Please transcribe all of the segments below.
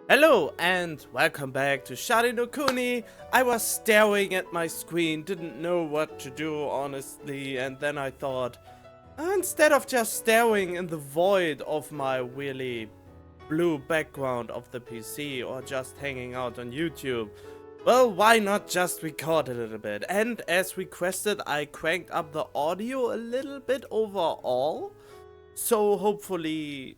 Hello and welcome back to Sharin no Kuni. I was staring at my screen, didn't know what to do honestly, and then I thought, instead of just staring in the void of my really blue background of the PC or just hanging out on YouTube, well, why not just record a little bit? And as requested, I cranked up the audio a little bit overall, so hopefully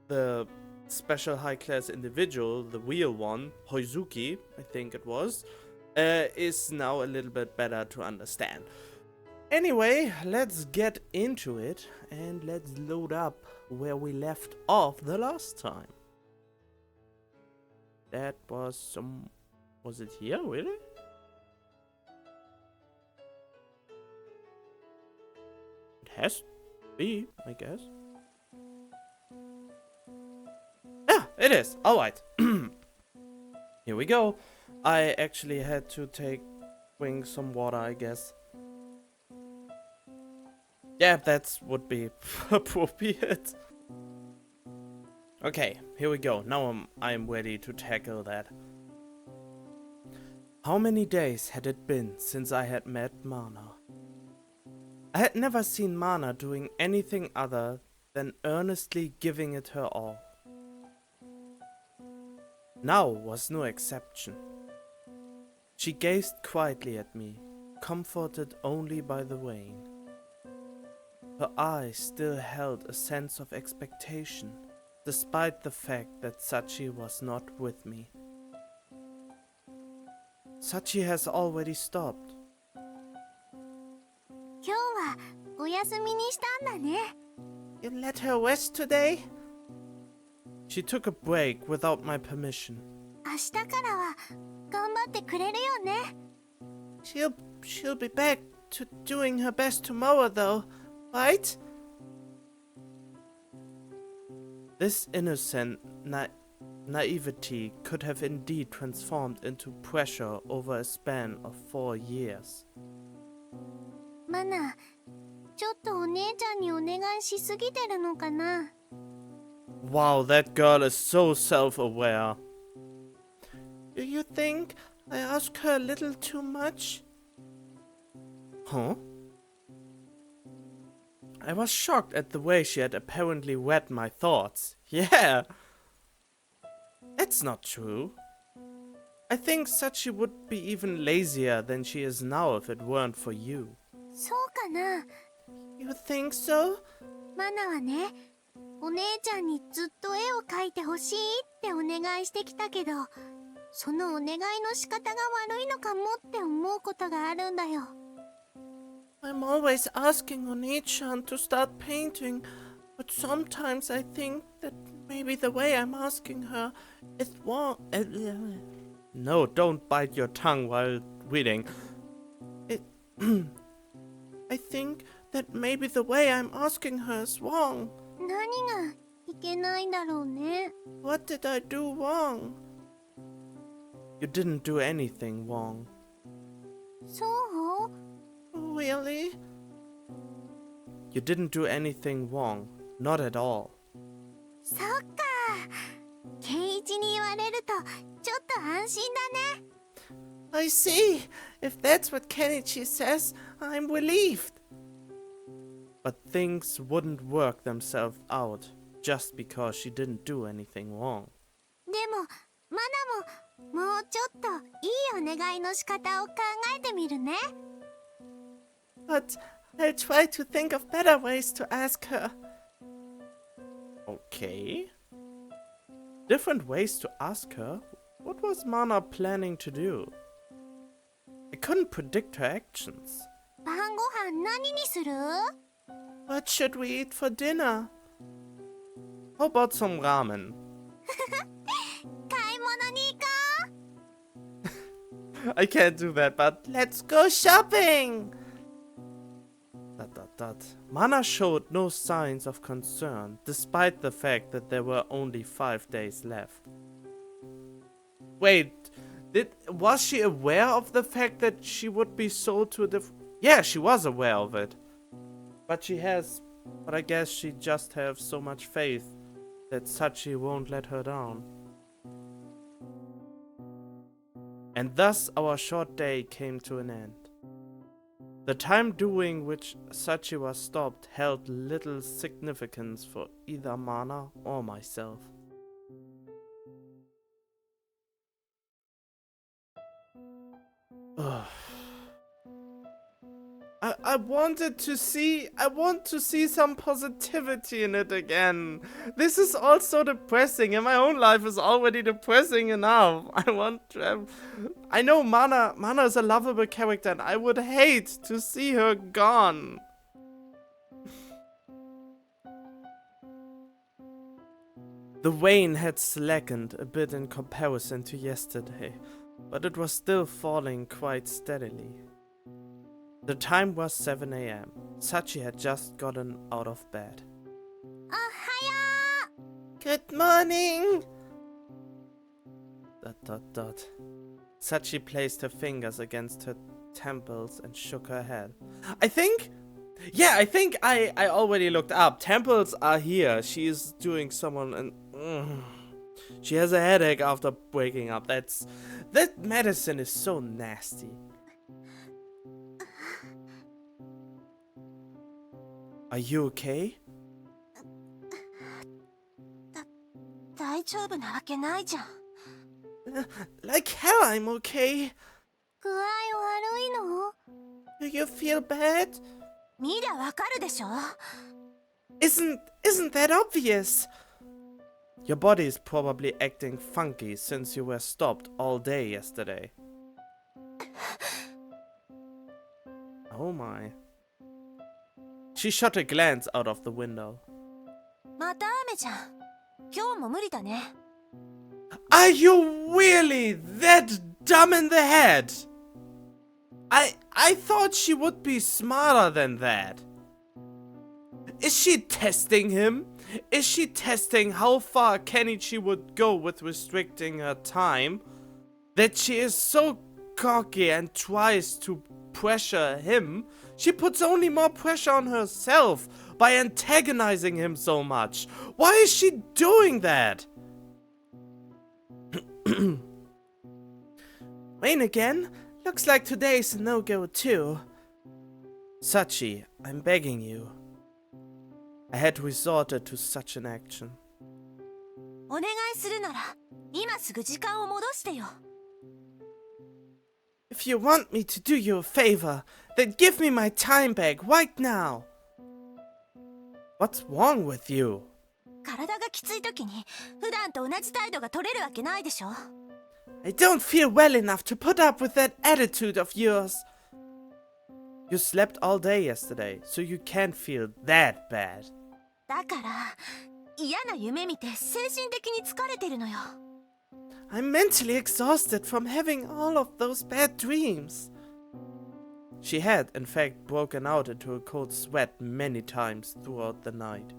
the special high-class individual, the real one, Hoizuki, I think it was, is now a little bit better to understand. Anyway, let's get into it and let's load up where we left off the last time. That was some... was it here, really? It has to be, I guess. Yeah, it is. Alright. Here we go. I actually had to drink some water, I guess. Yeah, that would be appropriate. Okay, here we go. Now I'm ready to tackle that. How many days had it been since I had met Mana? I had never seen Mana doing anything other than earnestly giving it her all. Now was no exception. She gazed quietly at me, comforted only by the rain. Her eyes still held a sense of expectation, despite the fact that Sachi was not with me. Sachi has already stopped. 今日はお休みにしたんだね。 You let her rest today? She took a break without my permission. 明日からは頑張ってくれるよね。 She'll be back to doing her best tomorrow though, right? This innocent naivety could have indeed transformed into pressure over a span of 4 years. マナ、ちょっとお姉ちゃんにお願いしすぎてるのかな。 Wow, that girl is so self-aware. Do you think I ask her a little too much? Huh? I was shocked at the way she had apparently read my thoughts. Yeah! That's not true. I think Sachi would be even lazier than she is now if it weren't for you. そうかな。 You think so? マナはね、お姉ちゃんにずっと絵を描いてほしいってお願いしてきたけど、そのお願いの仕方が悪いのかもって思うことがあるんだよ。 I'm always asking Oni-chan to start painting, but sometimes I think that maybe the way I'm asking her is wrong. No, don't bite your tongue while reading. I think that maybe the way I'm asking her is wrong. 何がいけないんだろうね。 What did I do wrong? You didn't do anything wrong. そう？ Really? You didn't do anything wrong. Not at all. そっか。ケンイチに言われるとちょっと安心だね。 I see. If that's what Kenichi says, I'm relieved. But things wouldn't work themselves out just because she didn't do anything wrong. でも、マナももうちょっといいお願いの仕方を考えてみるね。 But I'll try to think of better ways to ask her. Okay. Different ways to ask her? What was Mana planning to do? I couldn't predict her actions. 晩ご飯何にする？ What should we eat for dinner? How about some ramen? 買い物に行こ I can't do that, but let's go shopping! Mana showed no signs of concern, despite the fact that there were only 5 days left. Wait, was she aware of the fact that she would be sold to a different... Yeah, she was aware of it. But I guess she just has so much faith that Sachi won't let her down. And thus our short day came to an end. The time during which Sachi was stopped held little significance for either Mana or myself. Ugh. I want to see some positivity in it again. This is all so depressing, and my own life is already depressing enough. I know Mana is a lovable character, and I would hate to see her gone. The rain had slackened a bit in comparison to yesterday, but it was still falling quite steadily. The time was 7 a.m. Sachi had just gotten out of bed. Ohayo! Good morning! ... Sachi placed her fingers against her temples and shook her head. I think I already looked up. Temples are here. She is doing someone and... she has a headache after waking up. That medicine is so nasty. Are you okay? 大丈夫なわけないじゃん。Like hell I'm okay. 具合悪いの？ Do you feel bad? 見りゃわかるでしょ。 Isn't that obvious? Your body is probably acting funky since you were stopped all day yesterday. Oh my. She shot a glance out of the window. また雨じゃん。今日も無理だね。 Are you really that dumb in the head? I thought she would be smarter than that. Is she testing him? Is she testing how far Kenichi would go with restricting her time? That she is so cocky and tries to pressure him, she puts only more pressure on herself by antagonizing him so much. Why is she doing that? Rain again? Looks like today's a no-go too. Sachi, I'm begging you. I had resorted to such an action. お願いするなら、今すぐ時間を戻してよ。 If you want me to do you a favor, then give me my time back right now. What's wrong with you? 体がきつい時に、普段と同じ態度が取れるわけないでしょ。 I don't feel well enough to put up with that attitude of yours. You slept all day yesterday, so you can't feel that bad. だから、嫌な夢見て精神的に疲れてるのよ。 I'm mentally exhausted from having all of those bad dreams. She had, in fact, broken out into a cold sweat many times throughout the night.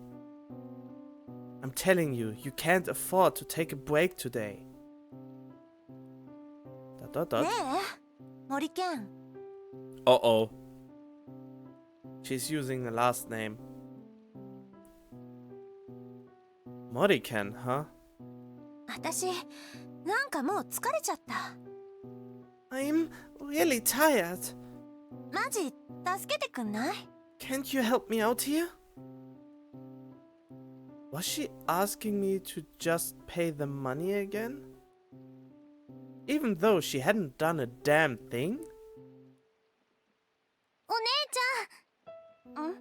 I'm telling you, you can't afford to take a break today. ... ねえ、森健。 Uh-oh. She's using the last name. Moriken, huh? 私、なんかもう疲れちゃった。 I'm really tired. マジ、助けてくんない？ Can't you help me out here? Was she asking me to just pay the money again? Even though she hadn't done a damn thing? お姉ちゃん。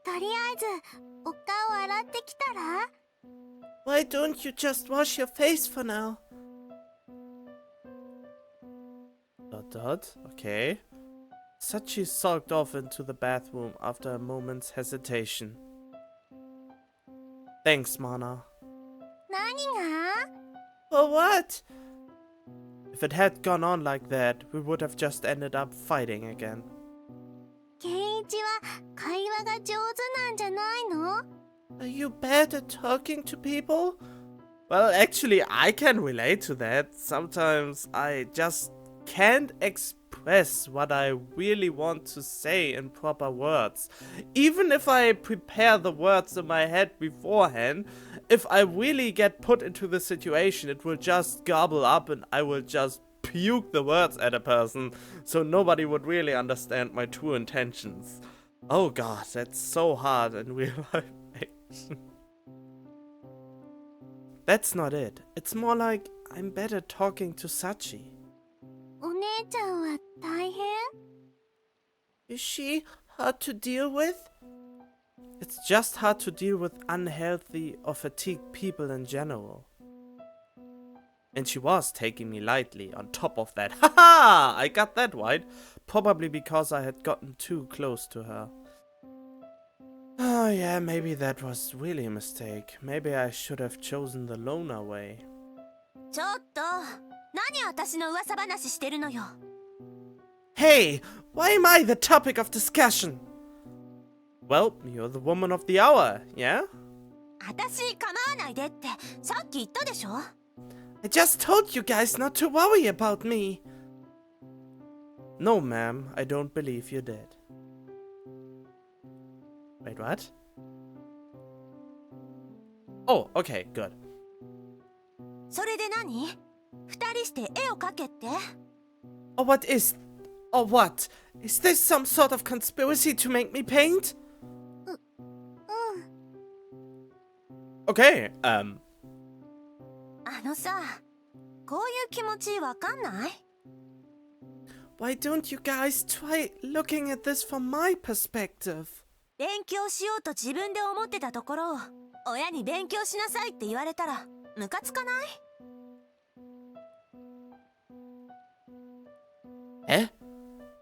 とりあえず、お顔洗ってきたら？ Why don't you just wash your face for now? ... Okay. Sachi sulked off into the bathroom after a moment's hesitation. Thanks, Mana. 何が？ For what? If it had gone on like that, we would have just ended up fighting again. ケンイチは会話が上手なんじゃないの？ Are you bad at talking to people? Well, actually, I can relate to that. Sometimes I just can't express express what I really want to say in proper words. Even if I prepare the words in my head beforehand, if I really get put into the situation, it will just gobble up and I will just puke the words at a person, so nobody would really understand my true intentions. Oh god, that's so hard in real life action. That's not it. It's more like I'm better talking to Sachi. お姉ちゃんは大変？ Is she hard to deal with? It's just hard to deal with unhealthy or fatigued people in general. And she was taking me lightly on top of that. Haha! I got that right. Probably because I had gotten too close to her. Oh yeah, maybe that was really a mistake. Maybe I should have chosen the loner way. ちょっと、何私の噂話してるのよ。 Hey! Why am I the topic of discussion? Well, you're the woman of the hour, yeah? 私構わないでってさっき言ったでしょ？ I just told you guys not to worry about me. No, ma'am, I don't believe you did. Wait, what? Oh, okay, good. それで何？二人して絵を描けって？ Oh, what is... Or what? Is this some sort of conspiracy to make me paint? Okay, あのさ、こういう気持ちわかんない？ Why don't you guys try looking at this from my perspective? 勉強しようと自分で思ってたところを親に勉強しなさいって言われたらムカつかない？ Eh?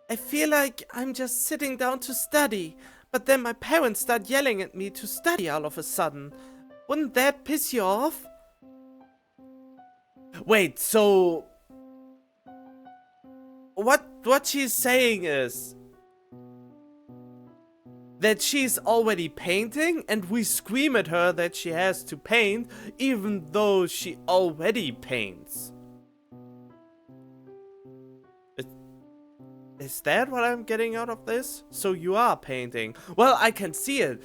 I feel like I'm just sitting down to study, but then my parents start yelling at me to study all of a sudden. Wouldn't that piss you off? Wait, so... What she's saying is... that she's already painting, and we scream at her that she has to paint, even though she already paints. Is that what I'm getting out of this? So you are painting. Well, I can see it.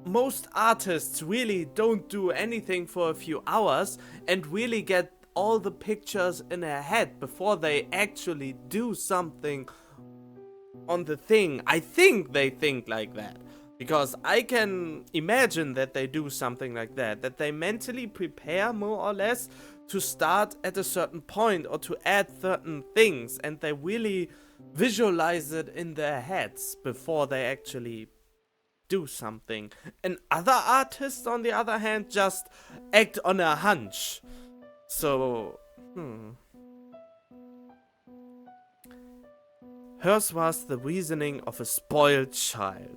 Most artists really don't do anything for a few hours and really get all the pictures in their head before they actually do something on the thing. I think they think like that. Because I can imagine that they do something like that. That they mentally prepare more or less to start at a certain point or to add certain things. And they really visualize it in their heads before they actually do something. And other artists, on the other hand, just act on a hunch. So, hers was the reasoning of a spoiled child.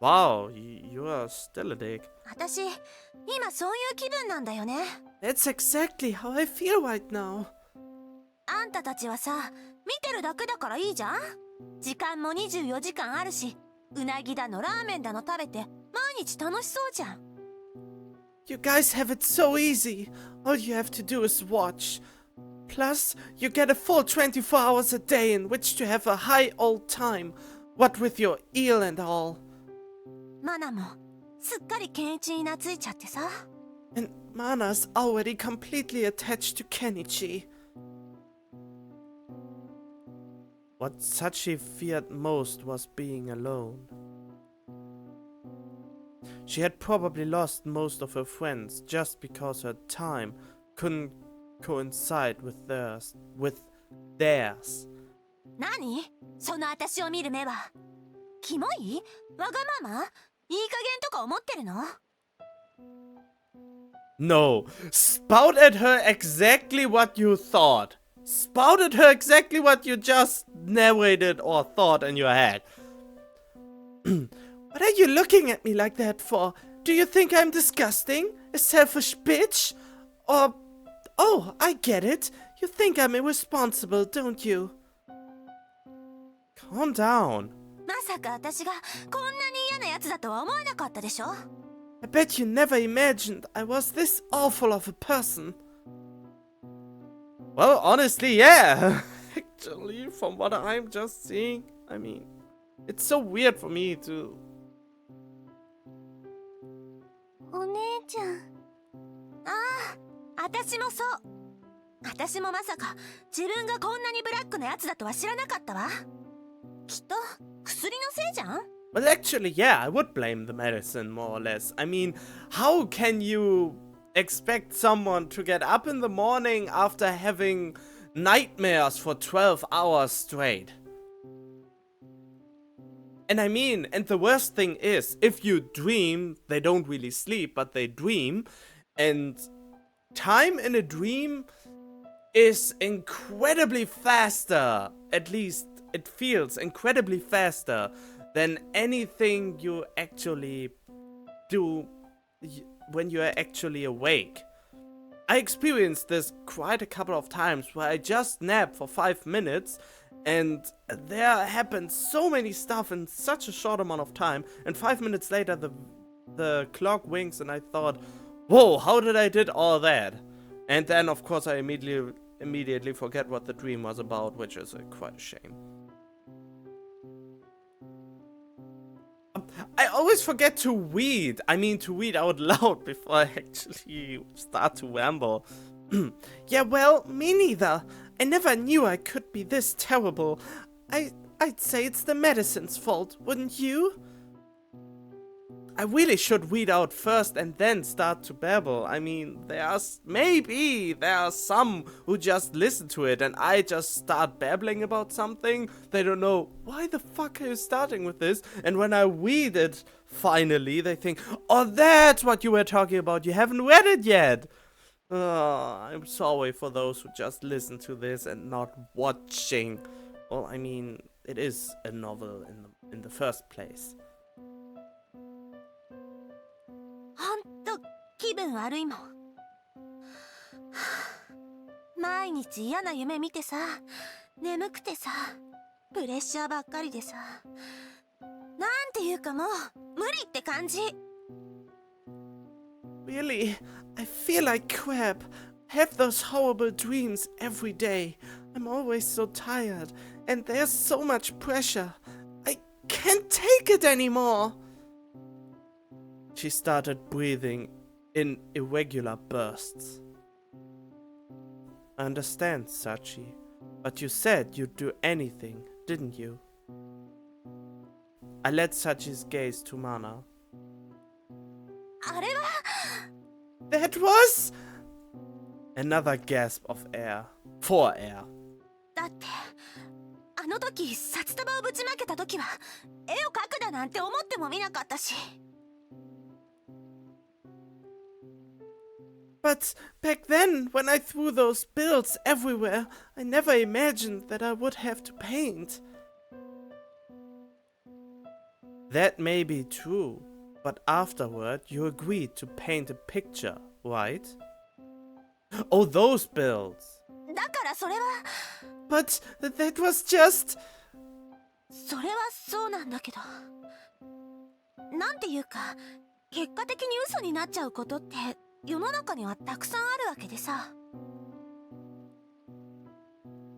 Wow, you are still a dick. 私、今そういう気分なんだよね。 That's exactly how I feel right now. あんたたちはさ、見てるだけだからいいじゃん。時間も24時間あるし、うなぎだのラーメンだの食べて毎日楽しそうじゃん。 You guys have it so easy. All you have to do is watch. Plus, you get a full 24 hours a day in which to have a high old time. What with your eel and all. マナもすっかりケンイチに懐いちゃってさ。 And Mana's already completely attached to Kenichi. What Sachi feared most was being alone. She had probably lost most of her friends just because her time couldn't coincide with theirs.何？その私を見る目は。キモい？わがまま？いい加減とか思ってるの？ No, spout at her exactly what you thought. Spout at her exactly what you just narrated or thought in your head. What are you looking at me like that for? Do you think I'm disgusting? A selfish bitch? Or... Oh, I get it. You think I'm irresponsible, don't you? Calm down. まさか私がこんなに嫌なやつだとは思わなかったでしょ？ I bet you never imagined I was this awful of a person. Well, honestly, yeah. Actually, from what I'm just seeing, I mean, it's so weird for me to... お姉ちゃん。ああ、私もそう。私もまさか自分がこんなにブラックなやつだとは知らなかったわ。きっと薬のせいじゃん？ Well, actually, yeah, I would blame the medicine, more or less. I mean, how can you expect someone to get up in the morning after having nightmares for 12 hours straight? And I mean, and the worst thing is, if you dream, they don't really sleep, but they dream, and time in a dream is incredibly faster, at least it feels incredibly faster than anything you actually do when you are actually awake. I experienced this quite a couple of times where I just nap for 5 minutes and there happened so many stuff in such a short amount of time, and 5 minutes later the clock winks and I thought, whoa, how did I did all that? And then of course I immediately forget what the dream was about, which is quite a shame. I always forget to read. I mean, to read out loud before I actually start to ramble. Yeah, well, me neither. I never knew I could be this terrible. I'd say it's the medicine's fault, wouldn't you? I really should read out first and then start to babble. I mean, maybe there are some who just listen to it and I just start babbling about something. They don't know, why the fuck are you starting with this? And when I read it, finally, they think, oh, that's what you were talking about. You haven't read it yet. I'm sorry for those who just listen to this and not watching. Well, I mean, it is a novel in the first place. ほんと気分悪いもん。毎日嫌な夢見てさ、眠くてさ、プレッシャーばっかりでさ、なんていうかもう無理って感じ。Really, I feel like crap. I have those horrible dreams every day. I'm always so tired, and there's so much pressure. I can't take it anymore. She started breathing in irregular bursts. I understand, Sachi, but you said you'd do anything, didn't you? I led Sachi's gaze to Mana. あれは That was... Another gasp of air. For air. だってあの時札束をぶちまけた時は絵を描くだなんて思ってもみなかったし。But back then, when I threw those bills everywhere, I never imagined that I would have to paint. That may be true, but afterward you agreed to paint a picture, right? Oh, those bills. だからそれは But that was just... それはそうなんだけど、なんていうか結果的に嘘になっちゃうことって世の中にはたくさんあるわけでさ。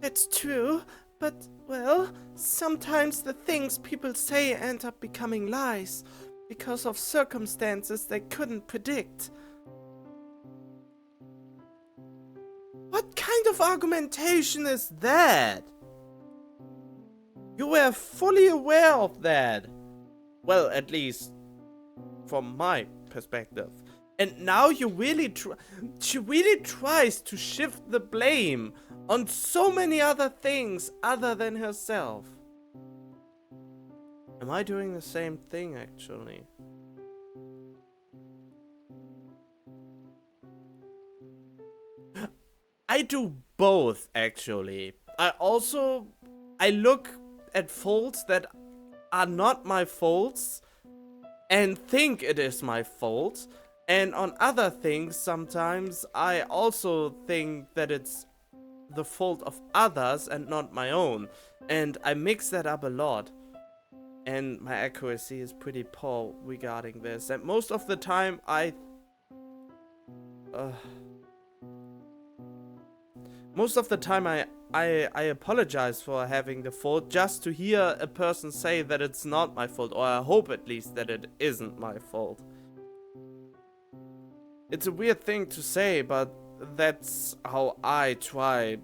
That's true, but, well, sometimes the things people say end up becoming lies because of circumstances they couldn't predict. What kind of argumentation is that? You were fully aware of that. Well, at least from my perspective. And now she really tries to shift the blame on so many other things other than herself. Am I doing the same thing, actually? I do both, actually. I look at faults that are not my faults and think it is my fault. And on other things, sometimes I also think that it's the fault of others and not my own. And I mix that up a lot. And my accuracy is pretty poor regarding this. And most of the time Most of the time I apologize for having the fault just to hear a person say that it's not my fault, or I hope at least that it isn't my fault. It's a weird thing to say, but that's how I try.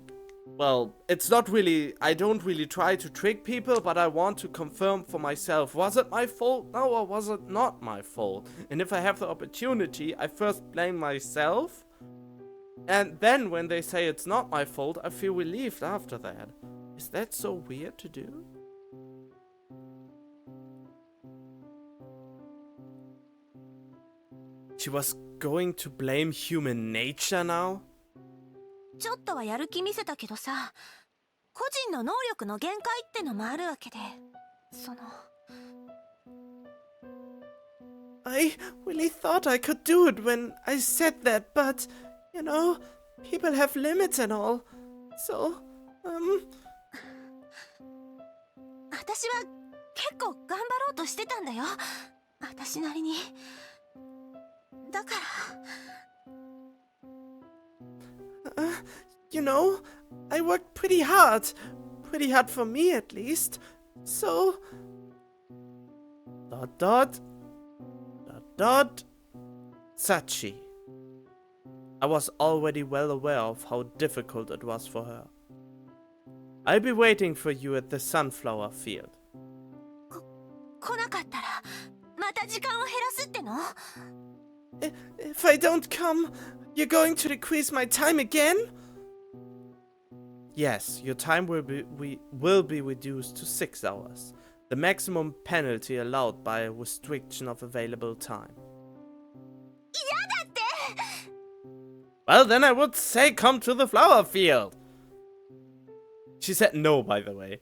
Well, it's not really, I don't really try to trick people, but I want to confirm for myself, was it my fault now or was it not my fault? And if I have the opportunity, I first blame myself. And then when they say it's not my fault, I feel relieved after that. Is that so weird to do? She was going to blame human nature now? ちょっとはやる気見せたけどさ、個人の能力の限界ってのもあるわけで、I really thought I could do it when I said that, but, you know, people have limits and all. So, 私は結構頑張ろうとしてたんだよ。私なりに。だから。You know, I worked pretty hard. Pretty hard for me, at least. So... ... Sachi. I was already well aware of how difficult it was for her. I'll be waiting for you at the sunflower field. 来なかったら、また時間を減らすっての？ If I don't come, you're going to decrease my time again? Yes, your time will be reduced to 6 hours. The maximum penalty allowed by a restriction of available time. 嫌だって！ Well, then I would say come to the flower field. She said no, by the way.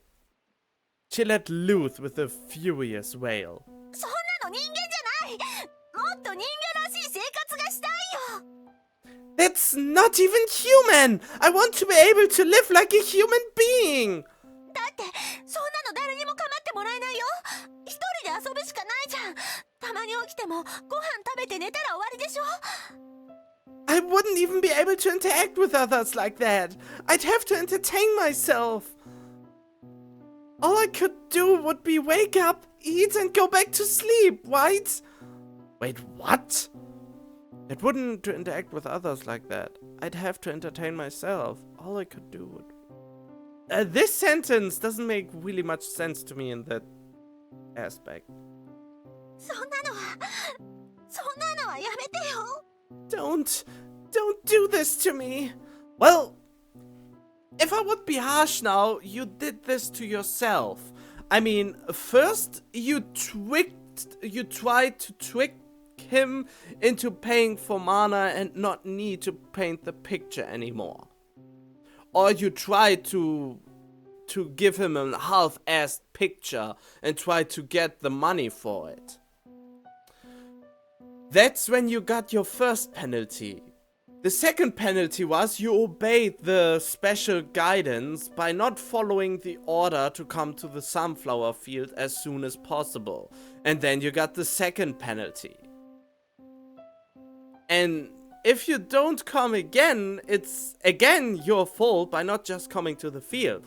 She let loose with a furious wail. そんなの人間じゃない！もっと人間らしい生活がしたいよ！ That's not even human! I want to be able to live like a human being! だって、そんなの誰にも構ってもらえないよ！一人で遊ぶしかないじゃん！たまに起きても、ご飯食べて寝たら終わりでしょ？ I wouldn't even be able to interact with others like that. I'd have to entertain myself. All I could do would be wake up, eat, and go back to sleep, right? Wait, what? It wouldn't to interact with others like that. I'd have to entertain myself. All I could do would... this sentence doesn't make really much sense to me in that aspect. そんなのはやめてよ！ Don't do this to me. Well, if I would be harsh now, you did this to yourself. I mean, first you tried to trick him into paying for mana and not need to paint the picture anymore. Or you tried to give him a half-assed picture and try to get the money for it. That's when you got your first penalty. The second penalty was you obeyed the special guidance by not following the order to come to the sunflower field as soon as possible. And then you got the second penalty. And if you don't come again, it's again your fault by not just coming to the field.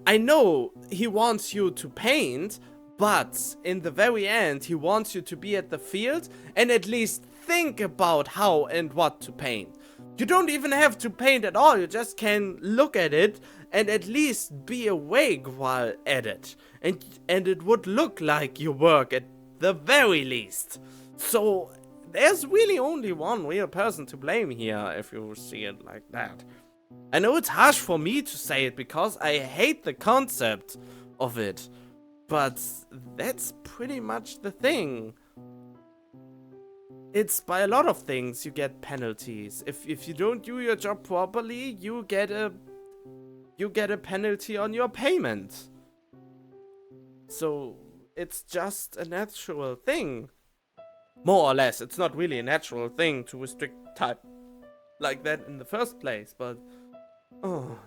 I know he wants you to paint, but in the very end, he wants you to be at the field and at least think about how and what to paint. You don't even have to paint at all, you just can look at it and at least be awake while at it. And it would look like your work at the very least. So there's really only one real person to blame here, if you see it like that. I know it's harsh for me to say it because I hate the concept of it. But that's pretty much the thing. It's by a lot of things you get penalties. If you don't do your job properly, you get a penalty on your payment. So it's just a natural thing. More or less, it's not really a natural thing to restrict time like that in the first place, but oh.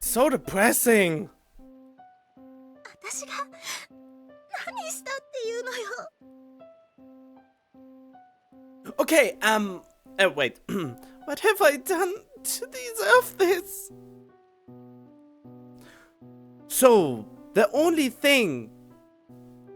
So depressing. 私が何したっていうのよ。 Okay, Wait. What have I done to deserve this? So, the only thing,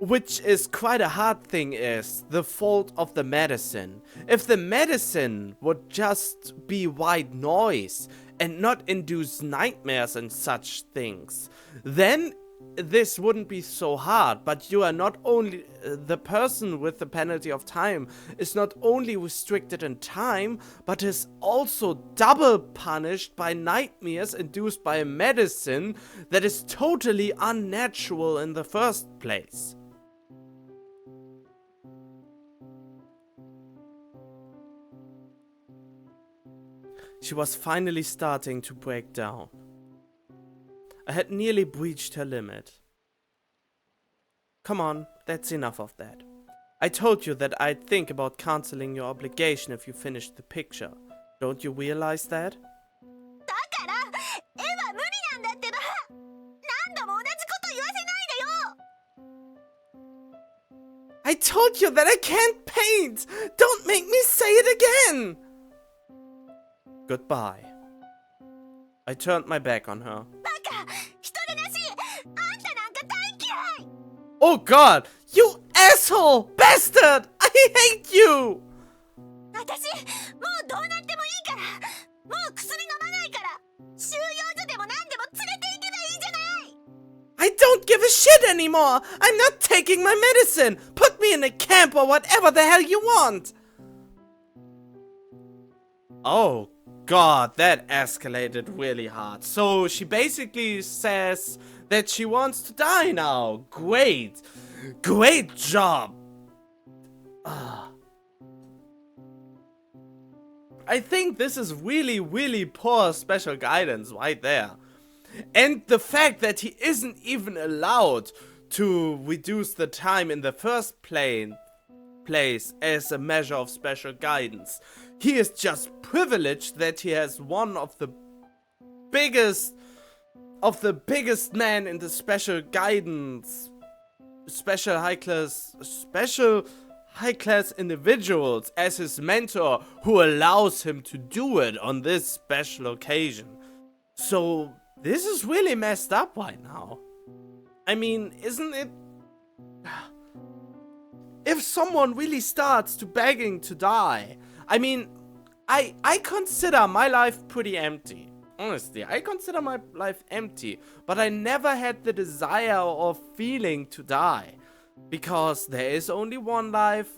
which is quite a hard thing, is the fault of the medicine. If the medicine would just be white noise and not induce nightmares and such things, then this wouldn't be so hard. But you are not only the person with the penalty of time is not only restricted in time, but is also double punished by nightmares induced by a medicine that is totally unnatural in the first place. She was finally starting to break down. I had nearly breached her limit. Come on, that's enough of that. I told you that I'd think about canceling your obligation if you finished the picture. Don't you realize that? I told you that I can't paint! Don't make me say it again! Goodbye. I turned my back on her. Oh god! You asshole! Bastard! I hate you! I don't give a shit anymore! I'm not taking my medicine! Put me in a camp or whatever the hell you want! Oh god, that escalated really hard. So she basically says that she wants to die now. Great. Great job. I think this is really, really poor special guidance right there. And the fact that he isn't even allowed to reduce the time in the first place as a measure of special guidance. He is just privileged that he has one of the biggest men in the special guidance, special high class individuals as his mentor, who allows him to do it on this special occasion. So this is really messed up right now. I mean, isn't it? If someone really starts to begging to die, I mean, I consider my life pretty empty. Honestly, I consider my life empty, but I never had the desire or feeling to die. Because there is only one life,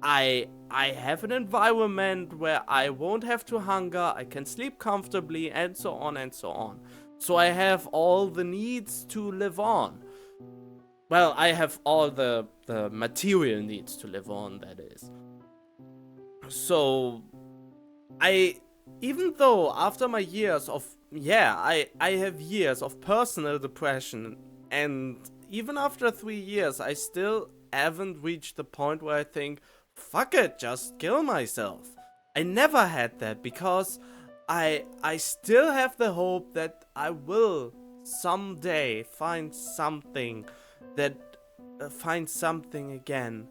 I have an environment where I won't have to hunger, I can sleep comfortably, and so on and so on. So I have all the needs to live on. Well, I have all the material needs to live on, that is. So, even though after my years of, I have years of personal depression, and even after 3 years, I still haven't reached the point where I think, fuck it, just kill myself. I never had that, because I still have the hope that I will someday find something again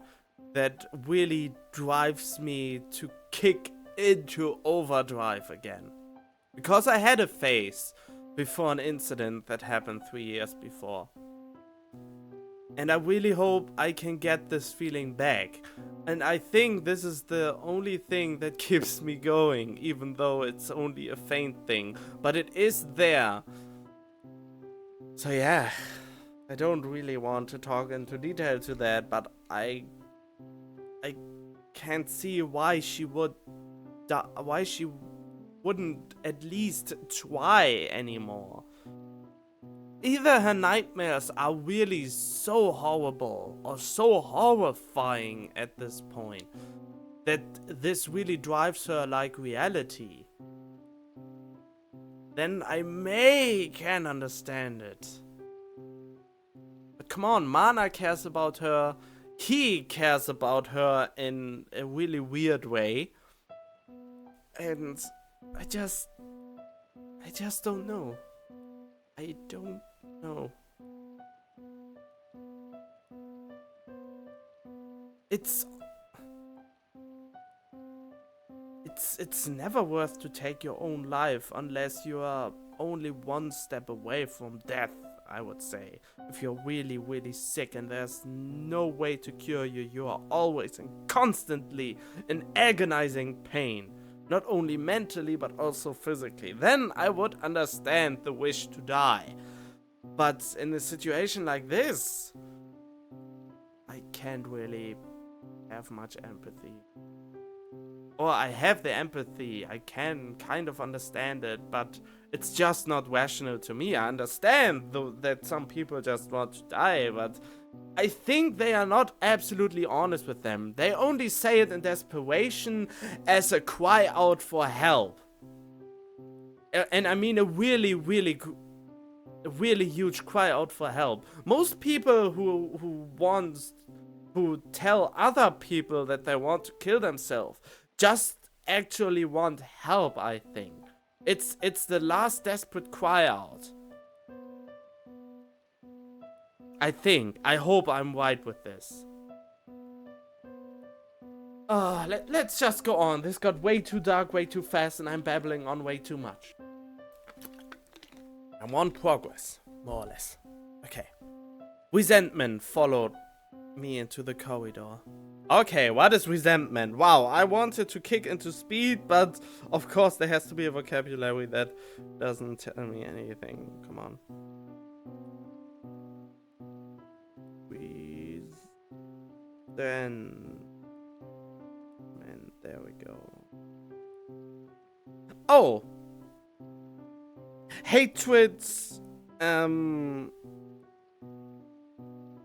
that really drives me to kick into overdrive again. Because I had a phase before an incident that happened 3 years before. And I really hope I can get this feeling back. And I think this is the only thing that keeps me going, even though it's only a faint thing. But it is there. So yeah, I don't really want to talk into detail to that, but I can't see why she would why she wouldn't at least try anymore. Either her nightmares are really so horrible or so horrifying at this point that this really drives her like reality. Then I can understand it. But come on, Mana cares about her. He cares about her in a really weird way. And I just don't know. I don't know. It it's never worth to take your own life unless you are only one step away from death, I would say. If you're really, really sick and there's no way to cure you, you are always and constantly in agonizing pain. Not only mentally, but also physically. Then I would understand the wish to die. But in a situation like this, I can't really have much empathy. Or I have the empathy, I can kind of understand it, but it's just not rational to me. I understand that some people just want to die, but I think they are not absolutely honest with them. They only say it in desperation as a cry out for help. And I mean a really, really huge cry out for help. Most people who tell other people that they want to kill themselves just actually want help, I think. It's the last desperate cry out. I hope I'm right with this. Let's just go on. This got way too dark, way too fast, and I'm babbling on way too much. I'm on progress, more or less. Okay. Resentment followed me into the corridor. Okay, what is resentment? Wow, I wanted to kick into speed, but of course there has to be a vocabulary that doesn't tell me anything. Come on. And there we go. Oh! Hatreds.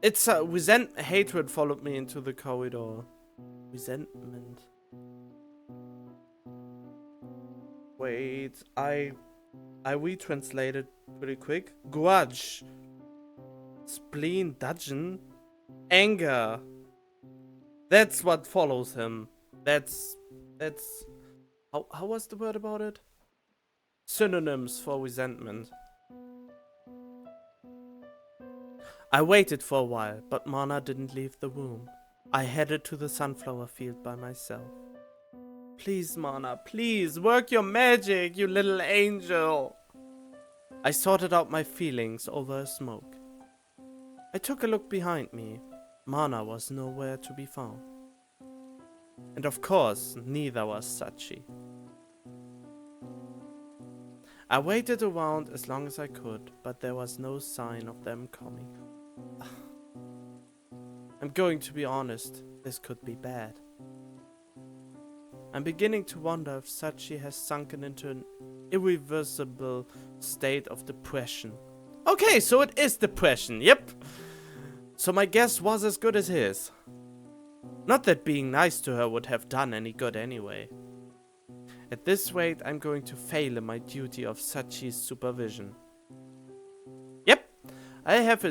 It's hatred followed me into the corridor. Resentment. Wait, I retranslated pretty quick. Grudge. Spleen, dudgeon. Anger. That's what follows him. That's how was the word about it? Synonyms for resentment. I waited for a while, but Mana didn't leave the room. I headed to the sunflower field by myself. Please, Mana, please, work your magic, you little angel. I sorted out my feelings over a smoke. I took a look behind me. Mana was nowhere to be found. And of course, neither was Sachi. I waited around as long as I could, but there was no sign of them coming. I'm going to be honest, this could be bad. I'm beginning to wonder if Sachi has sunken into an irreversible state of depression. Okay, so it is depression, yep. So my guess was as good as his. Not that being nice to her would have done any good anyway. At this rate, I'm going to fail in my duty of Sachi's supervision. Yep, I have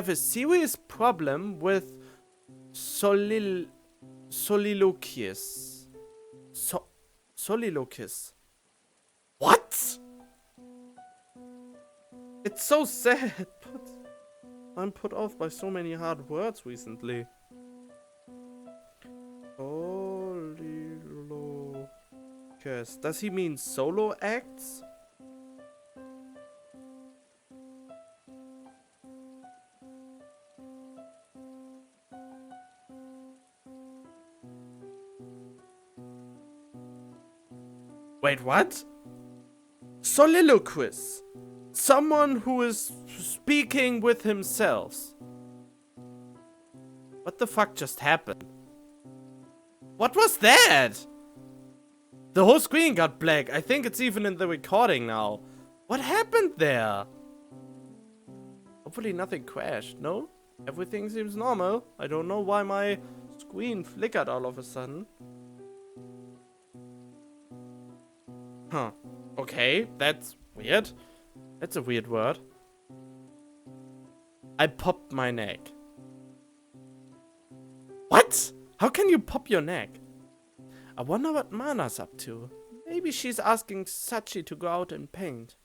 a serious problem with soliloquies. Soliloquies. What? It's so sad, but I'm put off by so many hard words recently. Soliloquies. Does he mean solo acts? Wait, what? Soliloquist. Someone who is speaking with himself. What the fuck just happened? What was that? The whole screen got black. I think it's even in the recording now. What happened there? Hopefully nothing crashed, no? Everything seems normal. I don't know why my screen flickered all of a sudden. Huh. Okay, that's weird. That's a weird word. I popped my neck. What? How can you pop your neck? I wonder what Mana's up to. Maybe she's asking Sachi to go out and paint.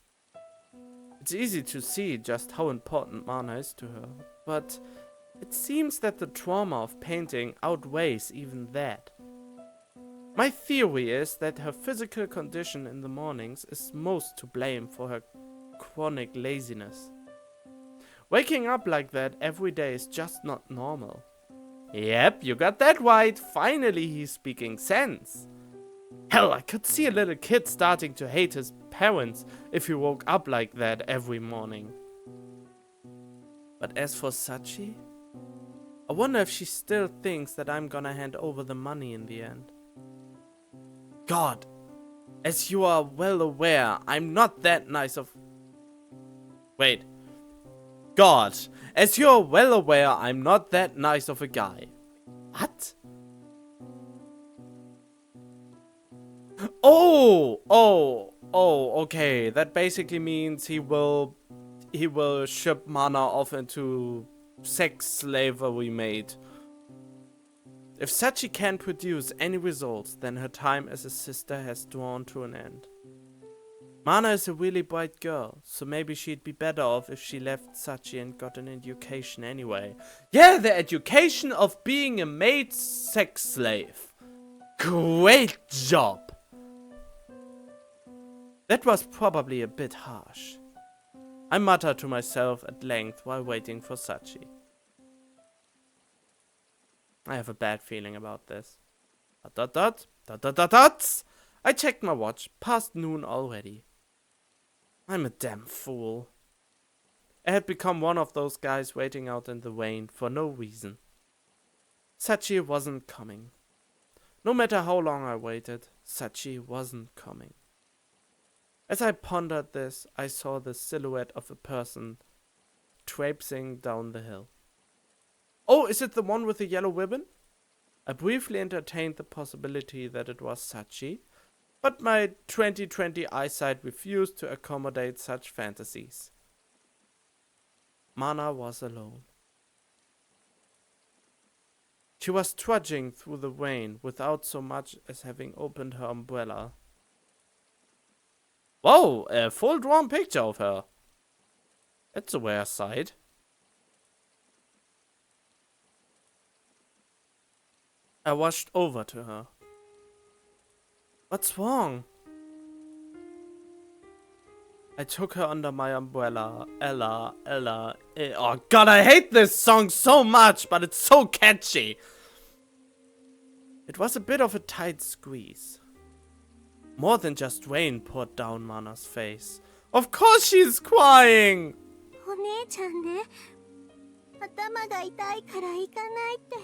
It's easy to see just how important Mana is to her, but it seems that the trauma of painting outweighs even that. My theory is that her physical condition in the mornings is most to blame for her chronic laziness. Waking up like that every day is just not normal. Yep, you got that right. Finally, he's speaking sense. Hell, I could see a little kid starting to hate his parents if he woke up like that every morning. But as for Sachi, I wonder if she still thinks that I'm gonna hand over the money in the end. God, as you are well aware, I'm not that nice of... Wait. God, as you're well aware, I'm not that nice of a guy. What? Okay. That basically means he will ship Mana off into sex slavery, mate. If Sachi can't produce any results, then her time as a sister has drawn to an end. Mana is a really bright girl, so maybe she'd be better off if she left Sachi and got an education anyway. Yeah, the education of being a maid sex slave. Great job! That was probably a bit harsh. I muttered to myself at length while waiting for Sachi. I have a bad feeling about this. I checked my watch, past noon already. I'm a damn fool. I had become one of those guys waiting out in the rain for no reason. Sachi wasn't coming. No matter how long I waited, Sachi wasn't coming. As I pondered this, I saw the silhouette of a person traipsing down the hill. Oh, is it the one with the yellow ribbon? I briefly entertained the possibility that it was Sachi, but my 20/20 eyesight refused to accommodate such fantasies. Mana was alone. She was trudging through the rain without so much as having opened her umbrella. Whoa, a full-drawn picture of her. That's a rare sight. I rushed over to her. What's wrong? I took her under my umbrella. Ella. Oh god, I hate this song so much, but it's so catchy. It was a bit of a tight squeeze. More than just rain poured down Mana's face. Of course she's crying! お姉ちゃんね、頭が痛いから行かないって。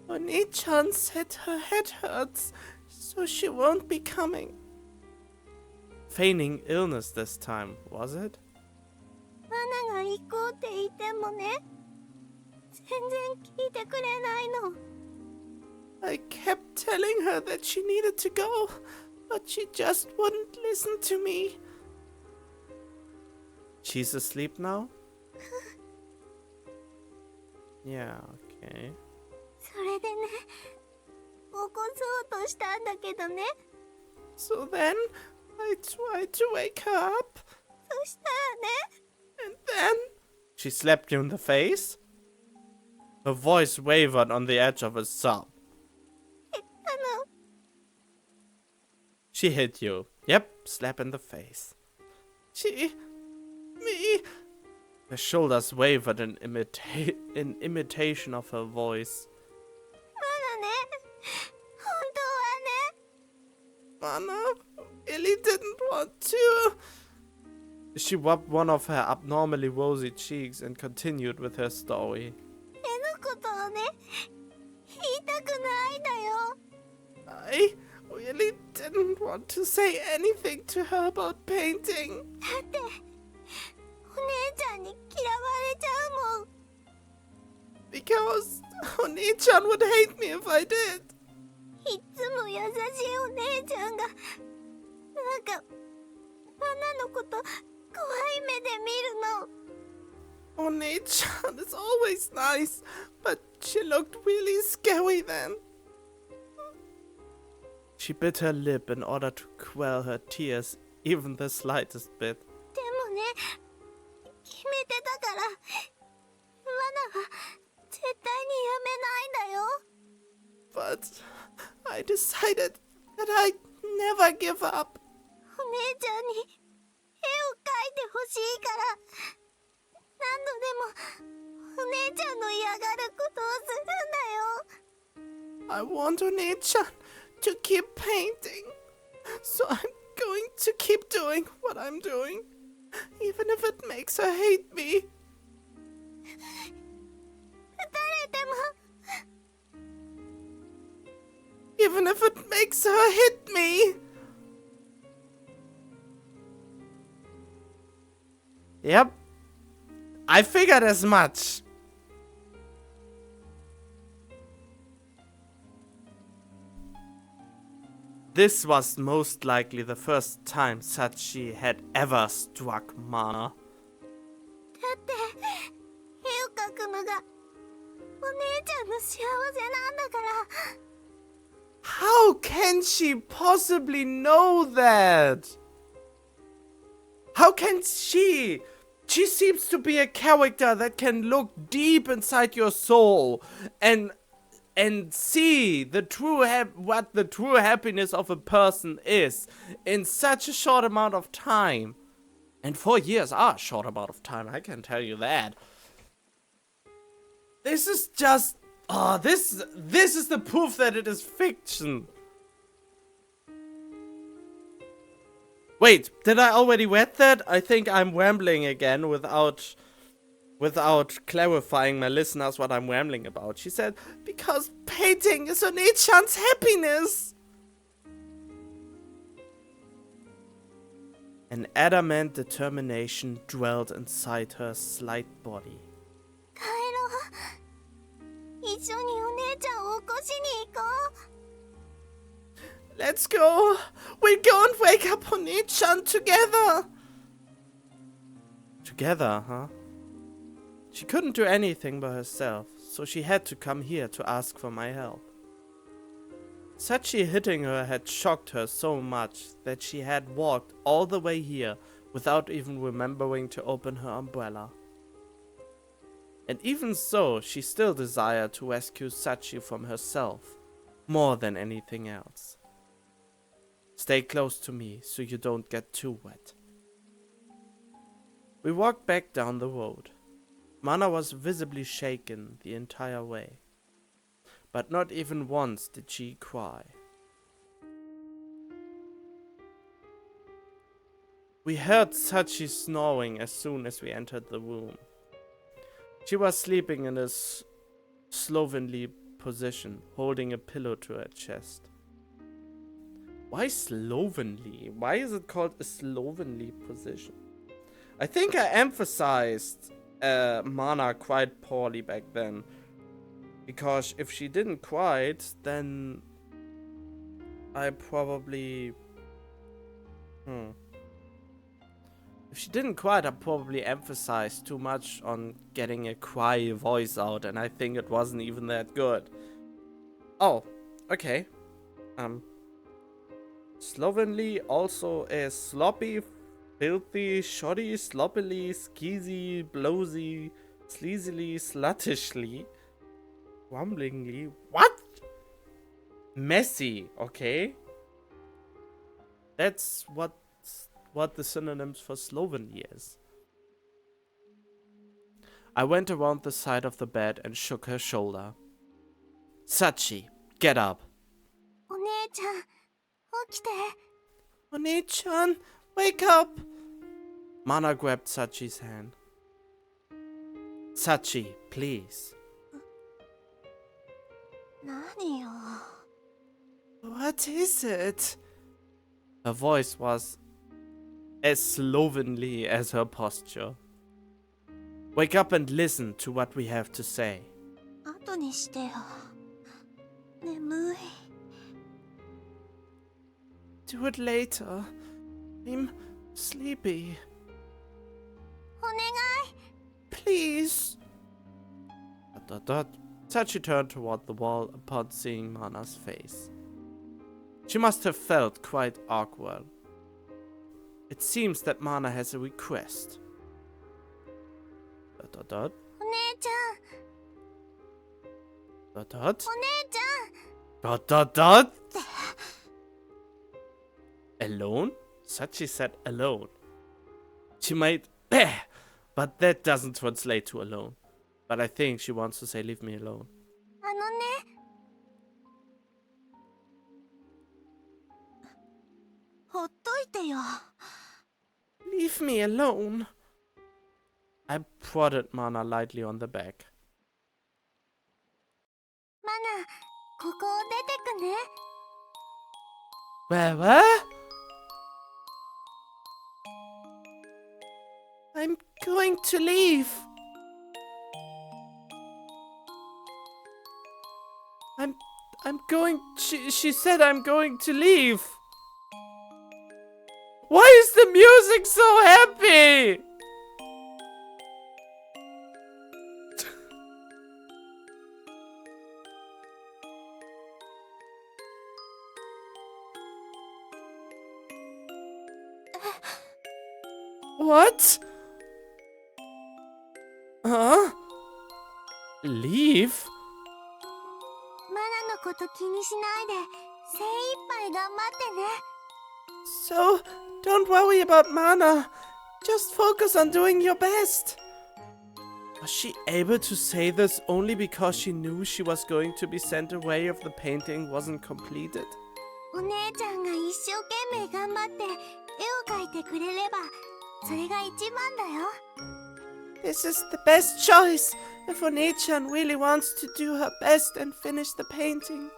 Oni-chan said her head hurts, so she won't be coming. Feigning illness this time, was it? マナが行こうって言ってもね、全然聞いてくれないの。I kept telling her that she needed to go, but she just wouldn't listen to me. She's asleep now? Yeah, okay. それでね、起こそうとしたんだけどね。So then, I tried to wake her up. そしたらね。And then, she slapped you in the face? Her voice wavered on the edge of a sob. She hit you. Yep, slap in the face. Me. Her shoulders wavered in imitation of her voice. マナね、本当はね。 Mana really didn't want to. She rubbed one of her abnormally rosy cheeks and continued with her story. 絵のことをね、言いたくないんだよ。I really didn't want to say anything to her about painting. だって、お姉ちゃんに嫌われちゃうもん。Because Oni-chan would hate me if I did. いつも優しいお姉ちゃんが、なんか、マナのこと怖い目で見るの。Oni-chan is always nice, but she looked really scary then. She bit her lip in order to quell her tears, even the slightest bit. でもね、決めてたから、マナは絶対にやめないんだよ。But I decided that I'd never give up. お姉ちゃんに絵を描いてほしいから、何度でもお姉ちゃんの嫌がることをするんだよ。I want Oni-chan to keep painting. So I'm going to keep doing what I'm doing. Even if it makes her hate me. 撃たれても Even if it makes her hit me. Yep. I figured as much. This was most likely the first time Sachi had ever struck Mana. だって絵を描くのがお姉ちゃんの幸せなんだから。 How can she possibly know that? How can she? She seems to be a character that can look deep inside your soul and see the true what the true happiness of a person is in such a short amount of time. And 4 years are a short amount of time, I can tell you that. This is just this is the proof that it is fiction. Wait, did I already read that? I think I'm rambling again without clarifying my listeners what I'm rambling about. She said, because painting is Oni-chan's happiness. An adamant determination dwelled inside her slight body. 帰ろう。一緒にお姉ちゃんを起こしに行こう。 Let's go! We'll go and wake up Oni-chan together! Together, huh? She couldn't do anything by herself, so she had to come here to ask for my help. Sachi hitting her had shocked her so much that she had walked all the way here without even remembering to open her umbrella. And even so, she still desired to rescue Sachi from herself, more than anything else. Stay close to me so you don't get too wet. We walked back down the road. Mana was visibly shaken the entire way. But not even once did she cry. We heard Sachi snoring as soon as we entered the room. She was sleeping in a slovenly position, holding a pillow to her chest. Why slovenly? Why is it called a slovenly position? I think I emphasized Mana quite poorly back then. Because if she didn't quite, then I probably... If she didn't quite, I probably emphasized too much on getting a cry voice out, and I think it wasn't even that good. Oh, okay. Slovenly also is sloppy, filthy, shoddy, sloppily, skeezy, blowsy, sleazily, sluttishly, rumblingly. What? Messy, okay? That's what the synonyms for slovenly is. I went around the side of the bed and shook her shoulder. Sachi, get up. お姉ちゃん、起きて。 Oni-chan, wake up! Mana grabbed Sachi's hand. Sachi, please. 何よ。 What is it? Her voice was as slovenly as her posture. Wake up and listen to what we have to say. 後にしてよ。眠い。 Do it later. I'm sleepy. お願い。 Please. ... Sachi turned toward the wall upon seeing Mana's face. She must have felt quite awkward. It seems that Mana has a request. お姉ちゃん。 ... お姉ちゃん。Dot dot dot. Alone? Sachi said alone. She might... But that doesn't translate to alone. But I think she wants to say leave me alone. あのね、ほっといてよ。Leave me alone. I prodded Mana lightly on the back. マナ、ここを出てくね。Where? I'm going to leave. I'm going... She said I'm going to leave. Why is the music so happy? What? Huh? Leave? マナのこと気にしないで、精一杯頑張ってね。So, don't worry about Mana. Just focus on doing your best. Was she able to say this only because she knew she was going to be sent away if the painting wasn't completed? お姉ちゃんが一生懸命頑張って絵を描いてくれれば、それが一番だよ。This is the best choice if One-chan really wants to do her best and finish the painting.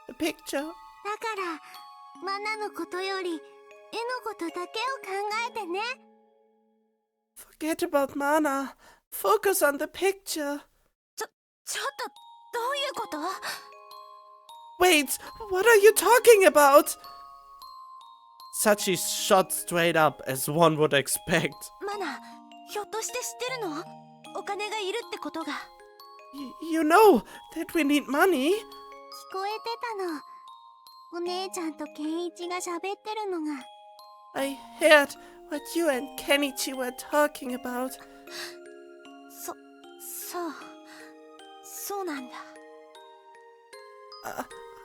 The picture. だからマナのことより絵のことだけを考えてね。Forget about Mana. Focus on the picture. ちょっとどういうこと？ Wait, what are you talking about? Sachi shot straight up as one would expect. マナ、ひょっとして知ってるの？お金がいるってことが。You know that we need money. 聞こえてたの。お姉ちゃんとケンイチが喋ってるのが。I heard what you and Kenichi were talking about. そうなんだ。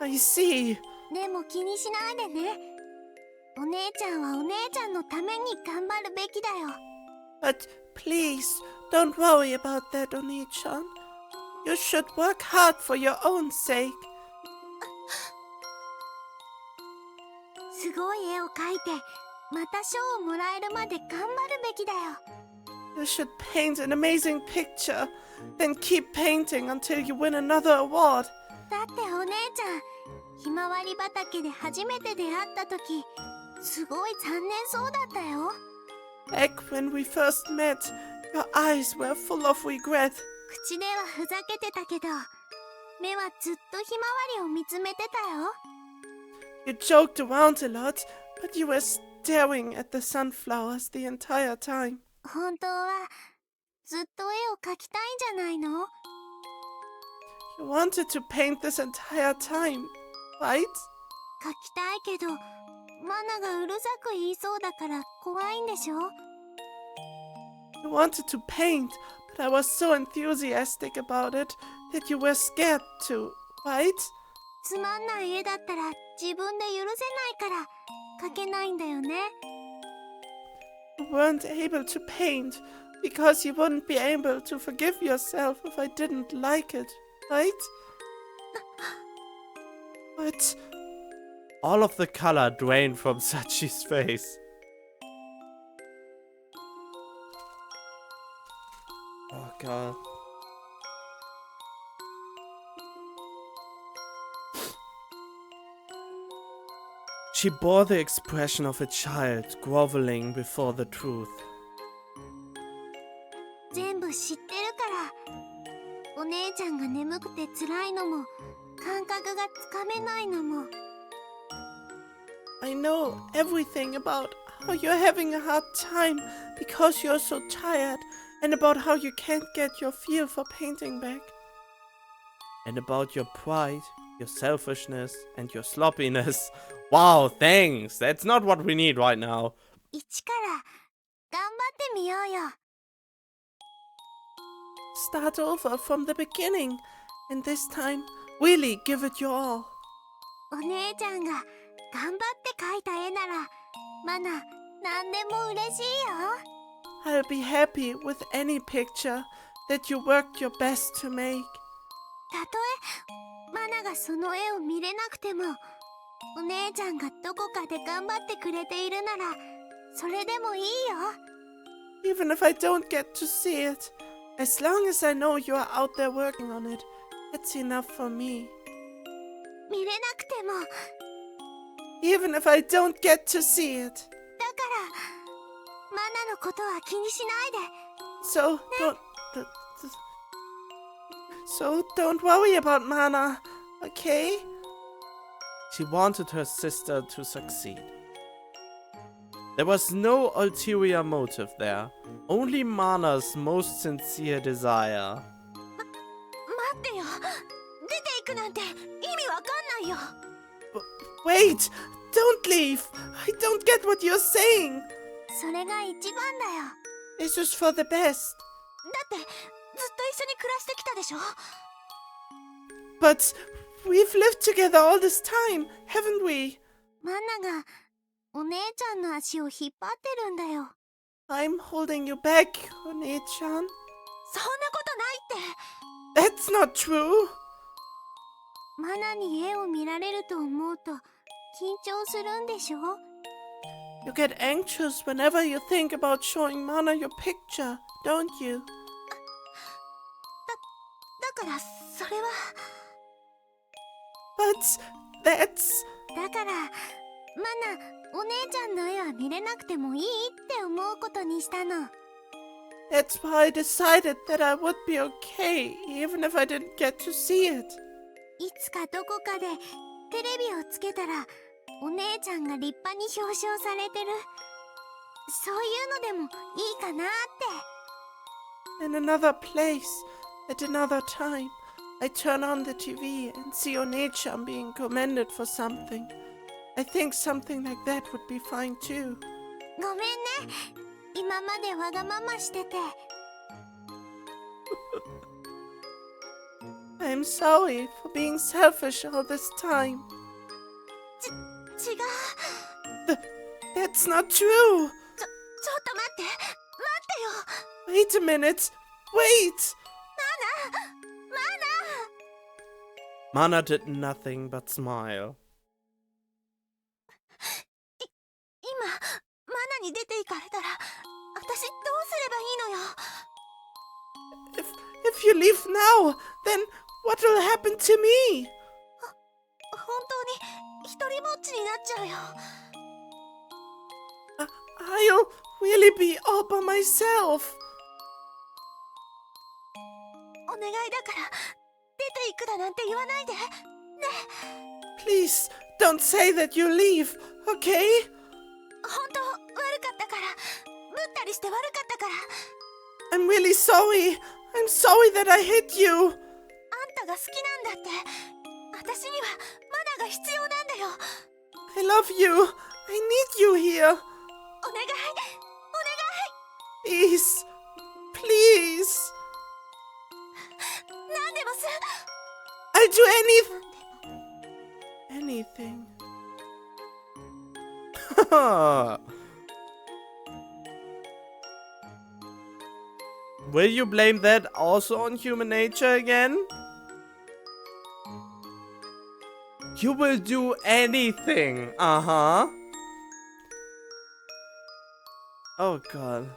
I see. でも気にしないでね。お姉ちゃんはお姉ちゃんのために頑張るべきだよ。But please, don't worry about that, Oni-chan. You should work hard for your own sake. すごい絵を描いて、また賞をもらえるまで頑張るべきだよ。You should paint an amazing picture, then keep painting until you win another award. だってお姉ちゃん、ひまわり畑で初めて出会った時、すごい残念そうだったよ。Back when we first met, your eyes were full of regret. 口ではふざけてたけど、目はずっとひまわりを見つめてたよ。You joked around a lot, but you were staring at the sunflowers the entire time. 本当はずっと絵を描きたいんじゃないの？ You wanted to paint this entire time, right? 描きたいけど、マナがうるさく言いそうだから怖いんでしょ？ You wanted to paint, but I was so enthusiastic about it that you were scared to, right? つまんない絵だったら自分で許せないから描けないんだよね。You weren't able to paint because you wouldn't be able to forgive yourself if I didn't like it, right? But all of the color drained from Sachi's face. Oh god. She bore the expression of a child groveling before the truth. 全部知ってるから。お姉ちゃんが眠くて辛いのも、感覚がつかめないのも。I know everything about how you're having a hard time because you're so tired, and about how you can't get your feel for painting back. And about your pride, your selfishness, and your sloppiness. Wow, thanks! That's not what we need right now. 一から頑張ってみようよ。Start over from the beginning, and this time, really give it your all. お姉ちゃんが頑張って描いた絵なら、マナ、何でも嬉しいよ。I'll be happy with any picture that you worked your best to make. たとえマナがその絵を見れなくても、お姉ちゃんがどこかで頑張ってくれているなら、それでもいいよ。Even if I don't get to see it, as long as I know you are out there working on it, it's enough for me. 見れなくても、Even if I don't get to see it. だからマナのことは気にしないで。 So don't worry about Mana, okay? She wanted her sister to succeed. There was no ulterior motive there, only Mana's most sincere desire. 待ってよ、出ていくなんて意味わかんないよ。 Wait! Don't leave! I don't get what you're saying! それが一番だよ。 This is for the best. だってずっと一緒に暮らしてきたでしょ。 But we've lived together all this time, haven't we? マナがお姉ちゃんの足を引っ張ってるんだよ。 I'm holding you back, Kuni-chan. そんなことないって。 That's not true. マナに絵を見られると思うと緊張するんでしょ。 You get anxious whenever you think about showing Mana your picture, don't you? だからそれは。 But that's... だからマナ、お姉ちゃんの絵は見れなくてもいいって思うことにしたの。 That's why I decided that I would be okay, even if I didn't get to see it. いつかどこかでテレビをつけたらお姉ちゃんが立派に表彰されてる、そういうのでもいいかなって。 In another place, at another time, I turn on the TV and see One-chan being commended for something. I think something like that would be fine too. ごめんね、今までわがまましてて。 I'm sorry for being selfish all this time. 違う。 That's not true. ちょっと待ってよ。 Wait a minute. Wait. Mana did nothing but smile. 今マナに出て行かれたら私どうすればいいのよ。 If you leave now, then what will happen to me? 本当に一人ぼっちになっちゃうよ。 I'll really be all by myself. お願いだから出て行くだなんて言わないでね。 Please don't say that you leave, okay? 本当悪かったから、ぶったりして悪かったから。 I'm really sorry. I'm sorry that I hit you. あんたが好きなんだって。私にはマナが必要なんだよ。 I love you. I need you here. お願い、お願い。 Please. Please. 何でもす。 I'll do anything. Will you blame that also on human nature again? You will do anything. Uh-huh. Oh god.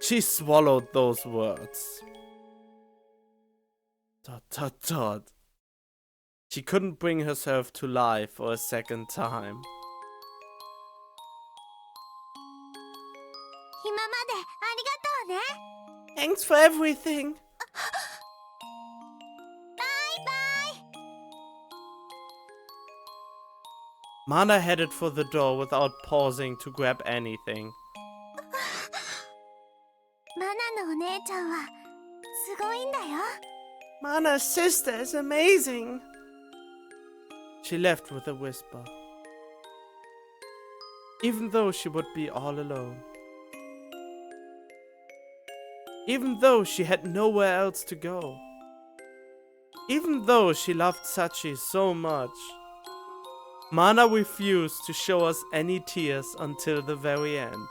She swallowed those words. ... She couldn't bring herself to lie for a second time. 今までありがとうね。 Thanks for everything. バイバイ。 Mana headed for the door without pausing to grab anything. マナのお姉ちゃんはすごいんだよ。 Mana's sister is amazing. She left with a whisper. Even though she would be all alone. Even though she had nowhere else to go. Even though she loved Sachi so much, Mana refused to show us any tears until the very end.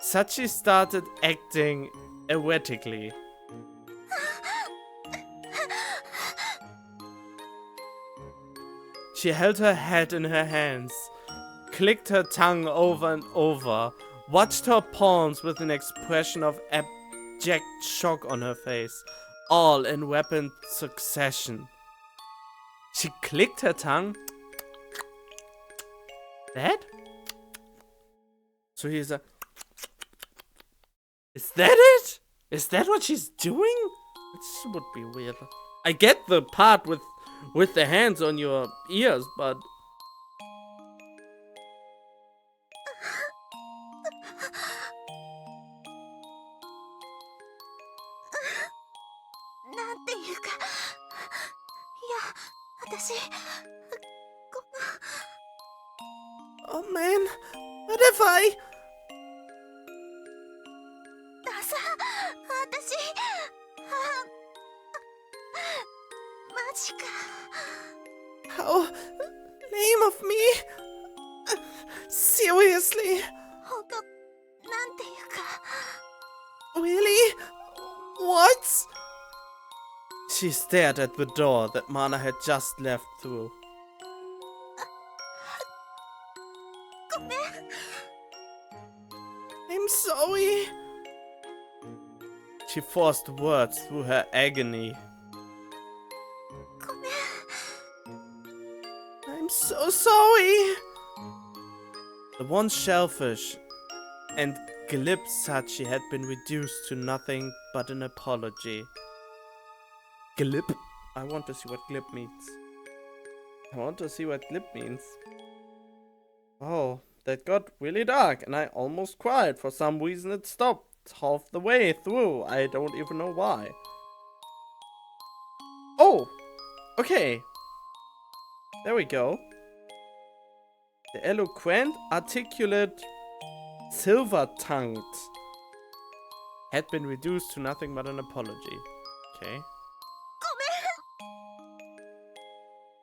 Sachi started acting erratically. She held her head in her hands, clicked her tongue over and over, watched her palms with an expression of abject shock on her face, all in rapid succession. She clicked her tongue. That? So he's a... Is that it? Is that what she's doing? This would be weird. I get the part with the hands on your ears, but... Oh man, what if I... How lame of me. Seriously? Really? What? She stared at the door that Mana had just left through. I'm sorry. She forced words through her agony. I'm so sorry. The once shellfish and glib Sachi had been reduced to nothing but an apology. Glib? I want to see what glib means. Oh, that got really dark and I almost cried. For some reason it stopped half the way through. I don't even know why. Oh! Okay. There we go. The eloquent, articulate, silver-tongued had been reduced to nothing but an apology. Okay.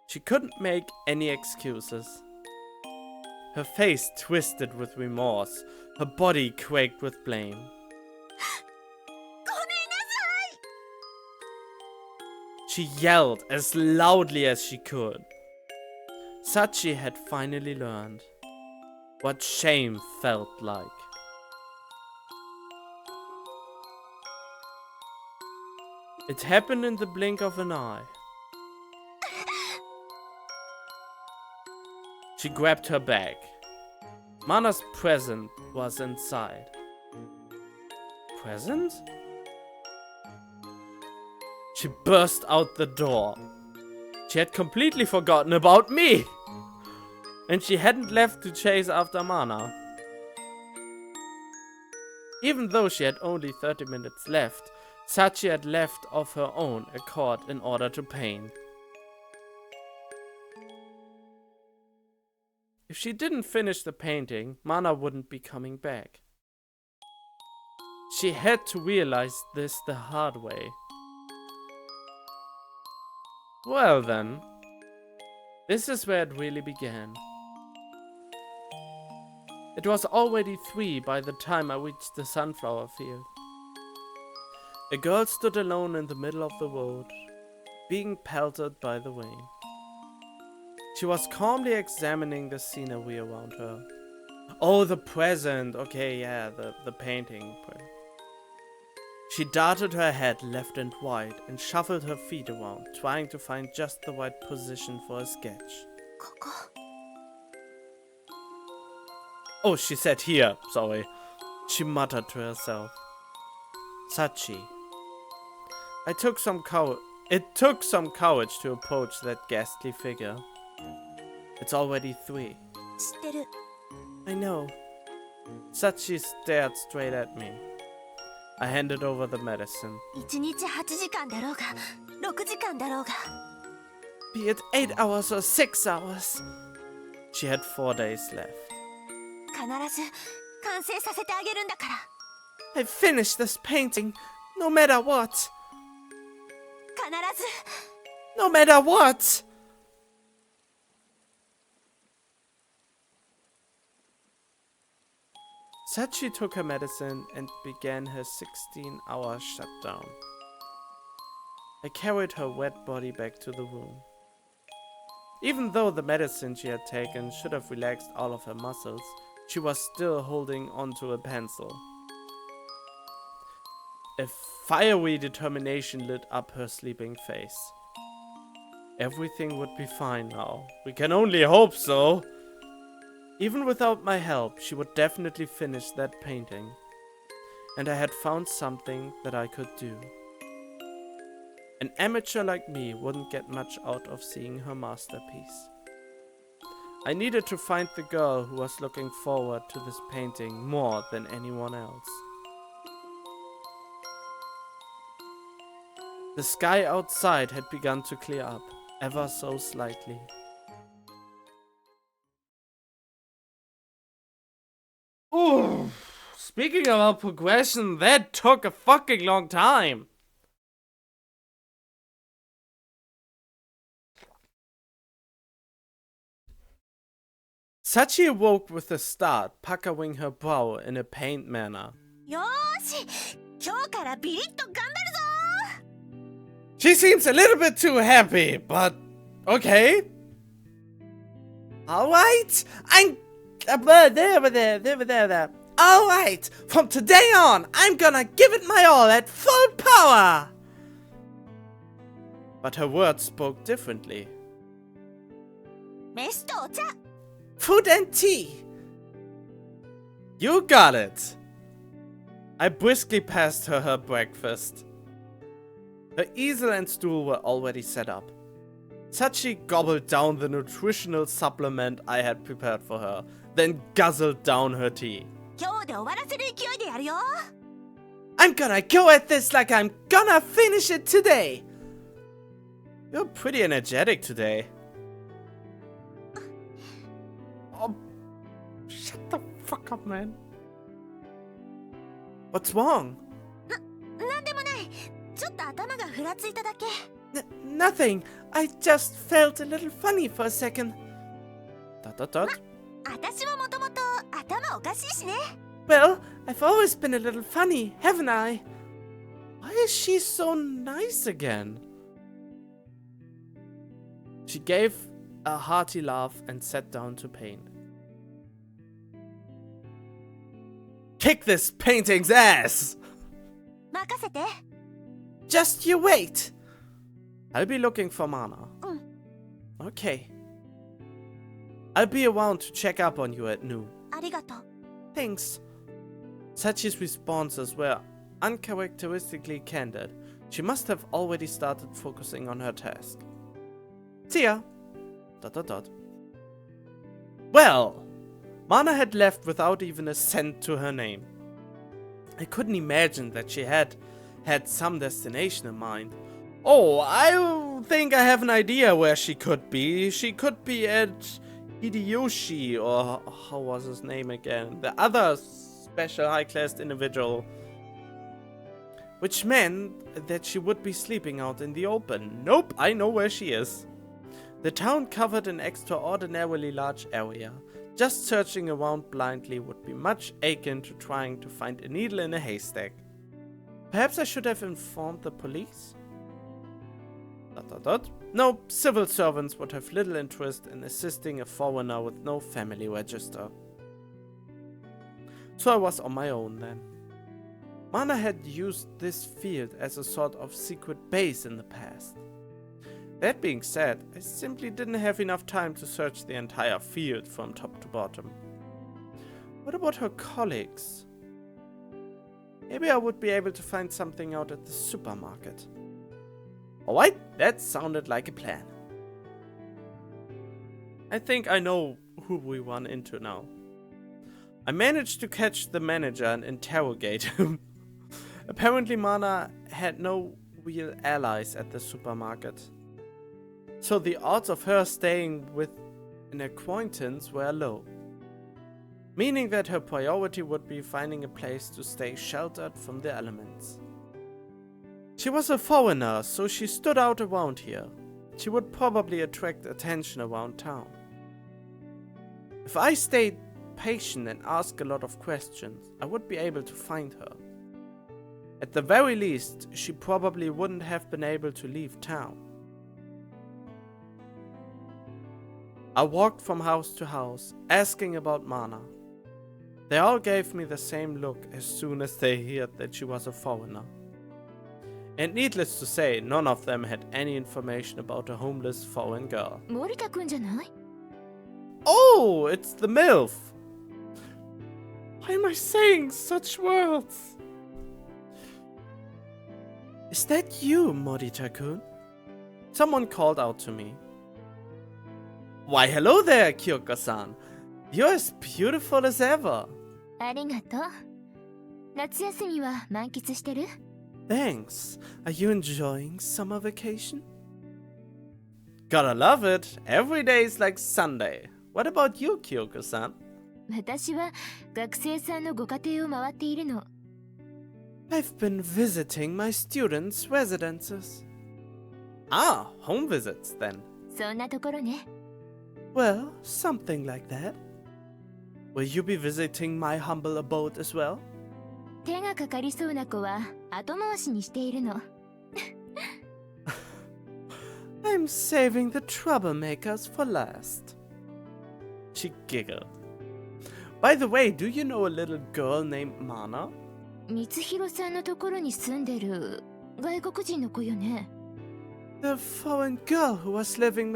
She couldn't make any excuses. Her face twisted with remorse. Her body quaked with blame. She yelled as loudly as she could. Sachi had finally learned what shame felt like. It happened in the blink of an eye. She grabbed her bag. Mana's present was inside. Present? She burst out the door. She had completely forgotten about me! And she hadn't left to chase after Mana. Even though she had only 30 minutes left, Sachi had left of her own accord in order to paint. If she didn't finish the painting, Mana wouldn't be coming back. She had to realize this the hard way. Well then, this is where it really began. It was already 3 by the time I reached the sunflower field. A girl stood alone in the middle of the road, being pelted by the rain. She was calmly examining the scenery around her. Oh, the present! Okay, yeah, the painting. She darted her head left and right and shuffled her feet around, trying to find just the right position for a sketch. Oh, she said here, sorry. She muttered to herself. Sachi. It took some courage to approach that ghastly figure. It's already 3. I know. Sachi stared straight at me. I handed over the medicine. Be it 8 hours or 6 hours. She had 4 days left. I finished this painting, no matter what. 必ず No matter what! Sachi took her medicine and began her 16-hour shutdown. I carried her wet body back to the room. Even though the medicine she had taken should have relaxed all of her muscles, she was still holding onto a pencil. A fiery determination lit up her sleeping face. Everything would be fine now. We can only hope so. Even without my help, she would definitely finish that painting. And I had found something that I could do. An amateur like me wouldn't get much out of seeing her masterpiece. I needed to find the girl who was looking forward to this painting more than anyone else. The sky outside had begun to clear up, ever so slightly. Ooh, speaking about progression, that took a fucking long time. Sachi awoke with a start, puckering her brow in a pained manner. よーし今日からビリッと頑張るぞ She seems a little bit too happy, but okay. Alright, I'm... there. Alright, from today on, I'm gonna give it my all at full power. But her words spoke differently. 飯とお茶 Food and tea. You got it. I briskly passed her breakfast. Her easel and stool were already set up. Sachi gobbled down the nutritional supplement I had prepared for her, then guzzled down her tea. 今日で終わらせる勢いでやるよ I'm gonna go at this like I'm gonna finish it today. You're pretty energetic today. Oh, shut the fuck up, man. What's wrong? なんでもないちょっと頭がふらついただけ Nothing. I just felt a little funny for a second. ... 私はもともと頭おかしいしね Well, I've always been a little funny, haven't I? Why is she so nice again? She gave a hearty laugh and sat down to paint. Kick this painting's ass! 任せて Just you wait! I'll be looking for Mana. Okay. I'll be around to check up on you at noon. ありがとう Thanks. Sachi's responses were uncharacteristically candid. She must have already started focusing on her task. See ya. ... Well, Mana had left without even a cent to her name. I couldn't imagine that she had some destination in mind. Oh, I think I have an idea where she could be. She could be at Hideyoshi, or how was his name again? The other special high-class individual. Which meant that she would be sleeping out in the open. Nope, I know where she is. The town covered an extraordinarily large area. Just searching around blindly would be much akin to trying to find a needle in a haystack. Perhaps I should have informed the police? ... No, civil servants would have little interest in assisting a foreigner with no family register. So I was on my own then. Mana had used this field as a sort of secret base in the past. That being said, I simply didn't have enough time to search the entire field from top to bottom. What about her colleagues? Maybe I would be able to find something out at the supermarket. Alright, that sounded like a plan. I think I know who we run into now. I managed to catch the manager and interrogate him. Apparently Mana had no real allies at the supermarket. So the odds of her staying with an acquaintance were low. meaning that her priority would be finding a place to stay sheltered from the elements. She was a foreigner, so she stood out around here. She would probably attract attention around town. If I stayed patient and asked a lot of questions, I would be able to find her. At the very least, she probably wouldn't have been able to leave town. I walked from house to house, asking about Mana. They all gave me the same look as soon as they heard that she was a foreigner. And needless to say, none of them had any information about a homeless foreign girl. 森田くんじゃない？ Oh, it's the MILF! Why am I saying such words? Is that you, Morita-kun? Someone called out to me. Why, hello there, Kyoko-san. You're as beautiful as ever. ありがとう。夏休みは満喫してる？ Thanks. Are you enjoying summer vacation? Gotta love it. Every day is like Sunday. What about you, Kyoko-san? 私は学生さんのご家庭を回っているの。I've been visiting my students' residences. Ah, home visits then. そんなところね。Well, something like that. Will you be visiting my humble abode as well? 手がかかりそうな子は後回しにしているの。I'm saving the troublemakers for last. She giggled. By the way, do you know a little girl named Mana? 光弘さんのところに住んでる外国人の子よね。The foreign girl who was living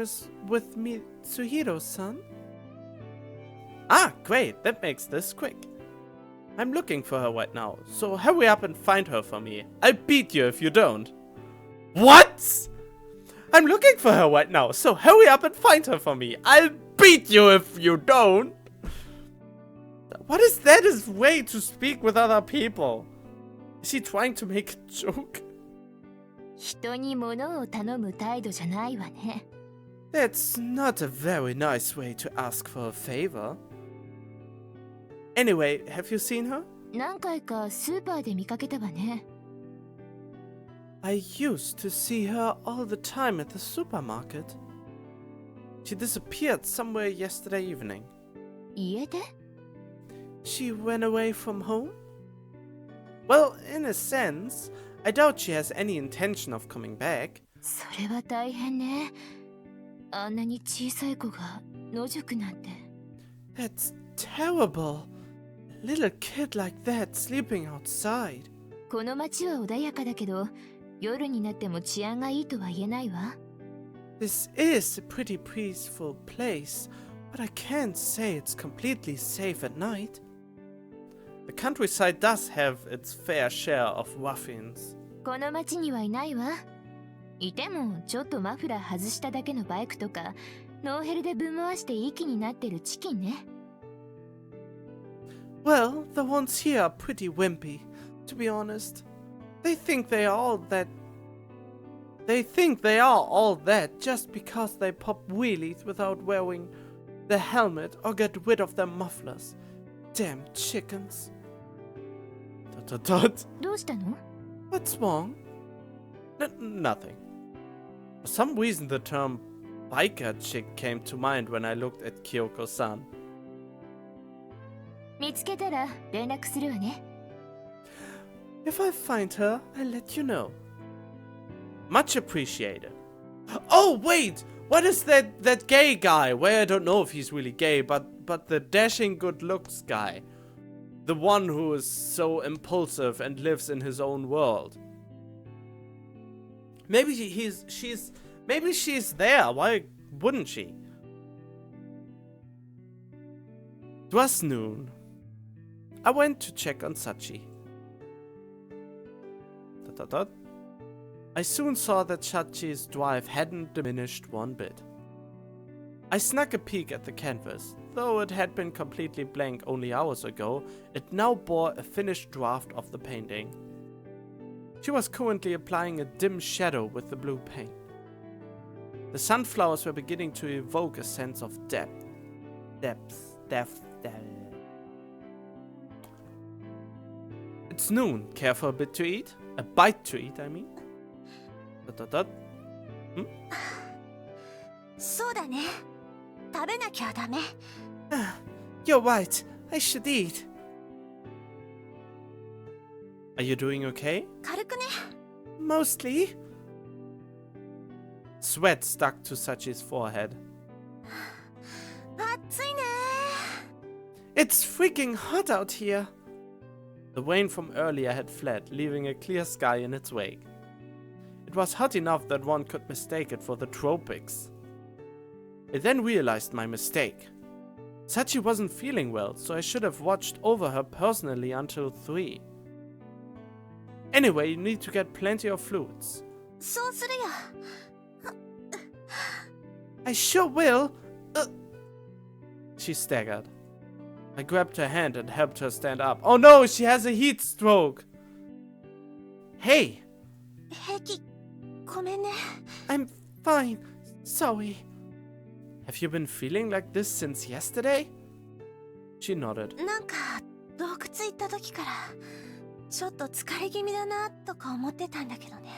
with Mitsuhiro-san? Ah, great, that makes this quick. I'm looking for her right now, so hurry up and find her for me. I'll beat you if you don't. What? I'm looking for her right now, so hurry up and find her for me. I'll beat you if you don't. What is that his way to speak with other people? Is he trying to make a joke? 人に物を頼む態度じゃないわね。That's not a very nice way to ask for a favor. Anyway, have you seen her? 何回かスーパーで見かけたわね。I used to see her all the time at the supermarket. She disappeared somewhere yesterday evening. 家で？ She ran away from home? Well, in a sense, I doubt she has any intention of coming back. それは大変ね。あんなに小さい子が野宿なんて。That's terrible. A little kid like that sleeping outside. この町は穏やかだけど、夜になっても治安がいいとは言えないわ。This is a pretty peaceful place, but I can't say it's completely safe at night. The countryside does have its fair share of ruffians. この町にはいないわ。いてもちょっとマフラー外しただけのバイクとか、ノーヘルでぶん回していい気になってるチキンね。Well, the ones here are pretty wimpy, to be honest. They think they are all that just because they pop wheelies without wearing the helmet or get rid of their mufflers. Damn chickens. ... どうしたの？ What's wrong? Nothing. For some reason the term biker chick came to mind when I looked at Kyoko-san. 見つけたら連絡するわね。If I find her, I'll let you know. Much appreciated. Oh, wait! What is that gay guy? Well, I don't know if he's really gay, but the dashing good looks guy. The one who is so impulsive and lives in his own world. Maybe she's there. Why wouldn't she? It was noon. I went to check on Sachi. ... I soon saw that Sachi's drive hadn't diminished one bit. I snuck a peek at the canvas. Though it had been completely blank only hours ago, it now bore a finished draft of the painting. She was currently applying a dim shadow with the blue paint. The sunflowers were beginning to evoke a sense of depth. It's noon. Care for a bit to eat? A bite to eat, I mean.そうだね。食べなきゃダメ。You're right. I should eat. Are you doing okay? 軽くね。Mostly. Sweat stuck to Sachi's forehead. 暑いね。It's freaking hot out here. The rain from earlier had fled, leaving a clear sky in its wake. It was hot enough that one could mistake it for the tropics. I then realized my mistake. Sachi wasn't feeling well, so I should have watched over her personally until 3. Anyway, you need to get plenty of fluids. そうするよ。I sure will. She staggered. I grabbed her hand and helped her stand up. Oh no, she has a heat stroke. Hey. 平気。ごめんね。I'm fine. Sorry. Have you been feeling like this since yesterday? She nodded. なんか洞窟行った時からちょっと疲れ気味だなとか思ってたんだけどね。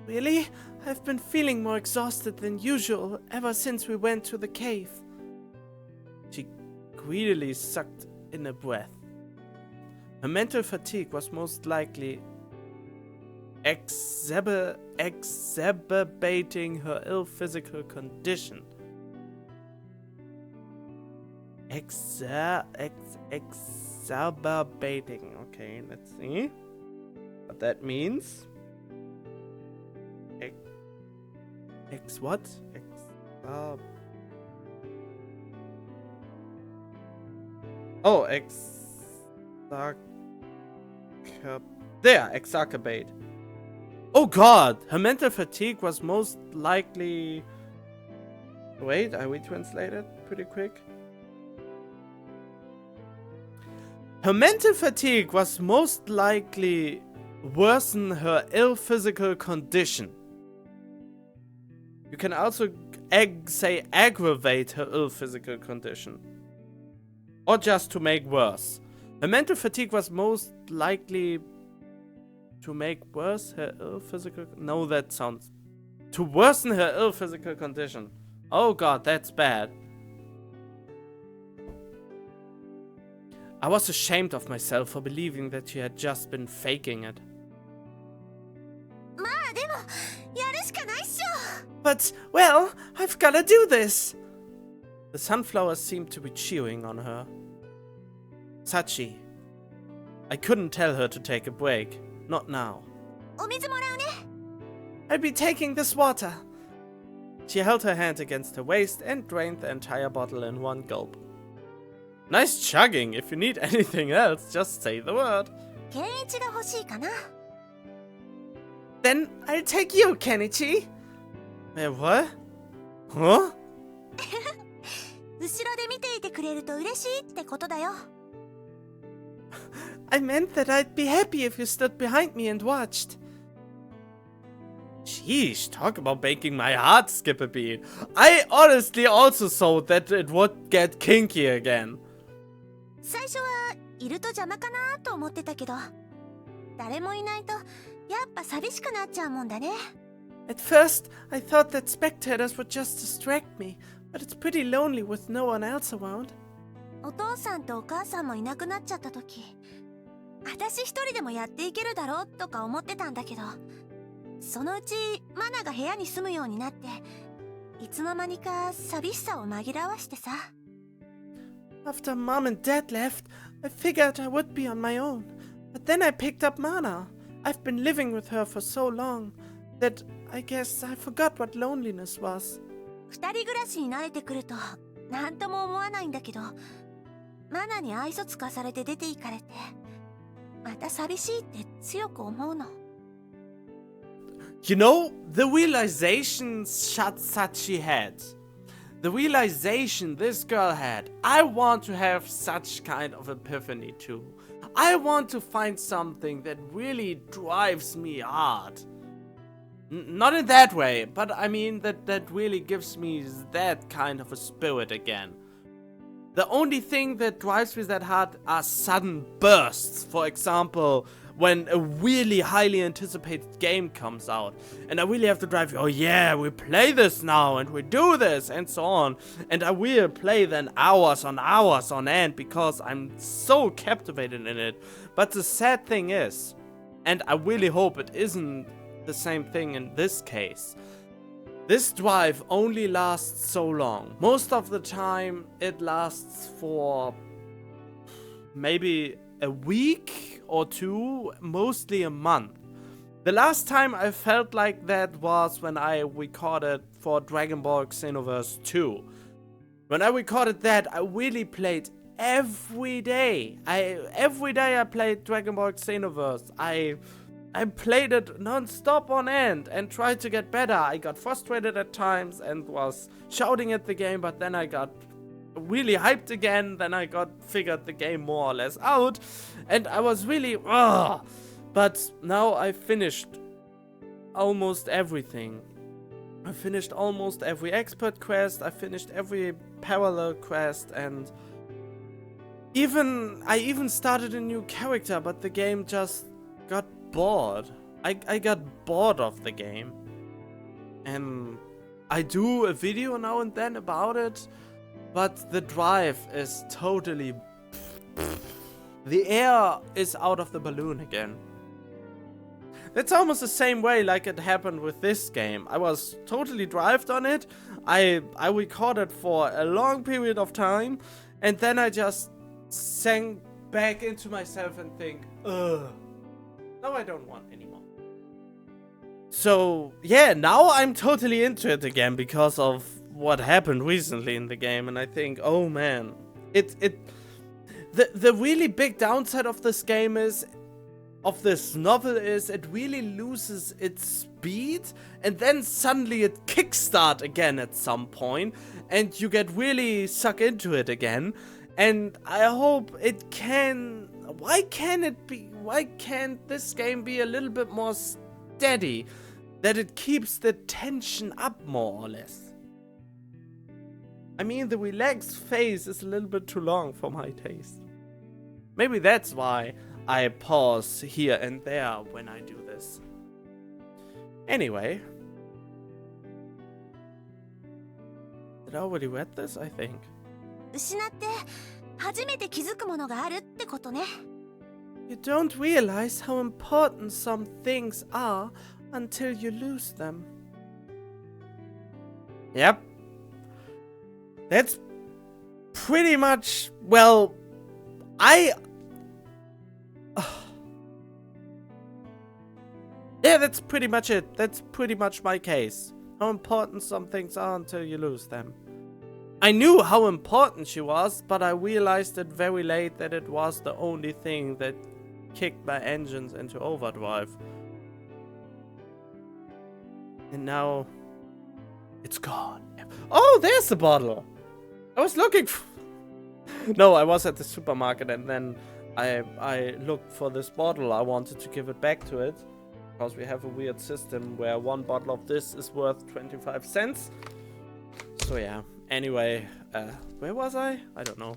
Really? I've been feeling more exhausted than usual ever since we went to the cave. She greedily sucked in a breath. Her mental fatigue was most likely exacerbating her ill physical condition. Exacerbating. Okay, let's see what that means. What? Exacerbate. Oh god! Her mental fatigue was most likely... Wait, I retranslated pretty quick. Her mental fatigue was most likely worsen her ill physical condition. You can also say aggravate her ill physical condition. Or just to make worse. Her mental fatigue was most likely to make worse her ill physical... No, that sounds... To worsen her ill physical condition. Oh god, that's bad. I was ashamed of myself for believing that she had just been faking it. まあでもやるしかないっしょ。But, well, I've gotta do this. The sunflowers seemed to be cheering on her. Sachi. I couldn't tell her to take a break. Not now. お水もらうね。I'll be taking this water. She held her hand against her waist and drained the entire bottle in one gulp. Nice chugging. If you need anything else, just say the word. ケンイチが欲しいかな。Then I'll take you, Kenichi. What? Huh? 後ろで見ていてくれると嬉しいってことだよ。I meant that I'd be happy if you stood behind me and watched. Sheesh, talk about making my heart skip a beat. I honestly also thought that it would get kinky again. 最初はいると邪魔かなと思ってたけど、誰もいないとやっぱ寂しくなっちゃうもんだね。At first, I thought that spectators would just distract me, but it's pretty lonely with no one else around. お父さんとお母さんもいなくなっちゃった時、私一人でもやっていけるだろうとか思ってたんだけど、そのうちマナが部屋に住むようになって、いつの間にか寂しさを紛らわしてさ。After Mom and Dad left, I figured I would be on my own. But then I picked up Mana. I've been living with her for so long that I guess I forgot what loneliness was. 二人暮らしに慣れてくると何とも思わないんだけど、マナに愛想つかされて出て行かれて、また寂しいって強く思うの。You know, the realization Sachi had. The realization this girl had. I want to have such kind of epiphany too. I want to find something that really drives me hard. Not in that way, but I mean that really gives me that kind of a spirit again. The only thing that drives me that hard are sudden bursts. For example, when a really highly anticipated game comes out and I really have to drive, oh yeah, we play this now and we do this and so on. And I will play then hours on end because I'm so captivated in it. But the sad thing is, and I really hope it isn't the same thing in this case, this drive only lasts so long. Most of the time it lasts for maybe a week or two, mostly a month. The last time I felt like that was when I recorded for Dragon Ball Xenoverse 2. When I recorded that, I really played every day. Every day I played Dragon Ball Xenoverse. I played it non-stop on end and tried to get better. I got frustrated at times and was shouting at the game, but then I got really hyped again. Then I figured the game more or less out, and I was really but now I finished almost everything. I finished almost every expert quest. I finished every parallel quest, and I even started a new character, but the game just got bored. I got bored of the game, and I do a video now and then about it, but the drive is totally... the air is out of the balloon again. That's almost the same way like it happened with this game. I was totally drived on it. I recorded for a long period of time, and then I just sank back into myself and think, ugh, no, I don't want anymore. So yeah, now I'm totally into it again because of what happened recently in the game, and I think, oh man, the really big downside of this game is, of this novel, is it really loses its speed, and then suddenly it kickstart again at some point, and you get really sucked into it again. And I hope it can... Why can't this game be a little bit more steady? That it keeps the tension up more or less. I mean, the relaxed phase is a little bit too long for my taste. Maybe that's why I pause here and there when I do this. Anyway. Did I already read this? I think. 失って初めて気づくものがあるってことね。You don't realize how important some things are until you lose them. Yep. That's pretty much, well, yeah, that's pretty much it. That's pretty much my case. How important some things are until you lose them. I knew how important she was, but I realized it very late that it was the only thing that kicked my engines into overdrive. And now it's gone. Oh, there's the bottle. I was looking for... No, I was at the supermarket and then I looked for this bottle. I wanted to give it back to it because we have a weird system where one bottle of this is worth 25 cents. So yeah. Anyway, where was I? I don't know.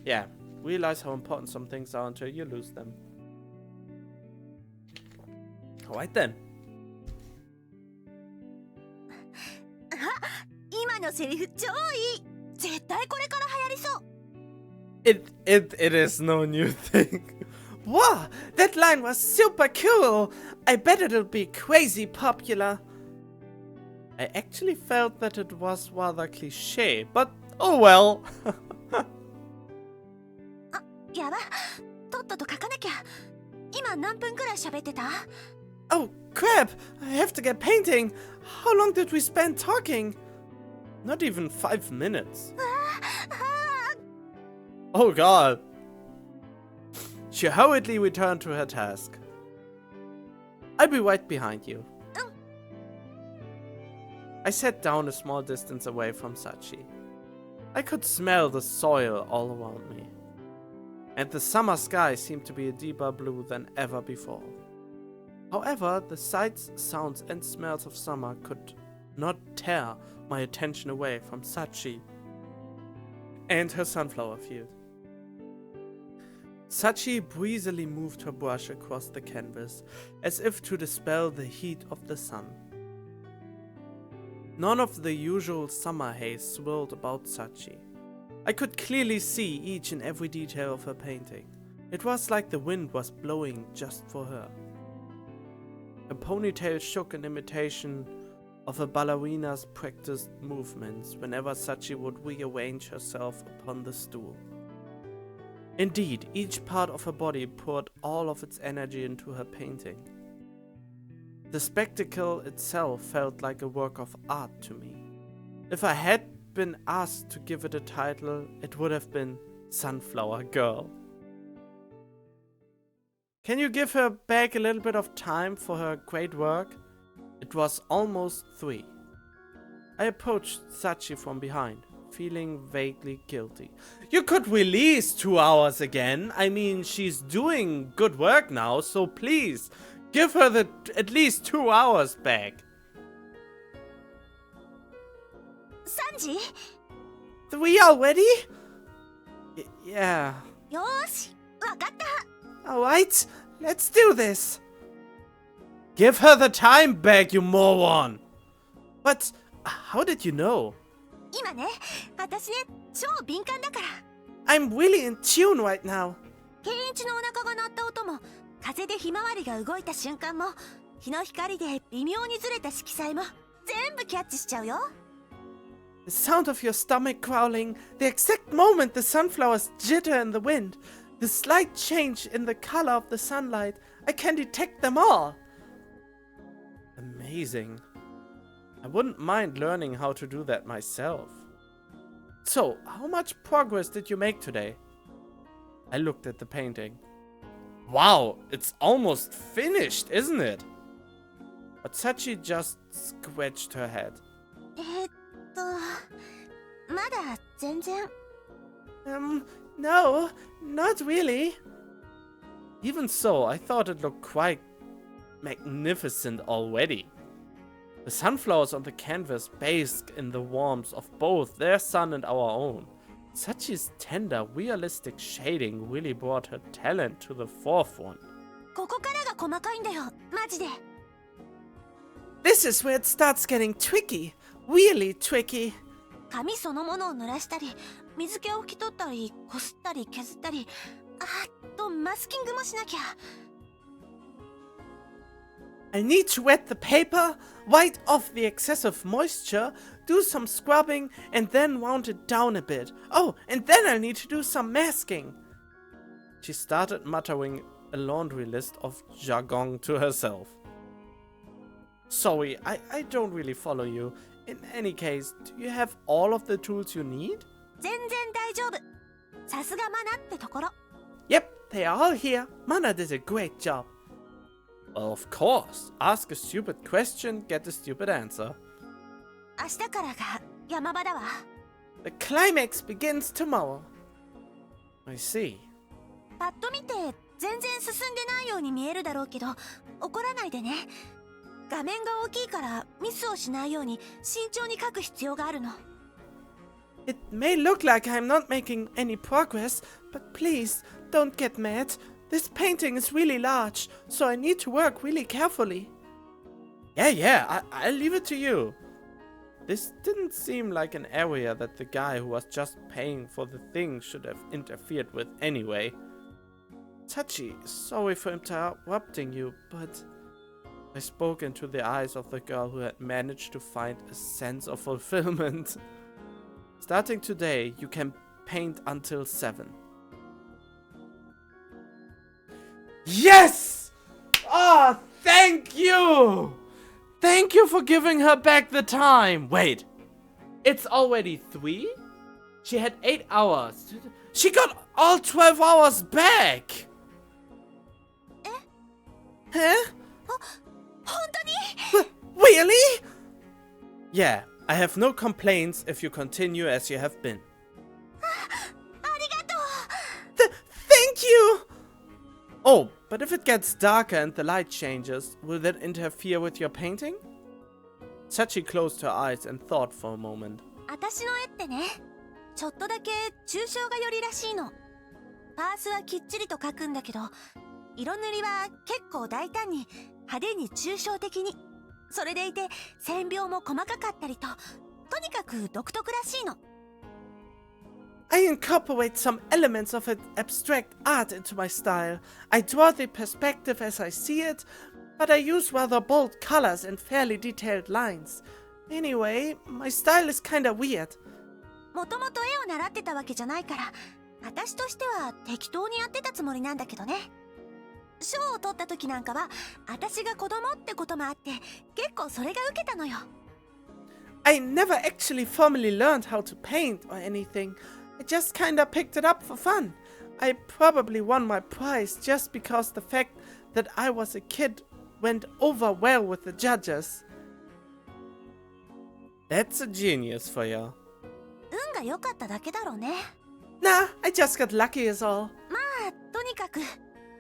Yeah, realize how important some things are until you lose them. Alright then. 今のセリフ超いい。絶対これから流行りそう。It is no new thing. Wow, that line was super cool. I bet it'll be crazy popular. I actually felt that it was rather cliché, but oh well. あ、やば。とっとと書かなきゃ。今何分くらい喋ってた？ Oh crap! I have to get painting. How long did we spend talking? Not even 5 minutes. Oh god. She hurriedly returned to her task. I'll be right behind you. I sat down a small distance away from Sachi. I could smell the soil all around me, and the summer sky seemed to be a deeper blue than ever before. However, the sights, sounds, and smells of summer could not tear my attention away from Sachi. and her sunflower field. Sachi breezily moved her brush across the canvas, as if to dispel the heat of the sun. None of the usual summer haze swirled about Sachi. I could clearly see each and every detail of her painting. It was like the wind was blowing just for her. Her ponytail shook in imitation of a ballerina's practiced movements whenever Sachi would rearrange herself upon the stool. Indeed, each part of her body poured all of its energy into her painting. The spectacle itself felt like a work of art to me. If I had been asked to give it a title, it would have been Sunflower Girl. Can you give her back a little bit of time for her great work? It was almost 3. I approached Sachi from behind, feeling vaguely guilty. You could release 2 hours again. I mean, she's doing good work now, so please, give her at least 2 hours back. 3時 3 already? Yeah. よーし、わかった。 Alright, let's do this. Give her the time back, you moron. But how did you know? 今ね、私ね、超敏感だから。 I'm really in tune right now. ケンイチのお腹が鳴った音も、風でひまわりが動いた瞬間も、日の光で微妙にずれた色彩も、全部キャッチしちゃうよ。 The sound of your stomach growling, the exact moment the sunflowers jitter in the wind, the slight change in the color of the sunlight, I can detect them all. Amazing. I wouldn't mind learning how to do that myself. So, how much progress did you make today? I looked at the painting. Wow, it's almost finished, isn't it? But Sachi just scratched her head. まだ全然。No, not really. Even so, I thought it looked quite magnificent already. The sunflowers on the canvas bask in the warmth of both their sun and our own. Sachi's tender, realistic shading really brought her talent to the forefront. ここからが細かいんだよ、マジで。 This is where it starts getting tricky. Really tricky. 紙そのものを濡らしたり、水気を拭き取ったり、こすったり削ったり、あとマスキングもしなきゃ。 I need to wet the paper, wipe off the excessive moisture, do some scrubbing, and then round it down a bit. Oh, and then I'll need to do some masking. She started muttering a laundry list of jargon to herself. Sorry, I don't really follow you. In any case, do you have all of the tools you need? 全然大丈夫。さすがマナってところ。 Yep, they are all here. Mana did a great job. Well, of course. Ask a stupid question, get a stupid answer. 明日からが山場だわ。 The climax begins tomorrow. I see. パッと見て全然進んでないように見えるだろうけど、怒らないでね。画面が大きいからミスをしないように慎重に描く必要があるの。 It may look like I'm not making any progress, but please, don't get mad. This painting is really large, so I need to work really carefully. Yeah, I'll leave it to you. This didn't seem like an area that the guy who was just paying for the thing should have interfered with anyway. Sachi, sorry for interrupting you, but... I spoke into the eyes of the girl who had managed to find a sense of fulfillment. Starting today, you can paint until 7. Yes! Oh, thank you! Thank you for giving her back the time. Wait, it's already 3? She had 8 hours. She got all 12 hours back! Huh? 本当に？ Really? Yeah, I have no complaints if you continue as you have been. ありがとう。 Thank you! Oh, but if it gets darker and the light changes, will that interfere with your painting? Sachi closed her eyes and thought for a moment. 私の絵ってね、ちょっとだけ抽象画寄りらしいの。パースはきっちりと描くんだけど、色塗りは結構大胆に派手に抽象的に。それでいて線描も細かかったりと、とにかく独特らしいの。I incorporate some elements of abstract art into my style. I draw the perspective as I see it, but I use rather bold colors and fairly detailed lines. Anyway, my style is kinda weird. もともと絵を習ってたわけじゃないから、私としては適当にやってたつもりなんだけどね。賞を取った時なんかは、私が子供ってこともあって、結構それが受けたのよ。I never actually formally learned how to paint or anything. I just kinda picked it up for fun. I probably won my prize just because the fact that I was a kid went over well with the judges. That's a genius for you. 運が良かっただけだろうね。Nah, I just got lucky is all. まあ、とにかく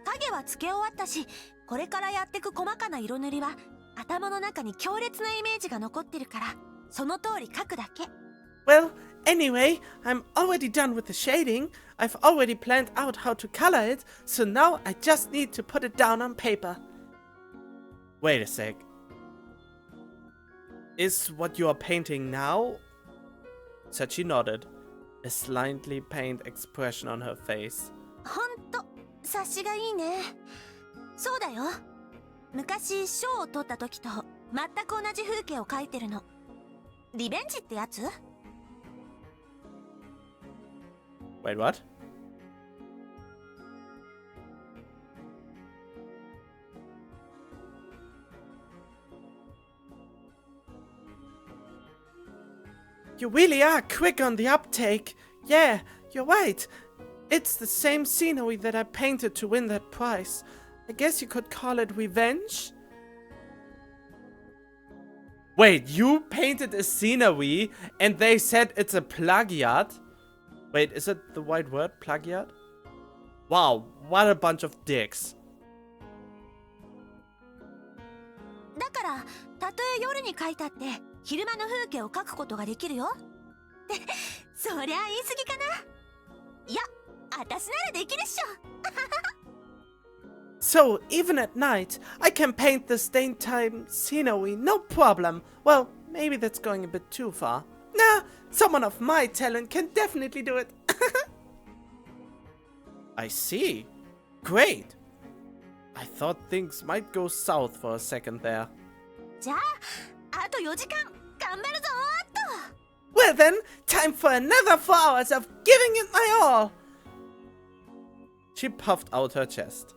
影はつけ終わったし、これからやってく細かな色塗りは頭の中に強烈なイメージが残ってるから、その通り描くだけ。Well, anyway, I'm already done with the shading. I've already planned out how to color it, so now I just need to put it down on paper. Wait a sec. Is what you are painting now? Sachi nodded, a slightly pained expression on her face. ほんと、察しがいいね。そうだよ。昔賞を取った時と全く同じ風景を描いてるの。リベンジってやつ？ Wait, what? You really are quick on the uptake. Yeah, you're right. It's the same scenery that I painted to win that prize. I guess you could call it revenge? Wait, you painted a scenery and they said it's a plagiat? Wait, is it the right word? Plagiat? Wow, what a bunch of dicks. だから、たとえ夜に描いたって昼間の風景を描くことができるよ。ってそりゃ言い過ぎかな。いや、私ならできるっしょ。So, even at night, I can paint the daytime scenery, no problem. Well, maybe that's going a bit too far. Nah, someone of my talent can definitely do it. I see. Great. I thought things might go south for a second there. じゃあ、あと4時間頑張るぞーっと。Well then, time for another 4 hours of giving it my all. She puffed out her chest.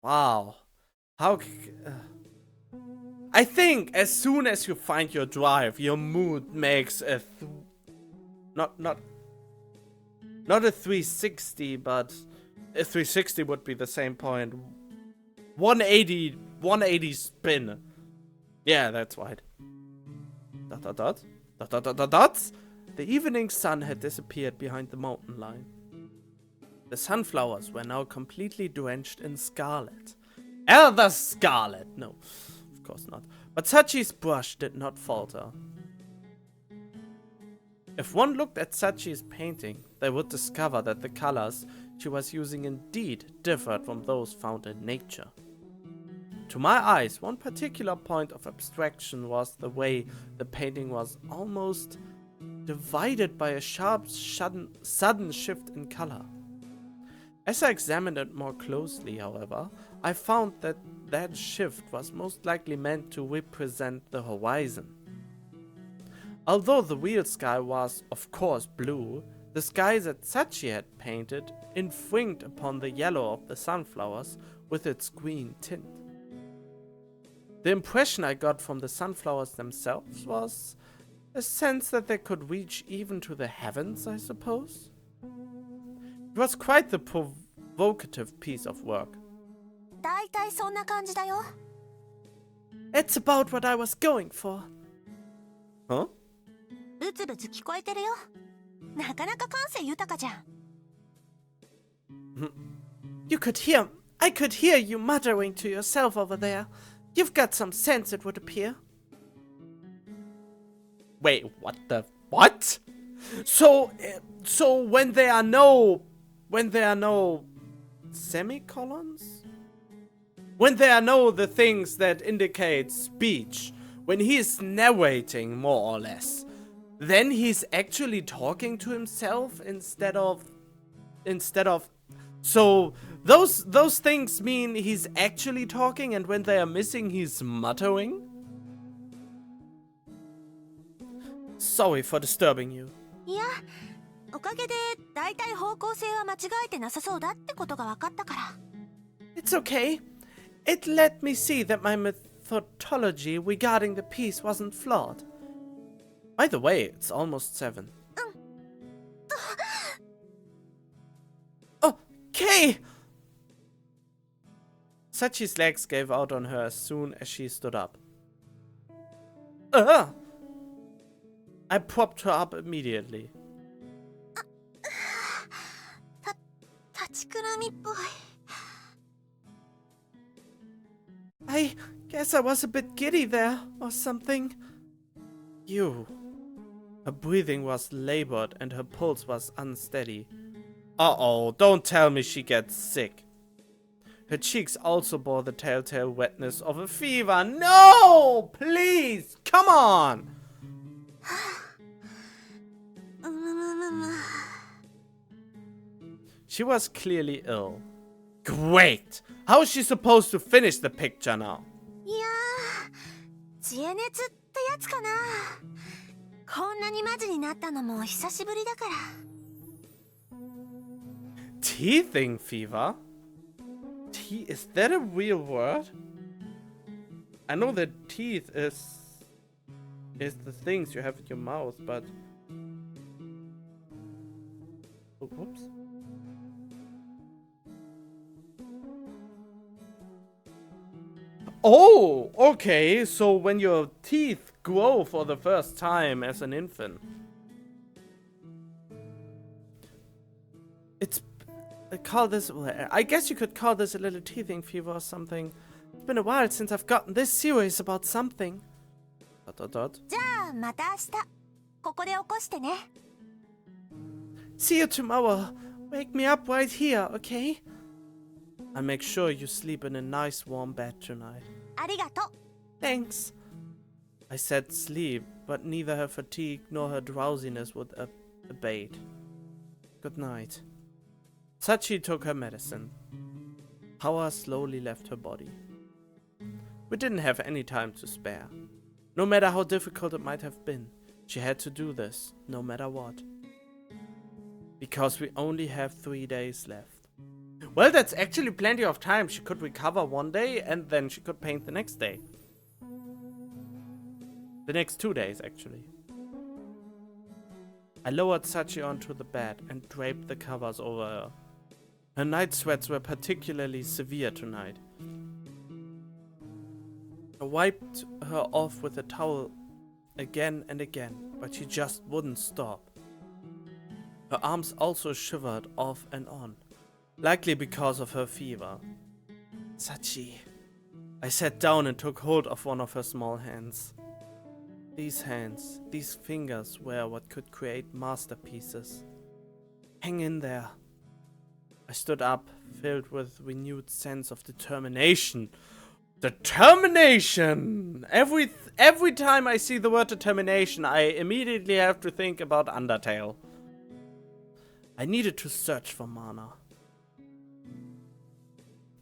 Wow. How... I think as soon as you find your drive, your mood makes a... Not a 360, but... A 360 would be the same point. 180 spin. Yeah, that's right. ... The evening sun had disappeared behind the mountain line. The sunflowers were now completely drenched in scarlet. Elder scarlet! No, of course not. But Sachi's brush did not falter. If one looked at Sachi's painting, they would discover that the colors she was using indeed differed from those found in nature. To my eyes, one particular point of abstraction was the way the painting was almost divided by a sharp, sudden shift in color. As I examined it more closely, however, I found that that shift was most likely meant to represent the horizon. Although the real sky was, of course, blue, the sky that Sachi had painted infringed upon the yellow of the sunflowers with its green tint. The impression I got from the sunflowers themselves was a sense that they could reach even to the heavens, I suppose. It was quite the provocative piece of work. だいたいそんな感じだよ。It's about what I was going for. Huh? ブツブツ聞こえてるよ。なかなか感性豊かじゃん。I could hear you muttering to yourself over there. You've got some sense, it would appear. Wait, what? So when there are no semicolons, when there are no the things that indicate speech, when he's narrating more or less, then he's actually talking to himself instead of so those things mean he's actually talking, and when they are missing he's muttering. Sorry for disturbing you. いや、おかげでだいたい方向性は間違えてなさそうだってことが分かったから。It's okay. It let me see that my methodology regarding the piece wasn't flawed. By the way, it's almost 7. Okay! Sachi's legs gave out on her as soon as she stood up. I propped her up immediately. 立ちくらみっぽい。I guess I was a bit giddy there, or something. Her breathing was labored and her pulse was unsteady. Uh-oh, don't tell me she gets sick. Her cheeks also bore the telltale wetness of a fever. No! Please! Come on! She was clearly ill. Great! How is she supposed to finish the picture now? いやー、知恵熱ってやつかな。こんなにマジになったのも久しぶりだから。Teething fever? Is that a real word? I know that teeth is the things you have in your mouth, but... Oh, whoops. Oh, okay, so when your teeth grow for the first time as an infant. I guess you could call this a little teething fever or something. It's been a while since I've gotten this serious about something. ... じゃあまた明日ここで起こしてね。 See you tomorrow. Wake me up right here, okay? I'll make sure you sleep in a nice warm bed tonight. ありがとう。 Thanks. I said sleep, but neither her fatigue nor her drowsiness would abate. Good night. Sachi took her medicine. Power slowly left her body. We didn't have any time to spare. No matter how difficult it might have been, she had to do this, no matter what. Because we only have 3 days left. Well, that's actually plenty of time. She could recover one day and then she could paint the next day. The next 2 days, actually. I lowered Sachi onto the bed and draped the covers over her. Her night sweats were particularly severe tonight. I wiped her off with a towel again and again, but she just wouldn't stop. Her arms also shivered off and on, likely because of her fever. Sachi. I sat down and took hold of one of her small hands. These hands, these fingers were what could create masterpieces. Hang in there. I stood up, filled with renewed sense of determination. Determination! Every time I see the word determination, I immediately have to think about Undertale. I needed to search for mana.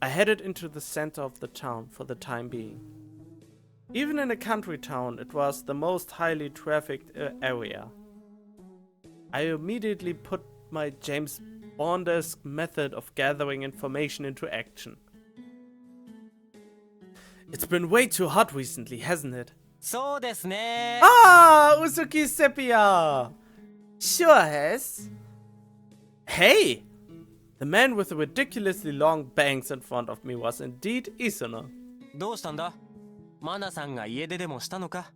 I headed into the center of the town for the time being. Even in a country town, it was the most highly trafficked area. I immediately put my James Bond-esque method of gathering information into action. It's been way too hot recently, hasn't it? そうですね。 Ah, Usuki Sepia! Sure has. Hey! The man with the ridiculously long bangs in front of me was indeed Isuna. どうしたんだ？マナさんが家出でもしたのか？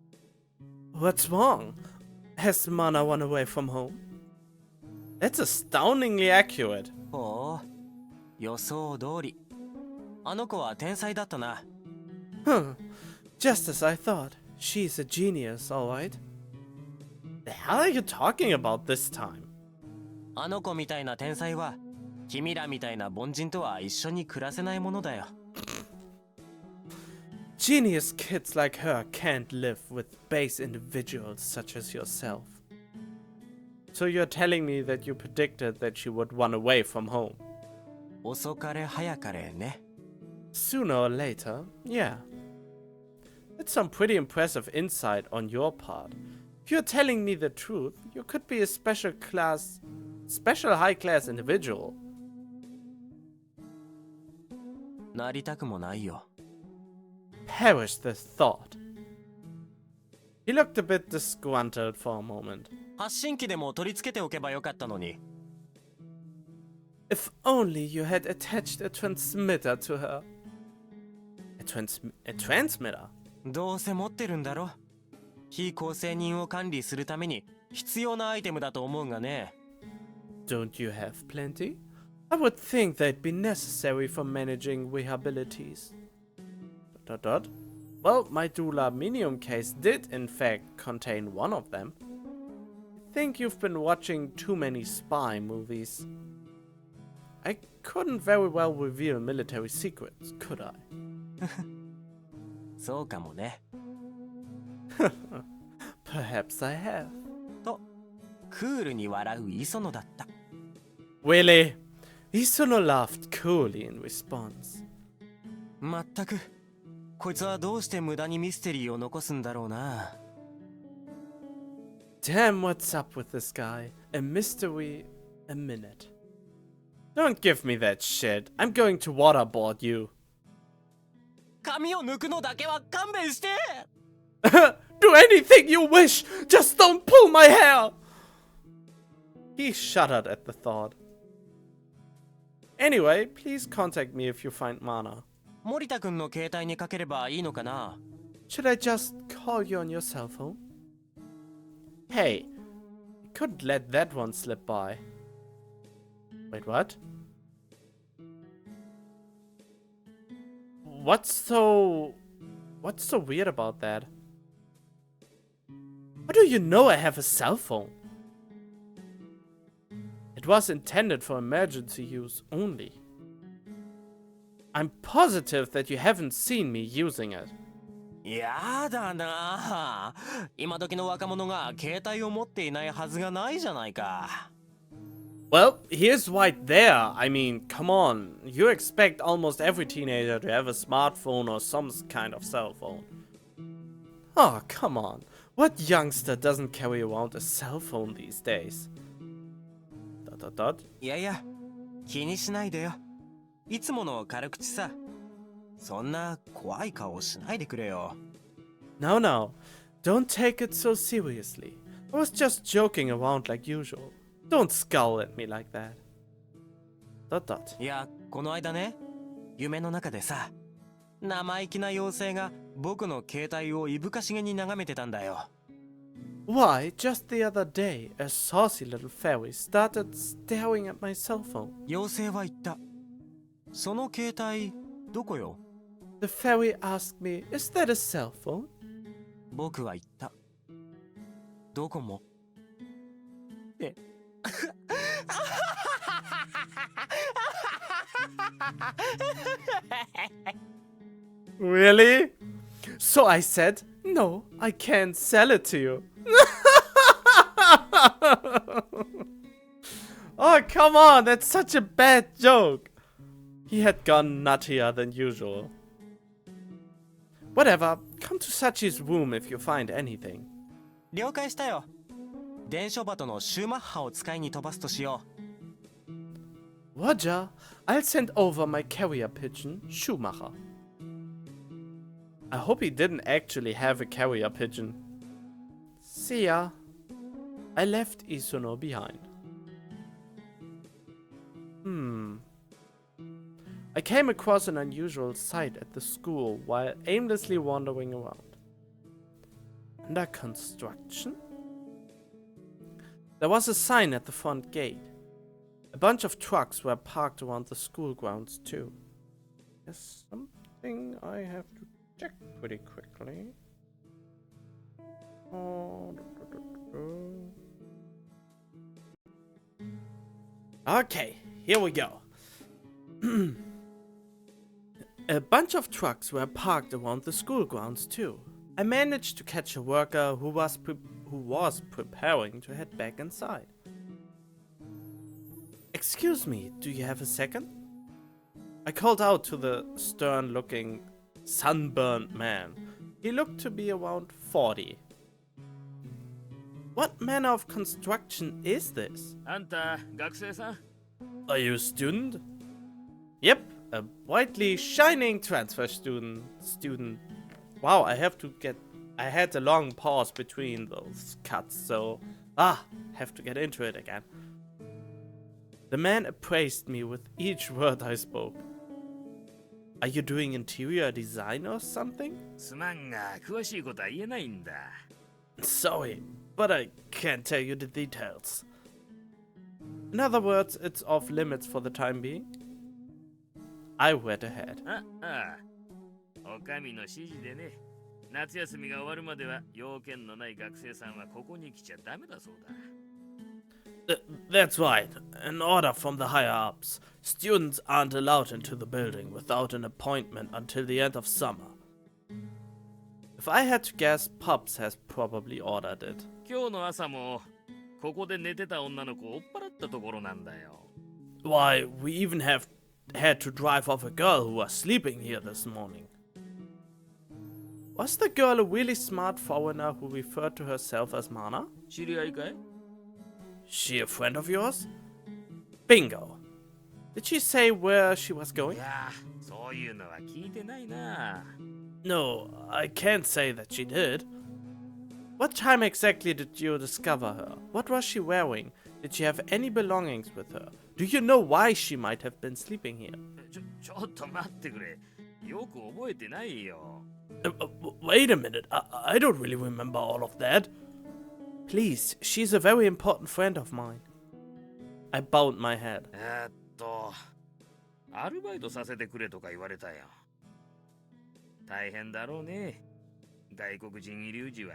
What's wrong? Has Mana run away from home? That's astoundingly accurate. ほう、予想通り。あの子は天才だったな。Just as I thought. She's a genius, alright. The hell are you talking about this time? あの子みたいな天才は君らみたいな凡人とは一緒に暮らせないものだよ。Genius kids like her can't live with base individuals such as yourself. So you're telling me that you predicted that she would run away from home? 遅かれ早かれね。Sooner or later, yeah. That's some pretty impressive insight on your part. If you're telling me the truth, you could be a special high-class individual. なりたくもないよ。Perish the thought. He looked a bit disgruntled for a moment. 発信機でも取り付けておけばよかったのに。If only you had attached a transmitter to her. A transmitter? どうせ持ってるんだろ。非構成人を管理するために必要なアイテムだと思うがね。Don't you have plenty? I would think they'd be necessary for managing rehabilities. ... Well, my Dulaminium case did in fact contain one of them. I think you've been watching too many spy movies. I couldn't very well reveal military secrets, could I? そうかもね。Perhaps I have. と、クールに笑う磯野だった。Really? Isono laughed coolly in response. まったく、こいつはどうして無駄にミステリーを残すんだろうな。Damn, what's up with this guy? A mystery a minute. Don't give me that shit. I'm going to waterboard you. 髪を抜くのだけは勘弁して。Do anything you wish. Just don't pull my hair. He shuddered at the thought. Anyway, please contact me if you find mana. 森田くんの携帯にかければいいのかな。Should I just call you on your cell phone? Hey, you couldn't let that one slip by. Wait, what? What's so weird about that? How do you know I have a cell phone? It was intended for emergency use only. I'm positive that you haven't seen me using it. やだな。今時の若者が携帯を持っていないはずがないじゃないか。Well, here's right there. I mean, come on. You expect almost every teenager to have a smartphone or some kind of cell phone. Oh, come on. What youngster doesn't carry around a cell phone these days? ... いやいや、気にしないでよ。いつもの軽口さ。そんな怖い顔しないでくれよ。No, no. Don't take it so seriously. I was just joking around like usual. Don't scowl at me like that. ... いや、この間ね、夢の中でさ、生意気な妖精が僕の携帯をいぶかしげに眺めてたんだよ。Why, just the other day, a saucy little fairy started staring at my cell phone. 妖精は言った。その携帯、どこよ？ The fairy asked me, is that a cell phone? 僕は言った。どこも。え。Really? So I said, no, I can't sell it to you. Oh, come on, that's such a bad joke. He had gone nuttier than usual. Whatever, come to Sachi's room if you find anything. 了解したよ。伝書鳩のシューマッハを使いに飛ばすとしよう。Roger, I'll send over my carrier pigeon, Schumacher. I hope he didn't actually have a carrier pigeon. See ya. I left Isuno behind. I came across an unusual sight at the school while aimlessly wandering around. Under construction? There was a sign at the front gate. A bunch of trucks were parked around the school grounds too. There's something I have to check pretty quickly. Okay, here we go. A bunch of trucks were parked around the school grounds too. I managed to catch a worker who was preparing to head back inside. Excuse me, do you have a second? I called out to the stern-looking, sunburned man. He looked to be around 40. What manner of construction is this? あんた学生さん Are you a student? Yep, a brightly shining transfer student. Wow, I had a long pause between those cuts, so have to get into it again. The man appraised me with each word I spoke. Are you doing interior design or something? すまんが詳しいことは言えないんだ Sorry, but I can't tell you the details. In other words, it's off limits for the time being. I read ahead. ああお上の指示でね夏休みが終わるまでは要件のない学生さんはここに来ちゃダメだそうだ That's right. An order from the higher ups. Students aren't allowed into the building without an appointment until the end of summer. If I had to guess, Pops has probably ordered it. 今日の朝もここで寝てた女の子を追っ払ったところなんだよ Why, we even had to drive off a girl who was sleeping here this morning. Was the girl a really smart foreigner who referred to herself as Mana? 知り合いかい She a friend of yours? Bingo. Did she say where she was い going? やそういうのは聞いてないな No, I can't say that she did. What time exactly did you discover her? What was she wearing? Did she have any belongings with her? Do you know why she might have been sleeping here? ちょっと待ってくれよく覚えてないよ Wait a minute, I don't really remember all of that. Please, she's a very important friend of mine. I bowed my head. アルバイトさせてくれとか言われたよ大変だろうね外国人遺留児は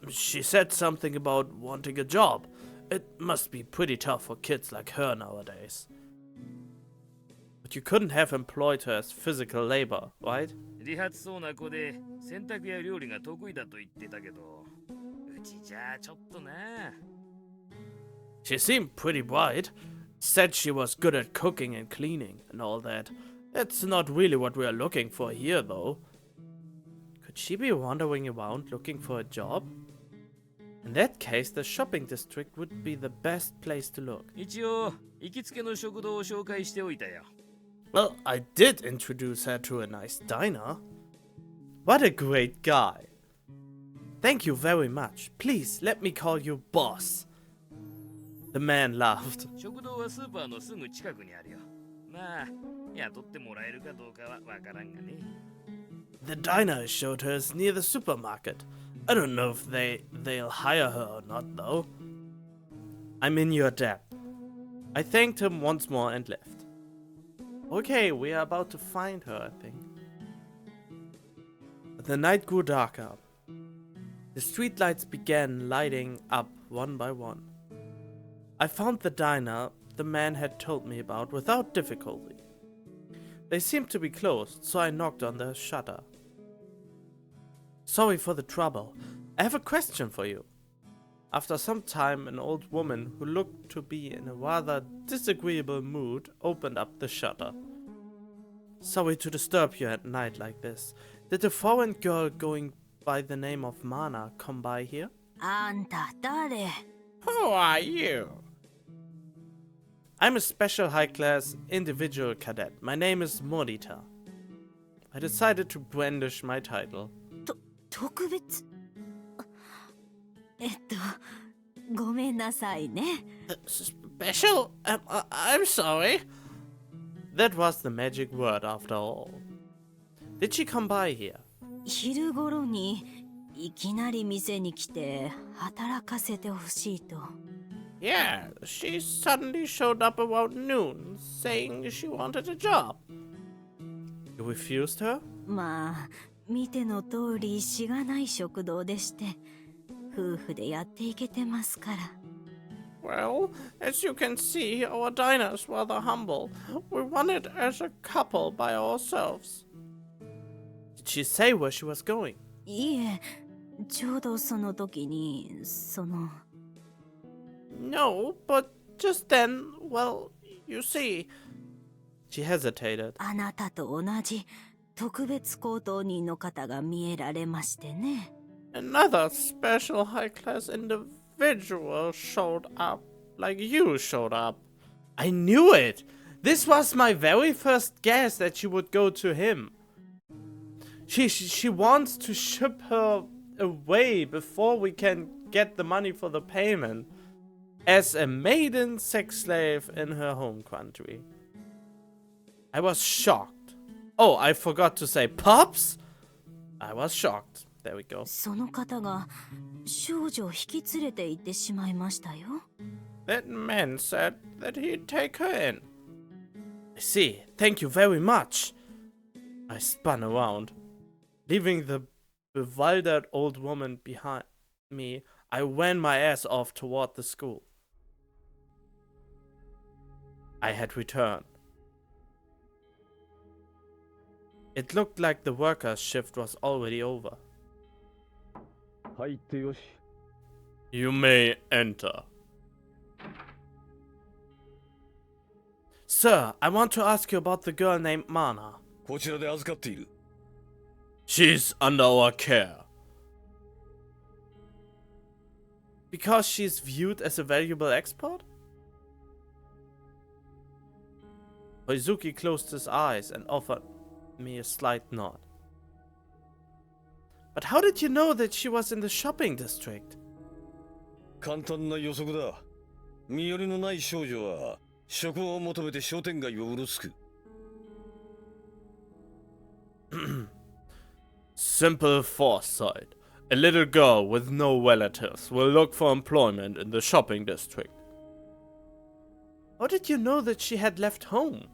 She said something about wanting a job. It must be pretty tough for kids like her nowadays. But you couldn't have employed her as physical labor, right? 理髪そうな子で洗濯や料理が得意だと言ってたけどうちじゃちょっとな She seemed pretty bright. Said she was good at cooking and cleaning and all that. That's not really what we are looking for here, though. Could she be wandering around looking for a job? In that case, the shopping district would be the best place to look. 一応行きつけの食堂を紹介しておいたよ Well, I did introduce her to a nice diner. What a great guy. Thank you very much. Please let me call you boss. The man laughed. 食堂はスーパーのすぐ近くにあるよまあ雇ってもらえるかどうかはわからんがね The diner I showed her is near the supermarket. I don't know if they'll hire her or not, though. I'm in your debt. I thanked him once more and left. Okay, we are about to find her, I think. The night grew darker. The streetlights began lighting up one by one. I found the diner the man had told me about without difficulty. They seemed to be closed, so I knocked on the shutter. Sorry for the trouble. I have a question for you. After some time, an old woman who looked to be in a rather disagreeable mood opened up the shutter. Sorry to disturb you at night like this. Did a foreign girl going by the name of Mana come by here? あんた誰 Who are you? I'm a special high-class individual cadet. My name is Morita. I decided to brandish my title. 特別ごめんなさいね Special? I'm sorry. That was the magic word after all. Did she come by here? 昼頃にいきなり店に来て働かせてほしいと Yeah, she suddenly showed up around noon, saying she wanted a job. You refused her? まあ見ての通りしがない食堂でして夫婦でやっていけてますから。Well, as you can see, our diner's rather humble. We run it as a couple by ourselves. Did she say where she was going? いえ、ちょうどその時に、No, but just then, well, you see. She hesitated. あなたと同じ特別高等人の方が見えられましてね。Another special high-class individual showed up, like you showed up. I knew it! This was my very first guess that she would go to him. She wants to ship her away before we can get the money for the payment. As a maiden sex slave in her home country. I was shocked. Oh, I forgot to say Pops? I was shocked. There we go. その方が少女を引き連れて行ってしまいましたよ。That man said that he'd take her in. I see. Thank you very much. I spun around. Leaving the bewildered old woman behind me, I ran my ass off toward the school. I had returned. It looked like the workers' shift was already over. You may enter. Sir, I want to ask you about the girl named Mana. こちらで預かっている。 She's under our care. Because she's viewed as a valuable export? Oizuki closed his eyes and offered me a slight nod. But how did you know that she was in the shopping district? 簡単な予測だ。身寄りのない少女は職を求めて商店街をうろつく。Simple foresight. A little girl with no relatives will look for employment in the shopping district. How did you know that she had left home?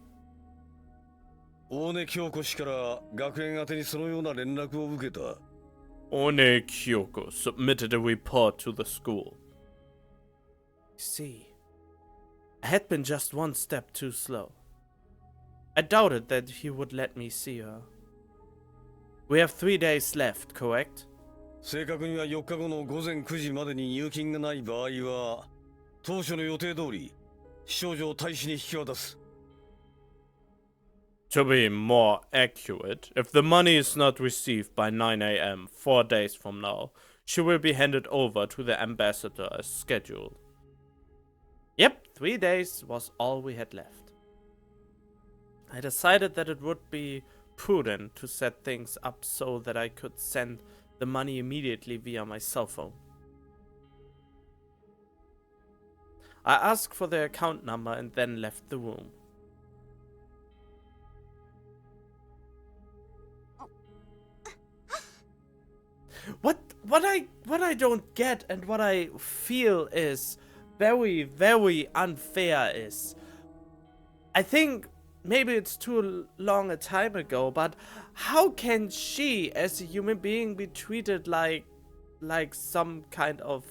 大根京子氏から学園宛てにそのような連絡を受けた。 One Kyoko submitted a report to the school. See, I had been just one step too slow. I doubted that he would let me see her. We have 3 days left, correct? 正確には4日後の午前9時までに入金がない場合は、当初の予定通り、少女を大使に引き渡す。 To be more accurate, if the money is not received by 9 a.m. 4 days from now, she will be handed over to the ambassador as scheduled. Yep, 3 days was all we had left. I decided that it would be prudent to set things up so that I could send the money immediately via my cell phone. I asked for the account number and then left the room. What I don't get and what I feel is very, very unfair is, I think maybe it's too long a time ago, but how can she as a human being be treated like some kind of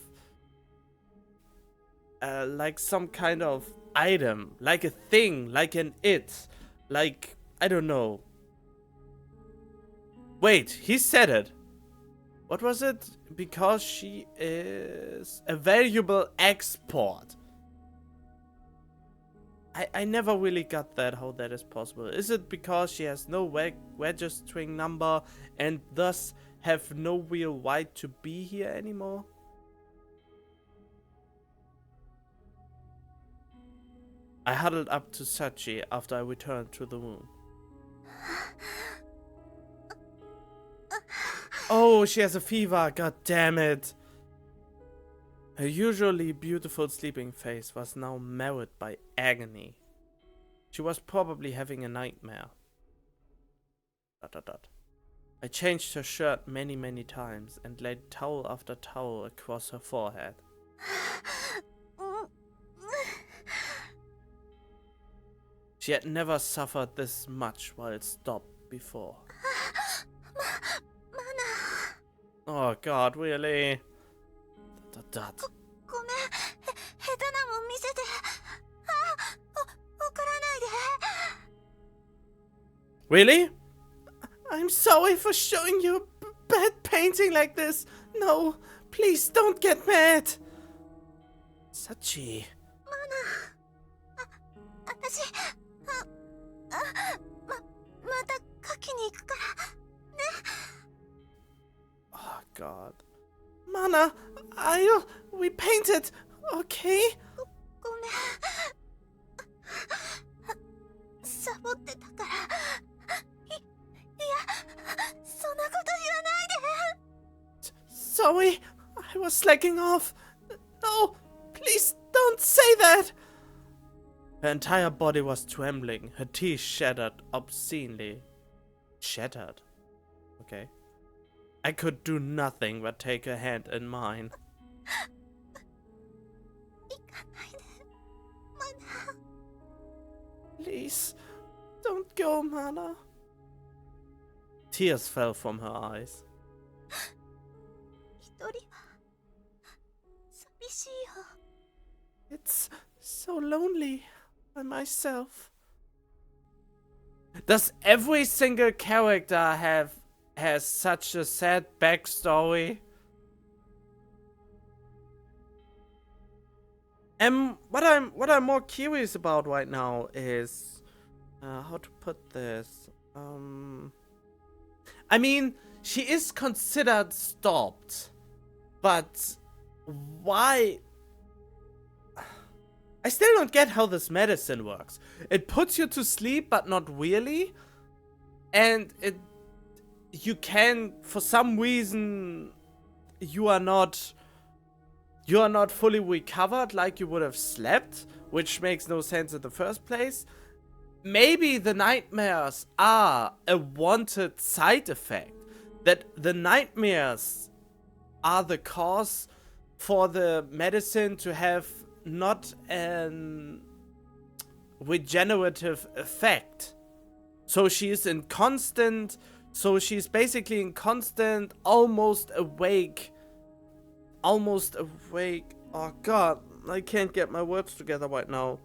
item, like a thing, like an it, like, I don't know. Wait, he said it. What was it? Because she is a valuable export. I never really got that, how that is possible. Is it because she has no registering number and thus have no real right to be here anymore? I huddled up to Sachi after I returned to the room. Oh, she has a fever, god damn it. Her usually beautiful sleeping face was now marred by agony. She was probably having a nightmare. ... I changed her shirt many times and laid towel after towel across her forehead. She had never suffered this much while stopped before. Oh god, really? dot. ごめん。下手なもん見せて。怒らないで。 Really? I'm sorry for showing you bad painting like this. No, please don't get mad. Sachi. 私、また書きに行くから。 Oh god. Mana, we painted, okay? ごめん。サボってたから。いや、そんなこと言わないで。 Sorry, I was slacking off. No, please don't say that. Her entire body was trembling, her teeth shattered obscenely. Shattered? Okay. I could do nothing but take her hand in mine. 行かないで。マナ。 Please, don't go, Mana. Tears fell from her eyes. 一人は寂しいよ。 It's so lonely by myself. Does every single character has such a sad backstory? What I'm more curious about right now is how to put this. I mean, she is considered stopped, but why? I still don't get how this medicine works. It puts you to sleep, but not really, and you can, for some reason, you are not fully recovered like you would have slept, which makes no sense in the first place. Maybe the nightmares are a wanted side effect, that the nightmares are the cause for the medicine to have not an regenerative effect. So she's basically in constant, almost awake. Oh god, I can't get my words together right now.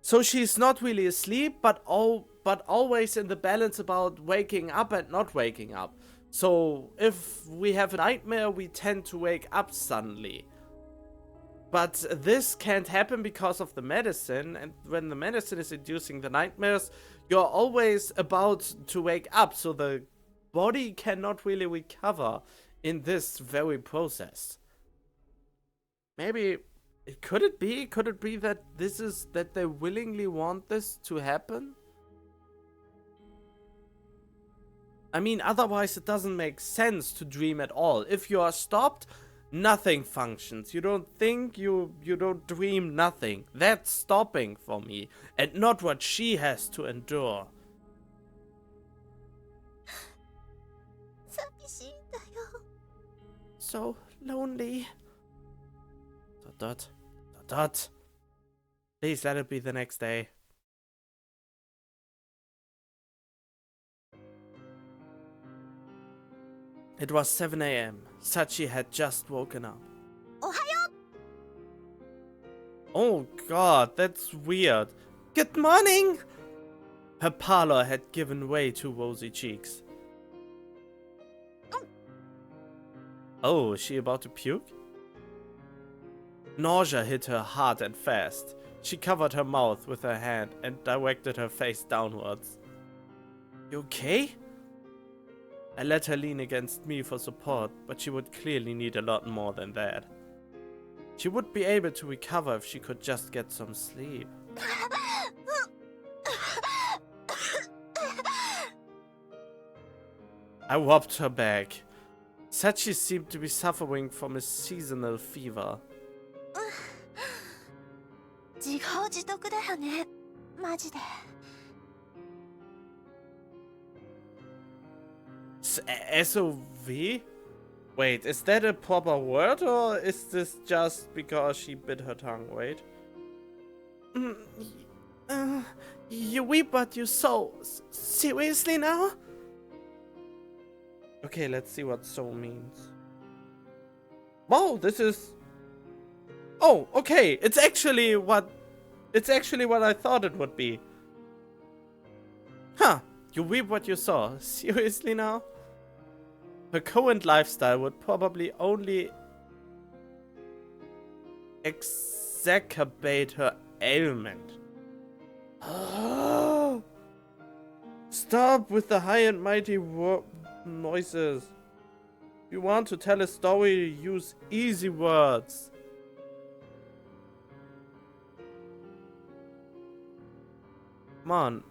So she's not really asleep, but always in the balance about waking up and not waking up. So if we have a nightmare, we tend to wake up suddenly. But this can't happen because of the medicine, and when the medicine is inducing the nightmares, you're always about to wake up, so the body cannot really recover in this very process. Maybe could it be that that they willingly want this to happen? I mean, otherwise it doesn't make sense to dream at all. If you are stopped, nothing functions. You don't think, you don't dream, nothing. That's stopping for me, and not what she has to endure. 寂しいんだよ。 So lonely. ... Please let it be the next day. It was 7 a.m. Sachi had just woken up. おはよ Oh god, that's weird. Good morning! Her pallor had given way to rosy cheeks. Oh, is she about to puke? Nausea hit her hard and fast. She covered her mouth with her hand and directed her face downwards. You okay? I let her lean against me for support, but she would clearly need a lot more than that. She would be able to recover if she could just get some sleep. I rubbed her back. Sachi seemed to be suffering from a seasonal fever. 自業自得だよね。マジで。 SOV? Wait, is that a proper word, or is this just because she bit her tongue? Wait. You weep but you sow. Seriously now? Okay, let's see what so means. Wow, this is... Oh, okay. It's actually what I thought it would be. Huh. You weep what you saw. Seriously now? Her current lifestyle would probably only exacerbate her ailment. Stop with the high and mighty noises. If you want to tell a story, use easy words. Come on,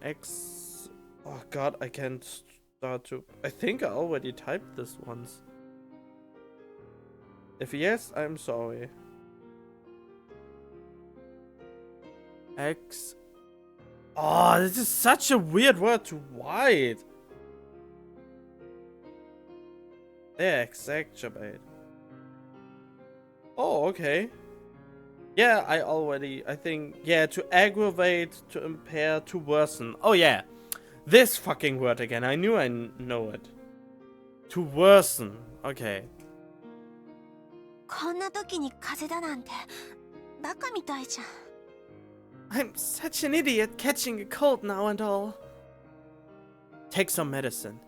Oh god, I can't start to... I think I already typed this once. If yes, I'm sorry. Oh, this is such a weird word to write. Yeah, exacerbate. Oh, okay. Yeah, I think, yeah, to aggravate, to impair, to worsen. Oh yeah, this fucking word again. I knew I know it. To worsen. Okay. こんな時に風邪だなんてバカみたいじゃん。I'm such an idiot catching a cold now and all. Take some medicine.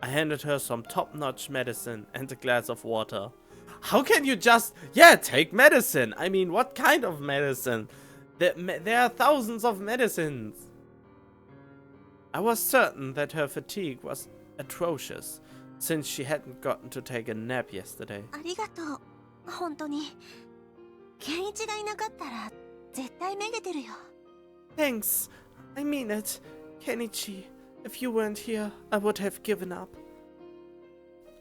I handed her some top-notch medicine and a glass of water. How can you just... Yeah, take medicine. I mean, what kind of medicine? There are thousands of medicines. I was certain that her fatigue was atrocious, since she hadn't gotten to take a nap yesterday. ありがとう。本当に。健一がいなかったら絶対めげてるよ。Thanks. I mean it. Kenichi, if you weren't here, I would have given up.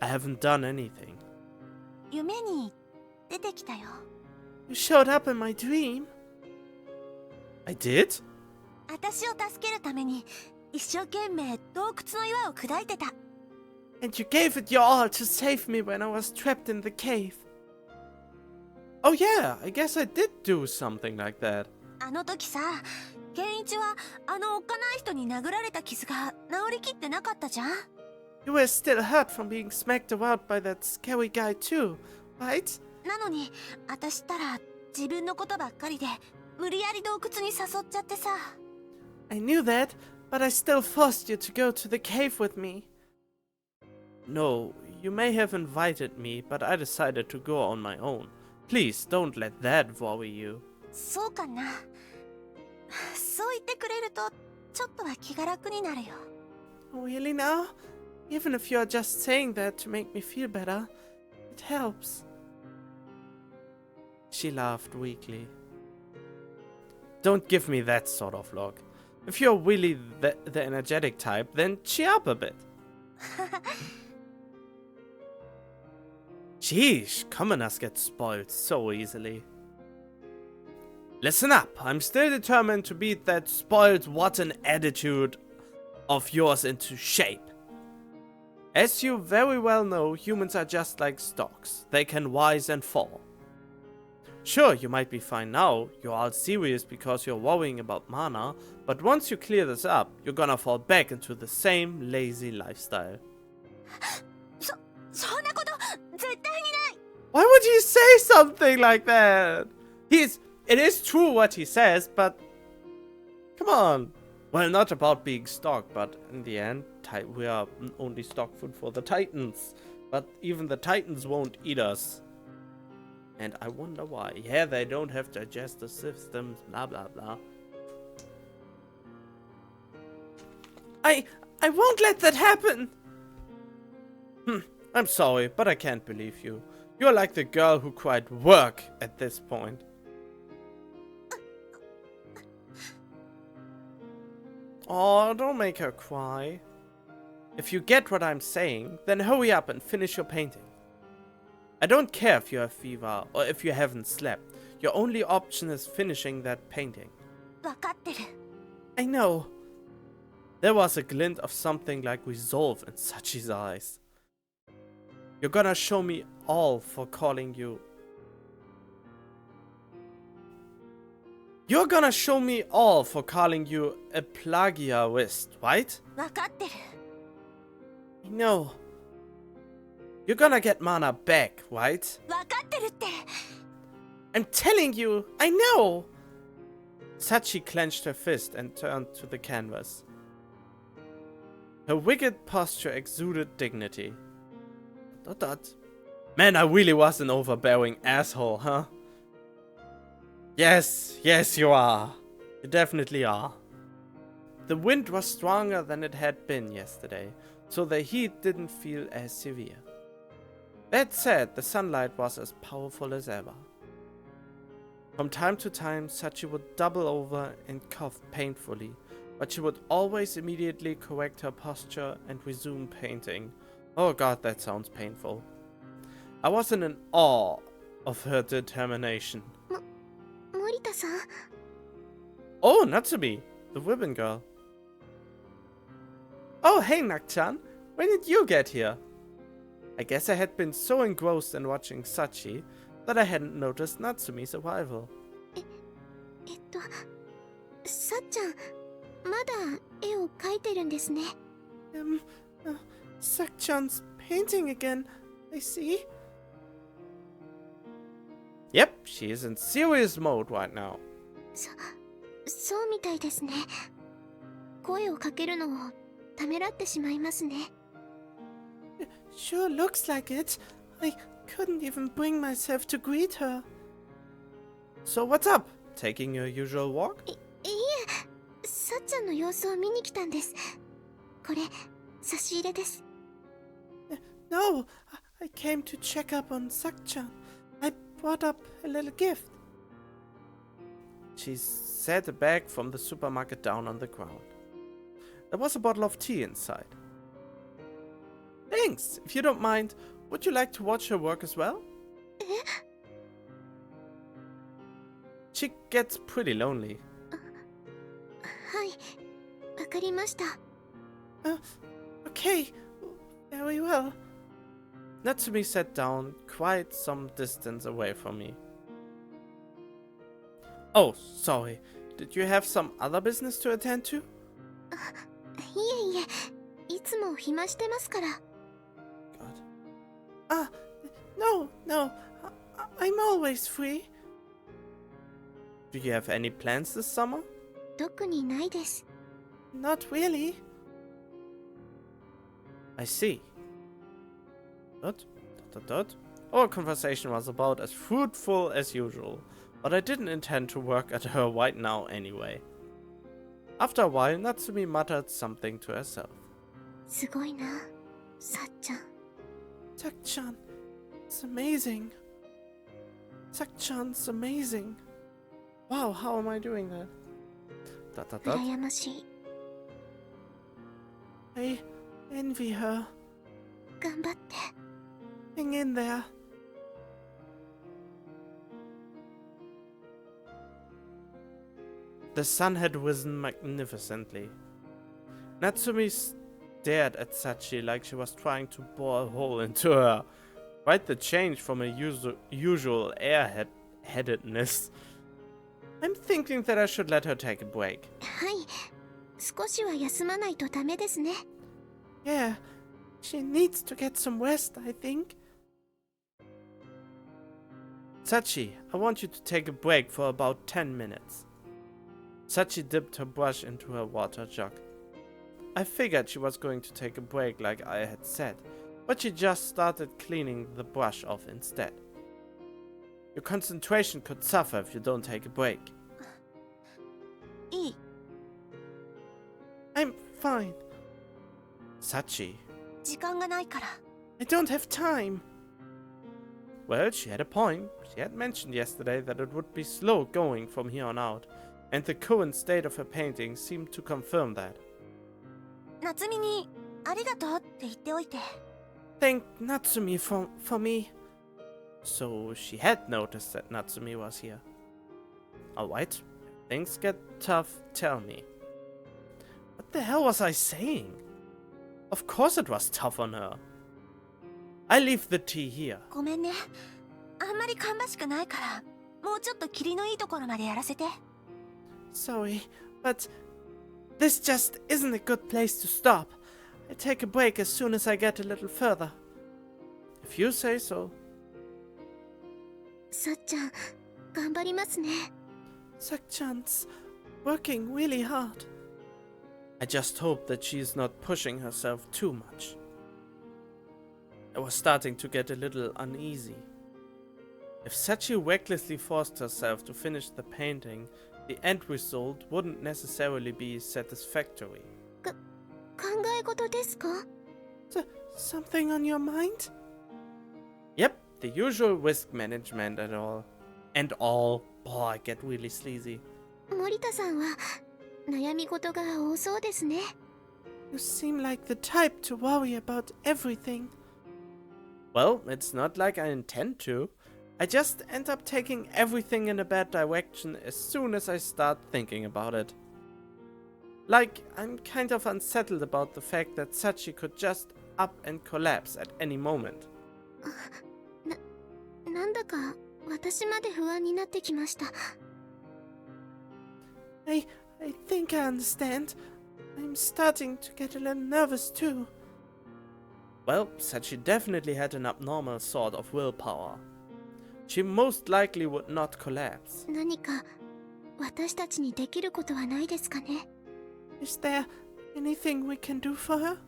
I haven't done anything. 夢に出てきたよ。You showed up in my dream. I did? 私を助けるために一生懸命洞窟の岩を砕いてた。And you gave it your all to save me when I was trapped in the cave. Oh yeah, I guess I did do something like that. あの時さ、健一はあのおっかない人に殴られた傷が治りきってなかったじゃん。You were still hurt from being smacked about by that scary guy too, right? なのに、私ったら自分のことばっかりで無理やり洞窟に誘っちゃってさ。I knew that, but I still forced you to go to the cave with me. No, you may have invited me, but I decided to go on my own. Please don't let that worry you. そうかな。そう言ってくれるとちょっとは気が楽になるよ。Really now? Even if you're just saying that to make me feel better, it helps. She laughed weakly. Don't give me that sort of look. If you're really the energetic type, then cheer up a bit. Sheesh, commoners get spoiled so easily. Listen up, I'm still determined to beat that spoiled rotten attitude of yours into shape. As you very well know, humans are just like stocks. They can rise and fall. Sure, you might be fine now, you're all serious because you're worrying about mana, but once you clear this up, you're gonna fall back into the same lazy lifestyle. そんなこと絶対にない。 Why would he say something like that? It is true what he says, but come on. Well, not about being stock, but in the end, we are only stock food for the Titans. But even the Titans won't eat us. And I wonder why. Yeah, they don't have digestive systems, blah blah blah. I won't let that happen! I'm sorry, but I can't believe you. You're like the girl who cried work at this point. Oh, don't make her cry. If you get what I'm saying, then hurry up and finish your painting. I don't care if you have fever or if you haven't slept. Your only option is finishing that painting. わかってる。 I know. There was a glint of something like resolve in Sachi's eyes. You're gonna show me all for calling you... You're gonna show me all for calling you a plagiarist, right? わかってる。 I know. You're gonna get mana back, right? わかってるって。 I'm telling you, I know! Sachi clenched her fist and turned to the canvas. Her wicked posture exuded dignity. ... Man, I really was an overbearing asshole, huh? Yes, you are. You definitely are. The wind was stronger than it had been yesterday, so the heat didn't feel as severe. That said, the sunlight was as powerful as ever. From time to time, Sachi would double over and cough painfully, but she would always immediately correct her posture and resume painting. Oh god, that sounds painful. I was in awe of her determination. 森田さん。 Oh, Natsumi, the ribbon girl. Oh, hey, Nakchan. When did you get here? I guess I had been so engrossed in watching Sachi that I hadn't noticed Natsumi's arrival. さっちゃん、まだ絵を描いてるんですね。Sakchan's painting again, I see. Yep, she is in serious mode right now. そうみたいですね。声をかけるのをためらってしまいますね。 Sure looks like it. I couldn't even bring myself to greet her. So what's up? Taking your usual walk? いえ、さっちゃんの様子を見に来たんです。これ、差し入れです。 No, I came to check up on Sakchan. I brought up a little gift. She set a bag from the supermarket down on the ground. There was a bottle of tea inside. Thanks. If you don't mind, would you like to watch her work as well? She gets pretty lonely. はい、わかりました。 Okay, very well. Natsumi sat down quite some distance away from me. Oh, sorry. Did you have some other business to attend to? いえいえ、いつも暇してますから。 God. No. I'm always free. Do you have any plans this summer? 特にないです。 Not really. I see. Our conversation was about as fruitful as usual, but I didn't intend to work at her right now anyway. After a while, Natsumi muttered something to herself. すごいな、さっちゃん。 Sakchan, it's amazing. Sakchan's amazing. Wow, how am I doing that? ... 羨ましい。 I envy her. 頑張って。 Hang in there. The sun had risen magnificently. Natsumi stared at Sachi like she was trying to bore a hole into her. Quite the change from her usual airheadedness. I'm thinking that I should let her take a break. はい、少しは休まないとダメですね。 Yeah, she needs to get some rest, I think. Sachi, I want you to take a break for about 10 minutes. Sachi dipped her brush into her water jug. I figured she was going to take a break like I had said, but she just started cleaning the brush off instead. Your concentration could suffer if you don't take a break. いい。 I'm fine. Sachi, 時間がないから。 I don't have time. Well, she had a point. She had mentioned yesterday that it would be slow going from here on out, and the current state of her painting seemed to confirm that. 夏美にありがとうって言っておいて。 Thank Natsumi for me. So she had noticed that Natsumi was here. Alright, if things get tough, tell me. What the hell was I saying? Of course it was tough on her. I leave the tea here. ごめんね。あんまり芳しくないから、もうちょっと霧のいいところまでやらせて。 Sorry, but this just isn't a good place to stop. I take a break as soon as I get a little further. If you say so. さっちゃん、頑張りますね。Sak-chan's working really hard. I just hope that she's not pushing herself too much. I was starting to get a little uneasy. If Sachi recklessly forced herself to finish the painting, the end result wouldn't necessarily be satisfactory. 考え事ですか？ Something on your mind? Yep, the usual risk management and all. Oh, I get really sleazy. 森田さんは悩み事が多そうですね。You seem like the type to worry about everything. Well, it's not like I intend to. I just end up taking everything in a bad direction as soon as I start thinking about it. Like, I'm kind of unsettled about the fact that Sachi could just up and collapse at any moment. なんだか私まで不安になってきました。I think I understand. I'm starting to get a little nervous too. Well, Sachi definitely had an abnormal sort of willpower. She most likely would not collapse. 何か私たちにできることはないですかね？ Is there anything we can do for her?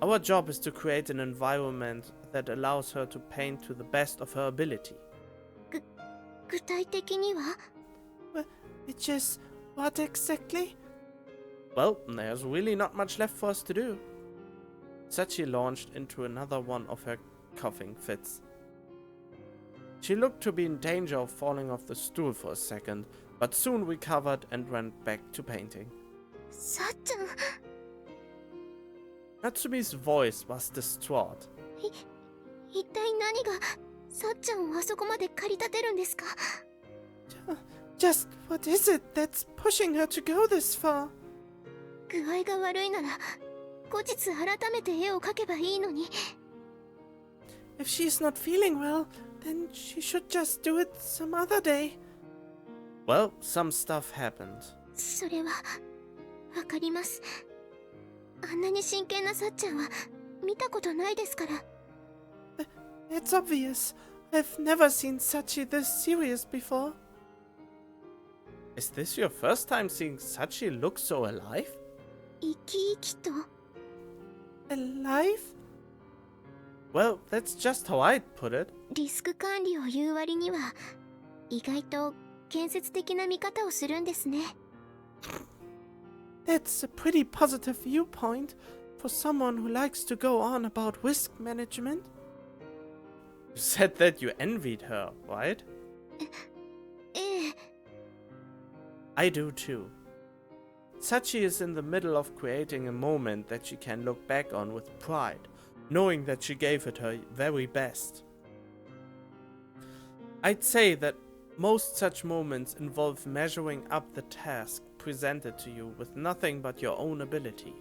Our job is to create an environment that allows her to paint to the best of her ability. 具体的には？ Which is what exactly? Well, there's really not much left for us to do. Sachi launched into another one of her coughing fits. She looked to be in danger of falling off the stool for a second, but soon recovered and went back to painting. さっちゃん、 Natsumi's voice was distraught. 一体何がさっちゃんをあそこまで駆り立てるんですか？ Just what is it that's pushing her to go this far? 具合が悪いなら後日改めて絵を描けばいいのに。 If she's not feeling well, then she should just do it some other day. Well, some stuff happened. それはわかります。あんなに真剣なさっちゃんは見たことないですから。 It's obvious. I've never seen Sachi this serious before. Is this your first time seeing Sachi look so alive? 生き生きと。 Alive? Well, that's just how I'd put it. リスク管理を言う割には意外と建設的な見方をするんですね。 That's a pretty positive viewpoint for someone who likes to go on about risk management. You said that you envied her, right? ええ。 I do too. Sachi is in the middle of creating a moment that she can look back on with pride, knowing that she gave it her very best. I'd say that most such moments involve measuring up the task presented to you with nothing but your own ability.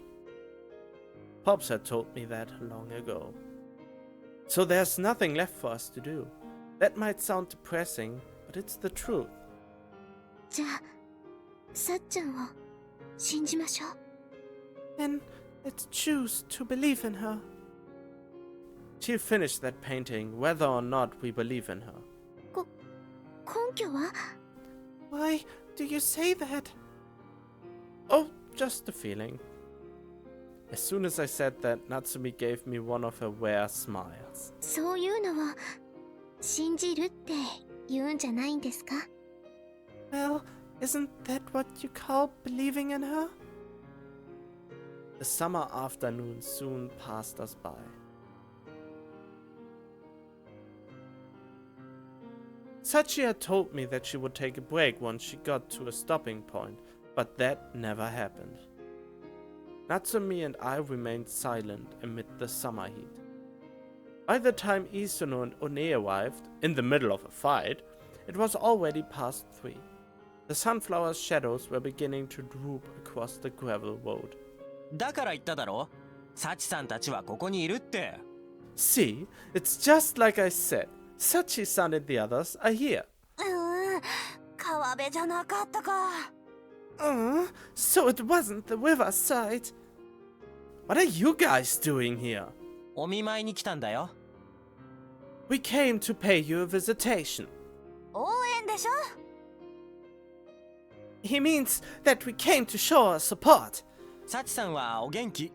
Pops had told me that long ago. So there's nothing left for us to do. That might sound depressing, but it's the truth. じゃあさっちゃんを信じましょう。 Then let's choose to believe in her. She'll finish that painting whether or not we believe in her. 根拠は？ Why do you say that? Oh, just a feeling. As soon as I said that, Natsumi gave me one of her rare smiles. そういうのを信じるって言うんじゃないんですか？ Well, isn't that what you call believing in her? The summer afternoon soon passed us by. Sachi had told me that she would take a break once she got to a stopping point, but that never happened. Natsumi and I remained silent amid the summer heat. By the time Isuno and One arrived, in the middle of a fight, it was already past 3. The sunflower's shadows were beginning to droop across the gravel road. だから言っただろ、サチさんたちはここにいるって。 See, it's just like I said. Sachi-san and the others are here. 川辺じゃなかったか。So it wasn't the riverside. What are you guys doing here? お見舞いに来たんだよ。We came to pay you a visitation. 応援でしょ。 He means that we came to show our support. サチさんはお元気？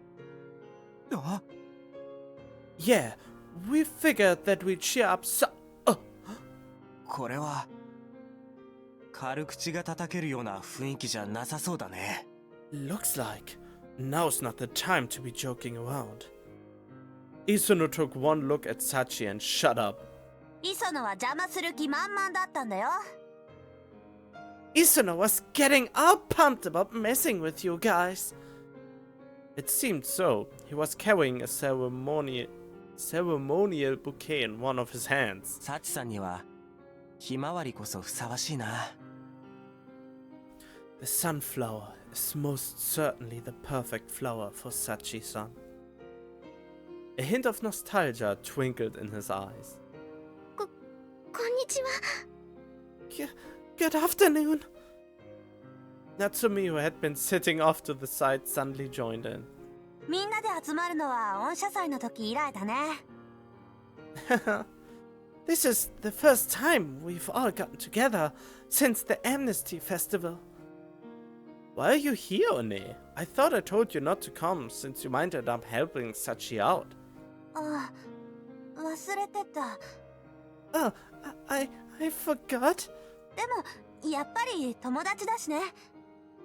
あ、 Yeah, we figured that we'd cheer up oh, これは軽口が叩けるような雰囲気じゃなさそうだね。 looks like now's not the time to be joking around. Isuno took one look at Sachi and shut up. 磯野は邪魔する気満々だったんだよ。 Isuno was getting all pumped about messing with you guys. It seemed so. He was carrying a ceremonial bouquet in one of his hands. サチさんにはひまわりこそふさわしいな。 The sunflower is most certainly the perfect flower for Sachi-san. A hint of nostalgia twinkled in his eyes. こんにちは。 Good afternoon. Natsumi, who had been sitting off to the side, suddenly joined in. みんなで集まるのは恩赦祭の時以来だね。 This is the first time we've all gotten together since the Amnesty Festival. Why are you here, One? I thought I told you not to come since you minded up helping Sachi out. ああ、忘れてた。 Oh, I forgot. でもやっぱり友達だしね。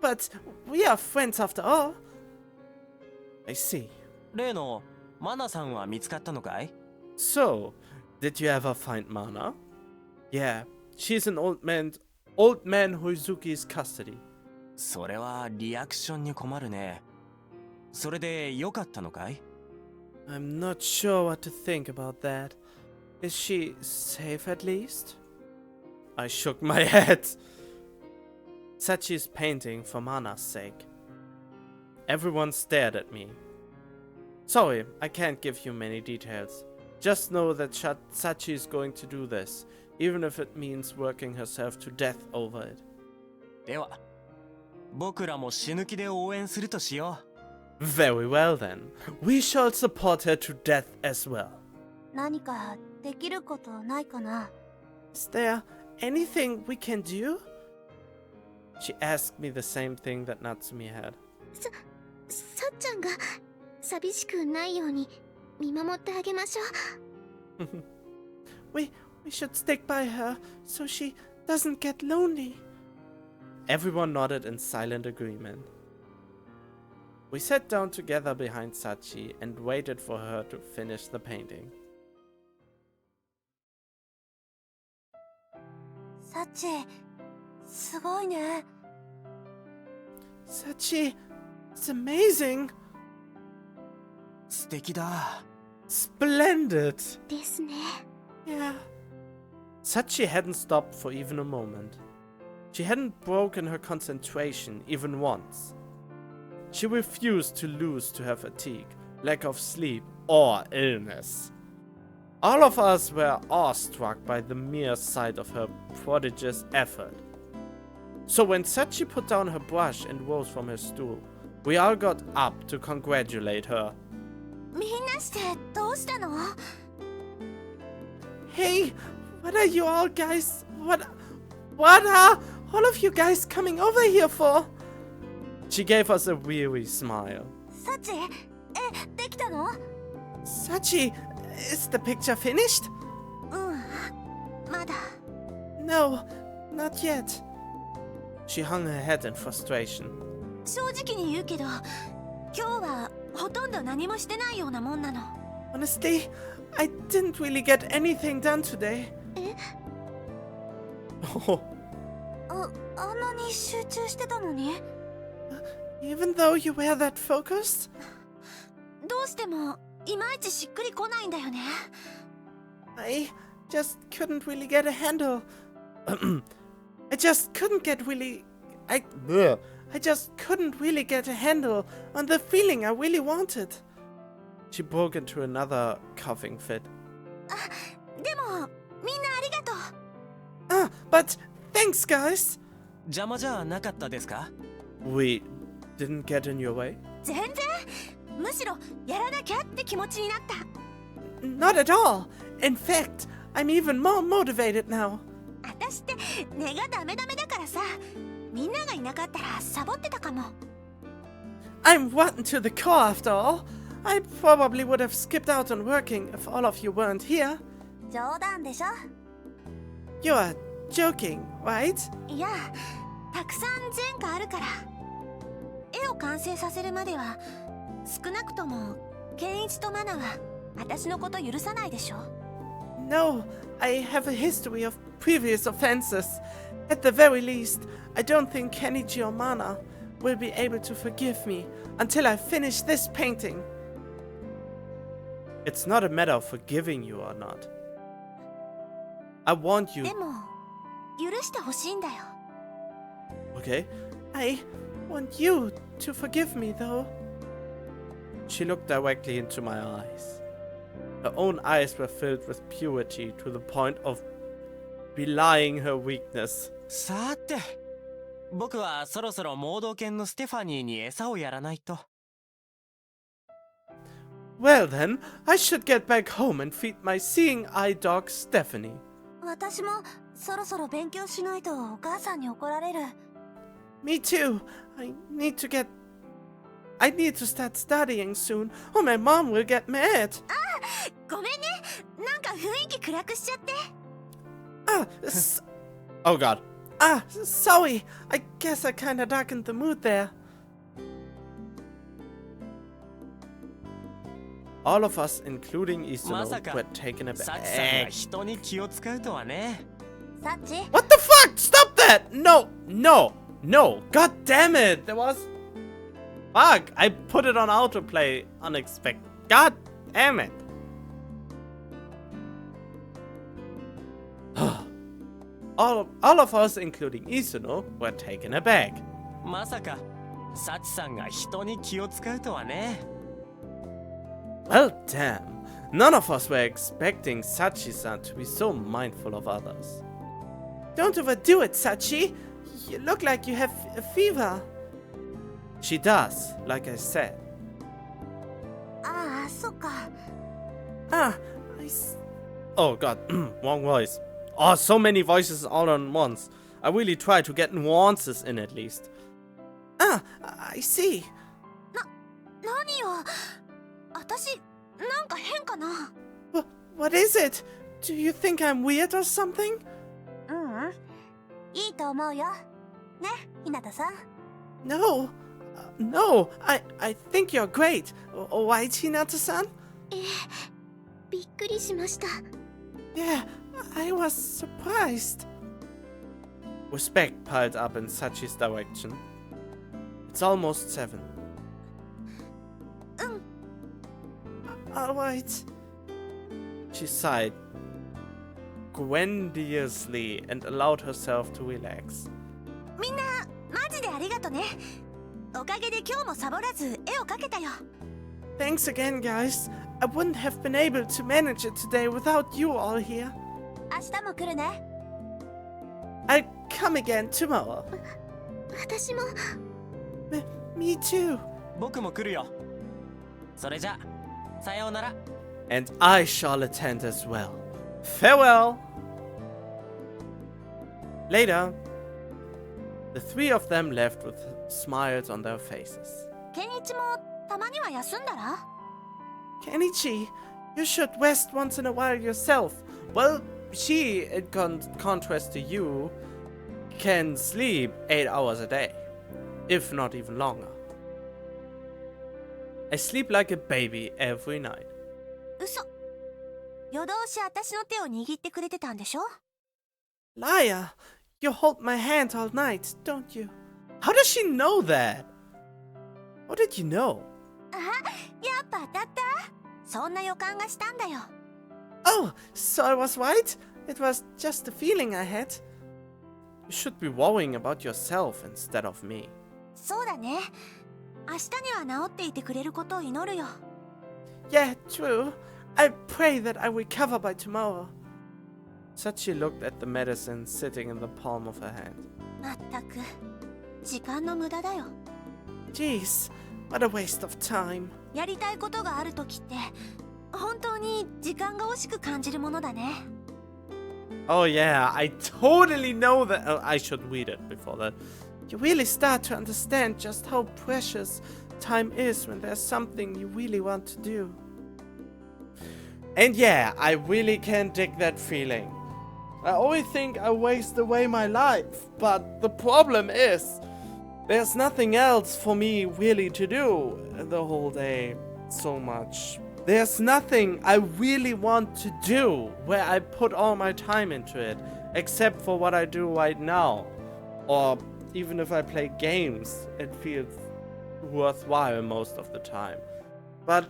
But we are friends after all. I see. 例のマナさんは見つかったのかい？ So, did you ever find Mana? Yeah, she's in old man Hoizuki's custody. それはリアクションに困るね。それで良かったのかい？ I'm not sure what to think about that. Is she safe at least? I shook my head. Sachi's painting for Mana's sake. Everyone stared at me. Sorry, I can't give you many details. Just know that Sachi is going to do this, even if it means working herself to death over it. では、僕らも死ぬ気で応援するとしよう。 Very well then. We shall support her to death as well. 何かできることないかな。 Is there anything we can do? She asked me the same thing that Natsumi had. さっちゃんが寂しくないように見守ってあげましょう。We should stick by her so she doesn't get lonely. Everyone nodded in silent agreement. We sat down together behind Sachi and waited for her to finish the painting. サチ、すごいね。 Sachi, it's amazing. 素敵だ。 Splendid. ですね。 Yeah. Sachi hadn't stopped for even a moment. She hadn't broken her concentration even once. She refused to lose to her fatigue, lack of sleep, or illness. All of us were awestruck by the mere sight of her prodigious effort. So when Sachi put down her brush and rose from her stool, we all got up to congratulate her. みんなしてどうしたの？ Hey, what are you all guys? What are all of you guys coming over here for? She gave us a weary smile. サチ、できたの？ Sachi, is the picture finished? まだ。 No, not yet. She hung her head in frustration. 正直に言うけど、今日はほとんど何もしてないようなもんなの。 Honestly, I didn't really get anything done today. あんなに集中してたのに？ Even though you were that focused? どうしてもいまいちしっくりこないんだよね。 I just couldn't really get a handle. I just couldn't really get a handle on the feeling I really wanted. She broke into another coughing fit. でもみんなありがとう。 But thanks, guys. 邪魔じゃなかったですか？ We didn't get in your way? 全然。むしろやらなきゃって気持ちになった。 Not at all. In fact, I'm even more motivated now. 私って根がダメダメだからさ、みんながいなかったらサボってたかも。I'm rotten to the core after all. I probably would have skipped out on working if all of you weren't here. 冗談でしょ。 You are joking, right? いや、たくさん前科あるから。絵を完成させるまでは、少なくともケンイチとマナは私のこと許さないでしょ。 No, I have a history of previous offenses. At the very least, I don't think Kenichi or Mana will be able to forgive me until I finish this painting. It's not a matter of forgiving you or not. I want you. でも、許してほしいんだよ。 Okay? I want you to forgive me, though. She looked directly into my eyes. Her own eyes were filled with purity to the point of belying her weakness. さて、僕はそろそろ盲導犬のステファニーに餌をやらないと。Well then, I should get back home and feed my seeing eye dog Stephanie. 私もそろそろ勉強しないとお母さんに怒られる。 Me too. I need to start studying soon, or my mom will get mad. ごめんね、なんか雰囲気暗くしちゃって。Oh god. Sorry. I guess I kinda darkened the mood there. All of us, including Isuno, were taken サチさんが aback. 人に気を使うとはね。サッチ、 What the fuck? Stop that! No! God damn it! There was... Fuck! I put it on autoplay unexpected. God damn it! all of us, including Isuno, were taken aback. まさか、サチさんが人に気を使うとはね。Well, damn. None of us were expecting Sachi-san to be so mindful of others. Don't overdo it, Sachi. You look like you have a fever. She does, like I said. ああ、そっか。 Oh god, wrong voice. Oh, so many voices all at once. I really try to get nuances in at least. I see. 何よ。私、なんか変かな。What is it? Do you think I'm weird or something? ううん。いいと思うよ。ね、ひなたさん。No. No, I think you're great. Right, Hinata-san? びっくりしました。 Yeah, I was surprised. Respect piled up in Sachi's direction. It's almost 7. Alright. She sighed grandiosely and allowed herself to relax. みんな、マジでありがとね。おかげで今日もサボらず絵を描けたよ。 Thanks again, guys. I wouldn't have been able to manage it today without you all here. 明日も来るね。 I'll come again tomorrow. 私も。 Me too. 僕も来るよ。それじゃ、さようなら。And I shall attend as well. Farewell. Later, the three of them left with smiles on their faces. ケンイチもたまには休んだら？ Kenichi, you should rest once in a while yourself. Well, she, in contrast to you, can sleep 8 hours a day, if not even longer. I sleep like a baby every night. 嘘。夜通し私の手を握ってくれてたんでしょ？ Liar, you hold my hand all night, don't you? How does she know that? What did you know? あ、やっぱ当たった？そんな予感がしたんだよ。 Oh, so I was right? It was just a feeling I had. You should be worrying about yourself instead of me. そうだね。明日には治っていてくれることを祈るよ。 Yeah, true. I pray that I recover by tomorrow. Sachi looked at the medicine sitting in the palm of her hand. まったく、時間の無駄だよ。 Jeez, what a waste of time. やりたいことがあるときって、本当に時間が惜しく感じるものだね。Oh yeah, I totally know that. Oh, I should read it before that. You really start to understand just how precious time is when there's something you really want to do. And yeah, I really can dig that feeling. I always think I waste away my life, but the problem is, there's nothing else for me really to do the whole day so much. There's nothing I really want to do where I put all my time into it, except for what I do right now. Or even if I play games, it feels worthwhile most of the time. But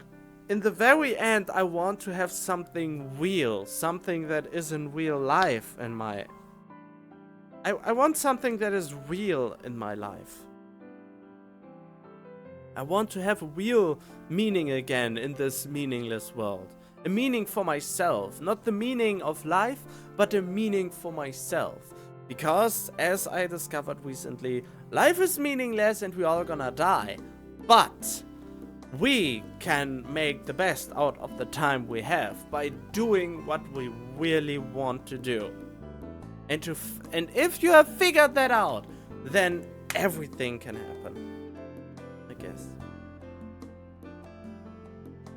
in the very end, I want to have something real, something that is in real life in my... I want something that is real in my life. I want to have a real meaning again in this meaningless world. A meaning for myself, not the meaning of life, but a meaning for myself. Because, as I discovered recently, life is meaningless and we're all gonna die. But we can make the best out of the time we have by doing what we really want to do. And if you have figured that out, then everything can happen, I guess.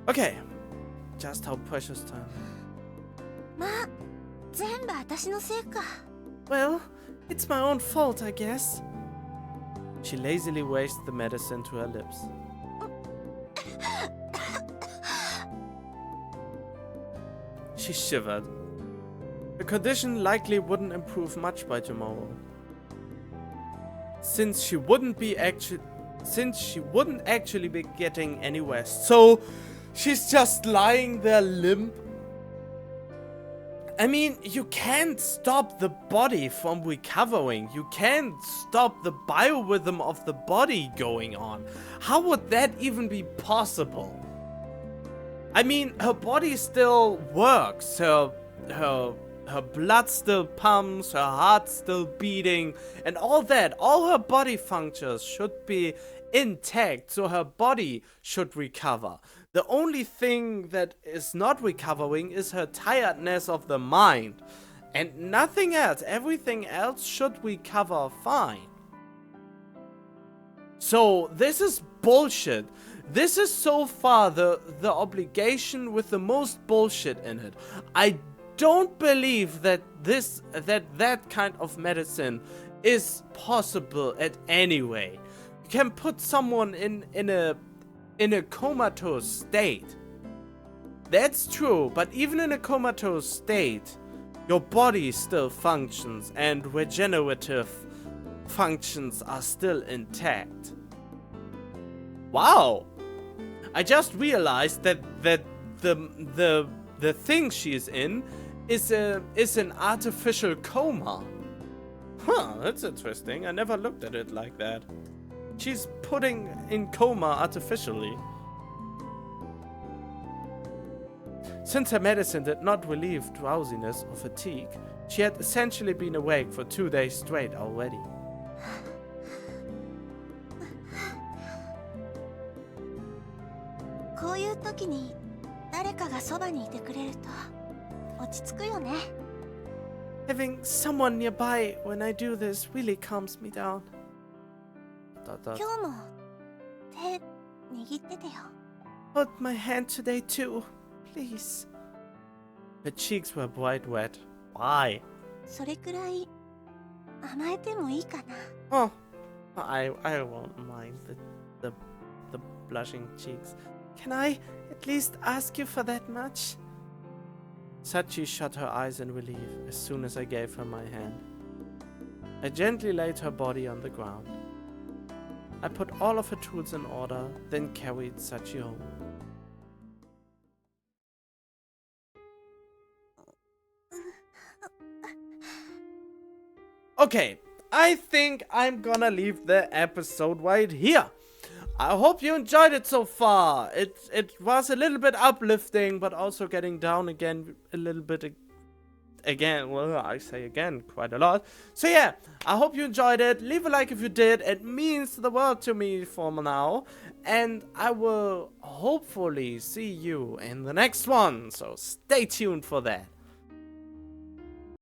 Okay, just how precious time. まあ、全部私のせいか。Well, it's my own fault, I guess. She lazily raised the medicine to her lips. She shivered. The condition likely wouldn't improve much by tomorrow. Since she wouldn't actually be getting anywhere. So she's just lying there limp. I mean, you can't stop the body from recovering. You can't stop the biorhythm of the body going on. How would that even be possible? I mean, her body still works. Her blood still pumps, her heart still beating, and all that. All her body functions should be intact, so her body should recover. The only thing that is not recovering is her tiredness of the mind. And nothing else. Everything else should recover fine. So, this is bullshit. This is so far the obligation with the most bullshit in it. I don't believe that that kind of medicine is possible at any way. You can put someone in a comatose state. That's true, but even in a comatose state, your body still functions and regenerative functions are still intact. Wow! I just realized that the thing she's in is an artificial coma. Huh, that's interesting. I never looked at it like that. She's putting in coma artificially. Since her medicine did not relieve drowsiness or fatigue, she had essentially been awake for 2 days straight already. Having someone nearby when I do this really calms me down. Hold my hand today too, please. Her cheeks were bright red. Why? Oh, I won't mind the blushing cheeks. Can I at least ask you for that much? Sachi shut her eyes in relief as soon as I gave her my hand. I gently laid her body on the ground. I put all of her tools in order, then carried Sachi home. Okay, I think I'm gonna leave the episode right here. I hope you enjoyed it so far. It was a little bit uplifting, but also getting down again a little bit again. Well, I say again quite a lot. So yeah, I hope you enjoyed it. Leave a like if you did. It means the world to me for now. And I will hopefully see you in the next one. So stay tuned for that.